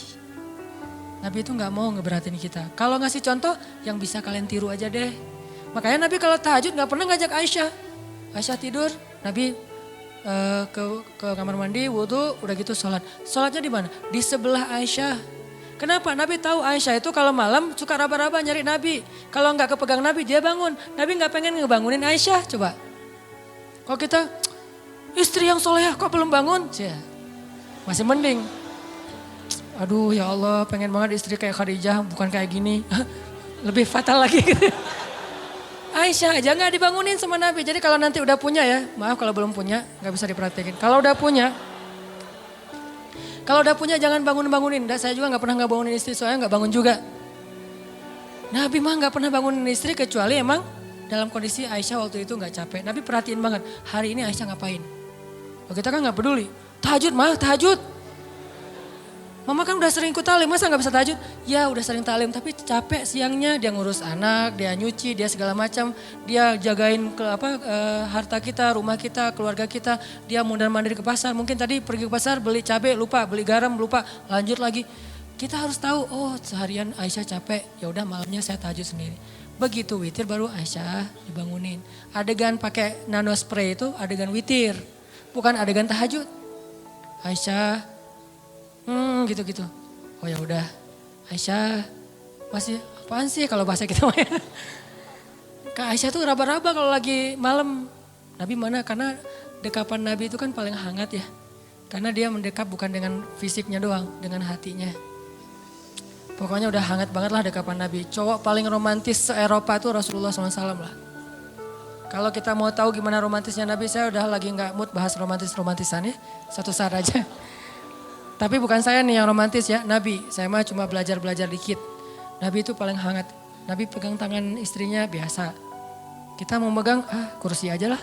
S1: Nabi itu gak mau ngeberatin kita. Kalau ngasih contoh yang bisa kalian tiru aja deh. Makanya Nabi kalau tahajud gak pernah ngajak Aisyah. Aisyah tidur, Nabi ke kamar mandi, wudhu, udah gitu sholat. Sholatnya di mana? Di sebelah Aisyah. Kenapa? Nabi tahu Aisyah itu kalau malam suka raba-raba nyari Nabi. Kalau nggak kepegang Nabi dia bangun. Nabi nggak pengen ngebangunin Aisyah. Coba. Kalau kita istri yang soleh kok belum bangun? Masih mending. Aduh ya Allah pengen banget istri kayak Khadijah bukan kayak gini. Lebih fatal lagi. Aisyah aja nggak dibangunin sama Nabi. Jadi kalau nanti udah punya ya. Maaf kalau belum punya nggak bisa diperhatikan. Kalau udah punya. Kalau udah punya jangan bangunin. Saya juga gak pernah bangunin istri soalnya gak bangun juga. Nabi mah gak pernah bangunin istri kecuali emang dalam kondisi Aisyah waktu itu gak capek. Nabi perhatiin banget hari ini Aisyah ngapain. Kalau kita kan gak peduli. Tahajud. Mama kan udah sering ikut talim masa gak bisa tahajud? Ya udah sering talim tapi capek siangnya dia ngurus anak, dia nyuci, dia segala macam. Dia jagain harta kita, rumah kita, keluarga kita. Dia mondar-mandir ke pasar. Mungkin tadi pergi ke pasar beli cabai lupa, beli garam lupa, lanjut lagi. Kita harus tahu, oh seharian Aisyah capek, ya udah malamnya saya tahajud sendiri. Begitu witir baru Aisyah dibangunin. Adegan pakai nano spray itu adegan witir, bukan adegan tahajud. Aisyah gitu. Oh ya udah, Aisyah masih apaan sih kalau bahasa kita mah ya. Kak Aisyah tuh raba-raba kalau lagi malam. Nabi mana? Karena dekapan Nabi itu kan paling hangat ya. Karena dia mendekap bukan dengan fisiknya doang, dengan hatinya. Pokoknya udah hangat banget lah dekapan Nabi. Cowok paling romantis se-Eropa itu Rasulullah SAW lah. Kalau kita mau tahu gimana romantisnya Nabi, saya udah lagi gak mood bahas romantis-romantisan ya. Satu saat aja. Tapi bukan saya nih yang romantis ya, Nabi. Saya mah cuma belajar-belajar dikit. Nabi itu paling hangat. Nabi pegang tangan istrinya biasa. Kita mau megang, kursi aja lah.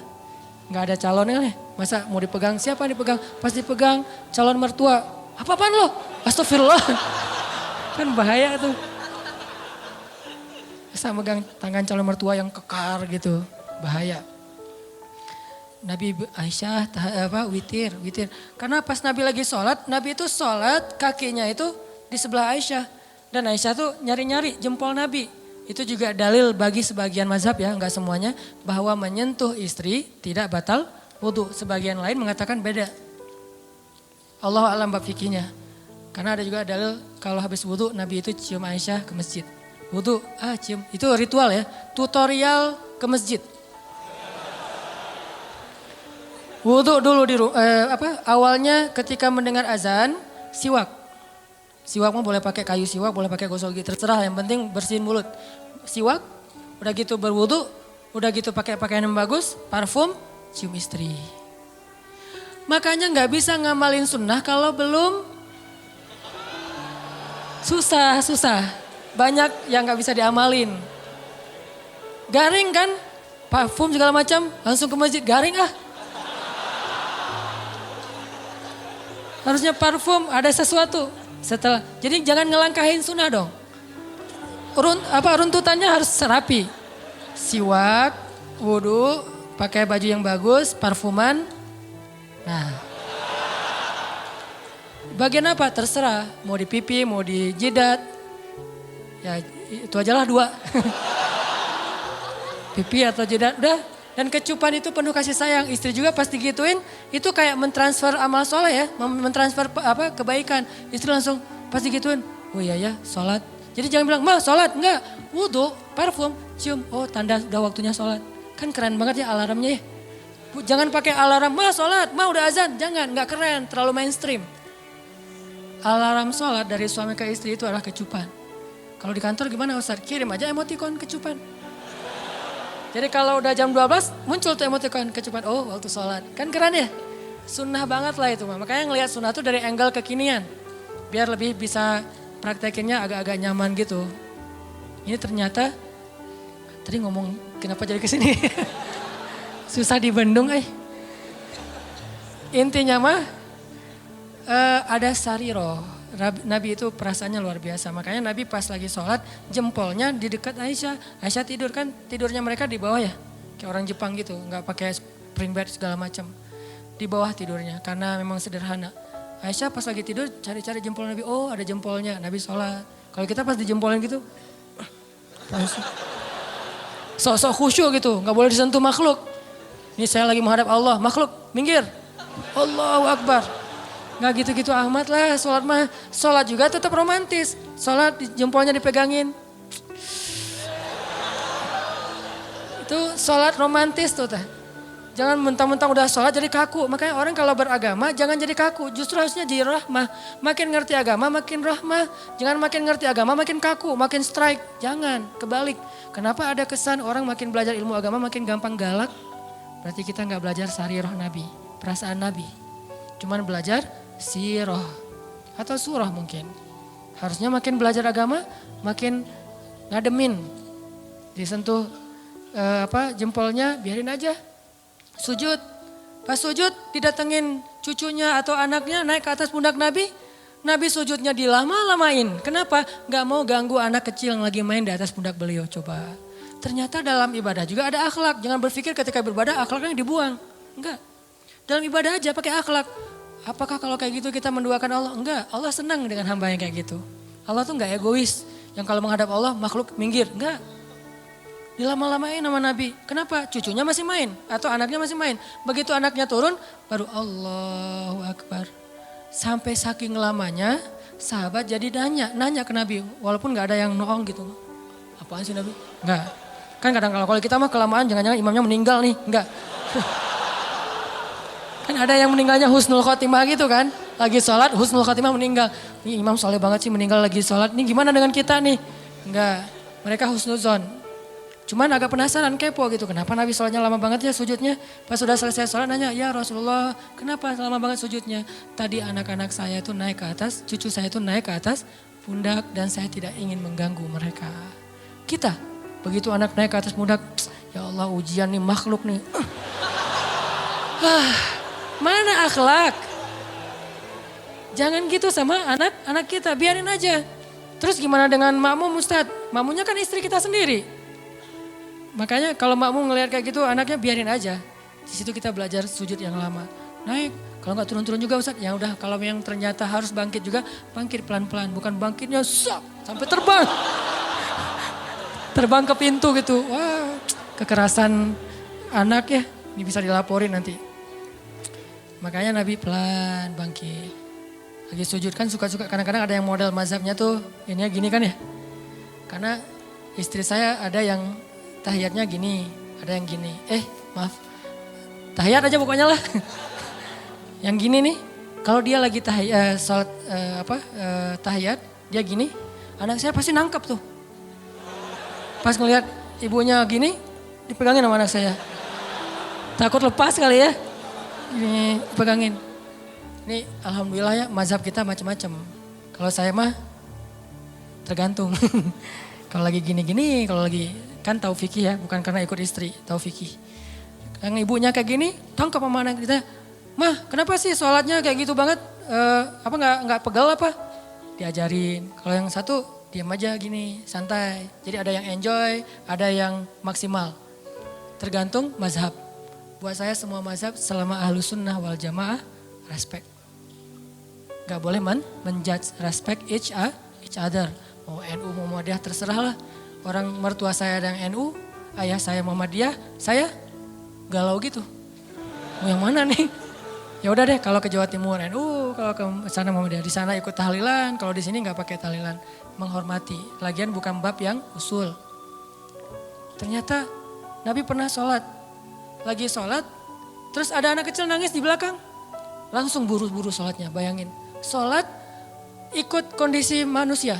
S1: Gak ada calonnya nih. Masa mau dipegang, siapa yang dipegang? Pas dipegang calon mertua. Apa-apaan lo? Astagfirullah. Kan bahaya tuh. Masa megang tangan calon mertua yang kekar gitu. Bahaya. Nabi Aisyah witir. Karena pas Nabi lagi sholat, Nabi itu sholat kakinya itu di sebelah Aisyah. Dan Aisyah tuh nyari-nyari jempol Nabi. Itu juga dalil bagi sebagian mazhab ya, enggak semuanya. Bahwa menyentuh istri tidak batal wudhu. Sebagian lain mengatakan beda. Allah alam bab fikihnya. Karena ada juga dalil kalau habis wudhu Nabi itu cium Aisyah ke masjid. Wudhu, cium. Itu ritual ya, tutorial ke masjid. Wudhu dulu awalnya ketika mendengar azan, siwak. Siwak mah boleh pakai kayu siwak, boleh pakai gosok gigi, terserah, yang penting bersihin mulut. Siwak, udah gitu berwudu, udah gitu pakai pakaian yang bagus, parfum, cium istri. Makanya nggak bisa ngamalin sunnah kalau belum susah. Banyak yang nggak bisa diamalin. Garing kan, parfum segala macam, langsung ke masjid, garing Harusnya parfum, ada sesuatu. Jadi jangan ngelangkahin sunnah dong. Runtutannya harus serapi. Siwak, wudu, pakai baju yang bagus, parfuman. Nah. Bagian apa? Terserah. Mau di pipi, mau di jidat. Ya itu aja lah 2. Pipi atau jidat, udah. Dan kecupan itu penuh kasih sayang. Istri juga pasti gituin, itu kayak mentransfer amal soleh ya. Mentransfer kebaikan. Istri langsung pasti gituin, oh iya ya sholat. Jadi jangan bilang, ma sholat, enggak. Wudhu, parfum, cium. Oh tanda udah waktunya sholat. Kan keren banget ya alarmnya ya. Jangan pakai alarm, ma sholat, ma udah azan. Jangan, enggak keren, terlalu mainstream. Alarm sholat dari suami ke istri itu adalah kecupan. Kalau di kantor gimana Ustaz? Kirim aja emoticon kecupan. Jadi kalau udah jam 12 muncul tuh emoticon kecupan. Oh waktu sholat. Kan keren ya? Sunnah banget lah itu. Makanya ngelihat sunnah tuh dari angle kekinian. Biar lebih bisa praktekinnya agak-agak nyaman gitu. Ini ternyata, tadi ngomong kenapa jadi kesini? Susah dibendung Intinya mah ada sariroh. Nabi itu perasaannya luar biasa. Makanya Nabi pas lagi sholat jempolnya di dekat Aisyah. Aisyah tidur kan, tidurnya mereka di bawah ya. Kayak orang Jepang gitu, nggak pakai spring bed segala macam. Di bawah tidurnya karena memang sederhana. Aisyah pas lagi tidur cari-cari jempol Nabi. Oh ada jempolnya, Nabi sholat. Kalau kita pas dijempolin gitu, sok-sok khusyuk gitu, nggak boleh disentuh makhluk. Ini saya lagi menghadap Allah, makhluk minggir. Allahu Akbar. Nggak gitu-gitu amat lah, sholat mah. Sholat juga tetap romantis. Sholat jempolnya dipegangin. Itu sholat romantis tuh teh. Jangan mentang-mentang udah sholat jadi kaku. Makanya orang kalau beragama jangan jadi kaku. Justru harusnya jadi rahmah. Makin ngerti agama makin rahmah. Jangan makin ngerti agama makin kaku, makin strike. Jangan, kebalik. Kenapa ada kesan orang makin belajar ilmu agama makin gampang galak? Berarti kita nggak belajar sarirah Nabi, perasaan Nabi. Cuman belajar sirah atau surah mungkin. Harusnya makin belajar agama makin ngademin. Disentuh jempolnya biarin aja. Sujud. Pas sujud didatengin cucunya atau anaknya naik ke atas pundak Nabi. Nabi sujudnya dilama-lamain. Kenapa? Gak mau ganggu anak kecil yang lagi main di atas pundak beliau. Coba. Ternyata dalam ibadah juga ada akhlak. Jangan berpikir ketika beribadah akhlaknya dibuang. Enggak. Dalam ibadah aja pakai akhlak. Apakah kalau kayak gitu kita menduakan Allah? Enggak, Allah senang dengan hamba yang kayak gitu. Allah tuh enggak egois. Yang kalau menghadap Allah makhluk minggir, enggak. Dilama-lamain sama Nabi. Kenapa? Cucunya masih main atau anaknya masih main. Begitu anaknya turun baru Allahu Akbar. Sampai saking lamanya sahabat jadi nanya ke Nabi. Walaupun gak ada yang noong gitu. Apaan sih Nabi? Enggak. Kan kadang kalau kita mah kelamaan jangan-jangan imamnya meninggal nih. Enggak. Kan ada yang meninggalnya husnul khotimah gitu kan. Lagi sholat husnul khotimah meninggal. Ini imam soleh banget sih meninggal lagi sholat. Ini gimana dengan kita nih? Enggak. Mereka husnuzon. Cuman agak penasaran, kepo gitu. Kenapa Nabi sholatnya lama banget ya sujudnya? Pas sudah selesai sholat nanya, ya Rasulullah kenapa lama banget sujudnya? Tadi anak-anak saya itu naik ke atas, cucu saya itu naik ke atas pundak dan saya tidak ingin mengganggu mereka. Kita, begitu anak naik ke atas pundak, ya Allah ujian nih makhluk nih. Mana akhlak? Jangan gitu sama anak-anak kita, biarin aja. Terus gimana dengan makmum Ustadz? Makmumnya kan istri kita sendiri. Makanya kalau makmum ngelihat kayak gitu anaknya biarin aja. Di situ kita belajar sujud yang lama. Naik, kalau nggak turun-turun juga Ustadz. Ya udah kalau yang ternyata harus bangkit juga, bangkit pelan-pelan. Bukan bangkitnya sampai terbang. Terbang ke pintu gitu. Wah, kekerasan anak ya. Ini bisa dilaporin nanti. Makanya Nabi pelan bangkit. Lagi sujud kan suka-suka. Kadang-kadang ada yang model mazhabnya tuh. Ininya gini kan ya. Karena istri saya ada yang tahiyatnya gini. Ada yang gini. Maaf. Tahiyat aja pokoknya lah. Yang gini nih. Kalau dia lagi sholat tahiyat. Dia gini. Anak saya pasti nangkep tuh. Pas ngelihat ibunya gini, dipegangin sama anak saya. Takut lepas kali ya. Ini dipegangin. Ini alhamdulillah ya mazhab kita macam-macam. Kalau saya mah tergantung. Kalau lagi gini-gini, kalau lagi kan tahu fikih ya, bukan karena ikut istri, tahu fikih. Yang ibunya kayak gini, tangkap sama anak kita. Mah, kenapa sih sholatnya kayak gitu banget? Nggak pegal apa? Diajarin. Kalau yang satu diam aja gini, santai. Jadi ada yang enjoy, ada yang maksimal. Tergantung mazhab. Buat saya semua mazhab selama ahlus sunnah wal jamaah, respect. Gak boleh menjudge, respect each other. Mau NU, mau Muhammadiyah, terserah lah. Orang mertua saya ada yang NU, ayah saya Muhammadiyah, saya galau gitu. Mau yang mana nih? Ya udah deh, kalau ke Jawa Timur NU, kalau ke sana Muhammadiyah, di sana ikut tahlilan, kalau di sini nggak pakai tahlilan. Menghormati. Lagian bukan bab yang usul. Ternyata Nabi pernah sholat. Lagi sholat, terus ada anak kecil nangis di belakang. Langsung buru-buru sholatnya, bayangin. Sholat ikut kondisi manusia.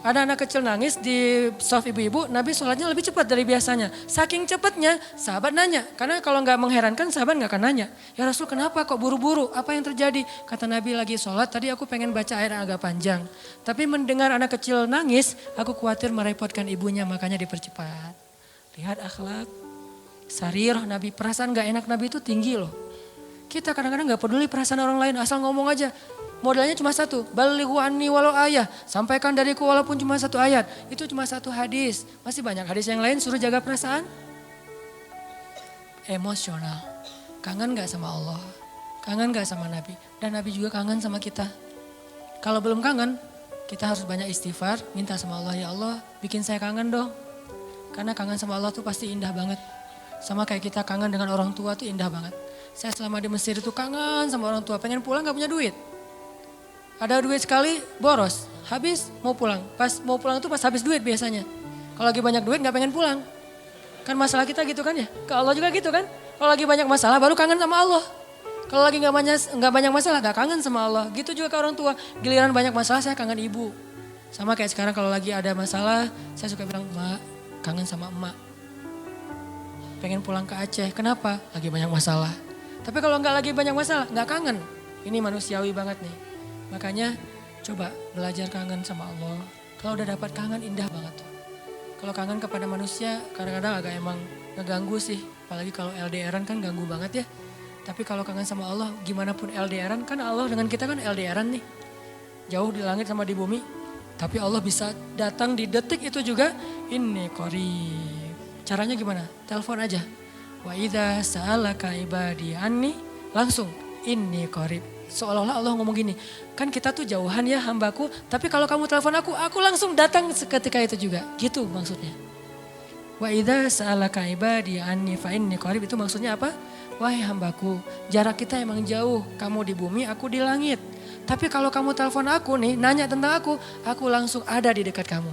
S1: Ada anak kecil nangis di shaf ibu-ibu, Nabi sholatnya lebih cepat dari biasanya. Saking cepatnya, sahabat nanya. Karena kalau nggak mengherankan, sahabat nggak akan nanya. Ya Rasul kenapa kok buru-buru? Apa yang terjadi? Kata Nabi lagi sholat, tadi aku pengen baca ayat yang agak panjang. Tapi mendengar anak kecil nangis, aku khawatir merepotkan ibunya, makanya dipercepat. Lihat akhlak. Sarirah Nabi, perasaan nggak enak Nabi itu tinggi loh. Kita kadang-kadang nggak peduli perasaan orang lain, asal ngomong aja. Modalnya cuma satu, balighu anni walau ayah. Sampaikan dariku walaupun cuma satu ayat. Itu cuma satu hadis. Masih banyak hadis yang lain suruh jaga perasaan. Emosional. Kangen gak sama Allah? Kangen gak sama Nabi? Dan Nabi juga kangen sama kita. Kalau belum kangen, kita harus banyak istighfar. Minta sama Allah, ya Allah bikin saya kangen dong. Karena kangen sama Allah tuh pasti indah banget. Sama kayak kita kangen dengan orang tua tuh indah banget. Saya selama di Mesir itu kangen sama orang tua. Pengen pulang gak punya duit. Ada duit sekali, boros. Habis, mau pulang. Pas mau pulang itu pas habis duit biasanya. Kalau lagi banyak duit gak pengen pulang. Kan masalah kita gitu kan ya. Ke Allah juga gitu kan. Kalau lagi banyak masalah baru kangen sama Allah. Kalau lagi gak banyak masalah gak kangen sama Allah. Gitu juga ke orang tua. Giliran banyak masalah saya kangen ibu. Sama kayak sekarang kalau lagi ada masalah, saya suka bilang, Mak, kangen sama emak. Pengen pulang ke Aceh. Kenapa? Lagi banyak masalah. Tapi kalau gak lagi banyak masalah, gak kangen. Ini manusiawi banget nih. Makanya coba belajar kangen sama Allah. Kalau udah dapat kangen indah banget tuh. Kalau kangen kepada manusia kadang-kadang agak emang ngeganggu sih. Apalagi kalau LDRan kan ganggu banget ya. Tapi kalau kangen sama Allah gimana pun LDRan kan Allah dengan kita kan LDRan nih. Jauh di langit sama di bumi. Tapi Allah bisa datang di detik itu juga. Inni qarib. Caranya gimana? Telepon aja. Wa idza sa'alaka ibadi anni langsung inni qarib. Seolah-olah Allah ngomong gini, kan kita tuh jauhan ya hambaku, tapi kalau kamu telepon aku langsung datang seketika itu juga. Gitu maksudnya. Wa idza sa'alaka ibadi anni fa inni qarib itu maksudnya apa? Wahai hambaku, jarak kita emang jauh, kamu di bumi, aku di langit. Tapi kalau kamu telepon aku nih, nanya tentang aku langsung ada di dekat kamu.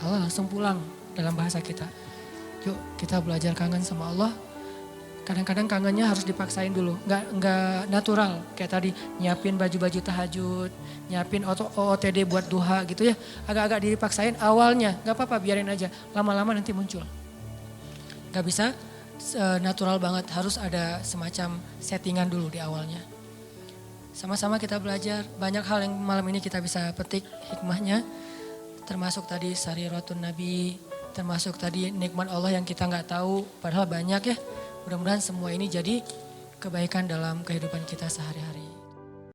S1: Allah langsung pulang dalam bahasa kita. Yuk kita belajar kangen sama Allah. Kadang-kadang kangennya harus dipaksain dulu, nggak natural. Kayak tadi nyiapin baju-baju tahajud, nyiapin OOTD buat duha gitu ya. Agak-agak dipaksain awalnya, nggak apa-apa biarin aja. Lama-lama nanti muncul. Nggak bisa natural banget, harus ada semacam settingan dulu di awalnya. Sama-sama kita belajar, banyak hal yang malam ini kita bisa petik hikmahnya. Termasuk tadi Sariratun Nabi, termasuk tadi nikmat Allah yang kita nggak tahu, padahal banyak ya. Mudah-mudahan semua ini jadi kebaikan dalam kehidupan kita sehari-hari.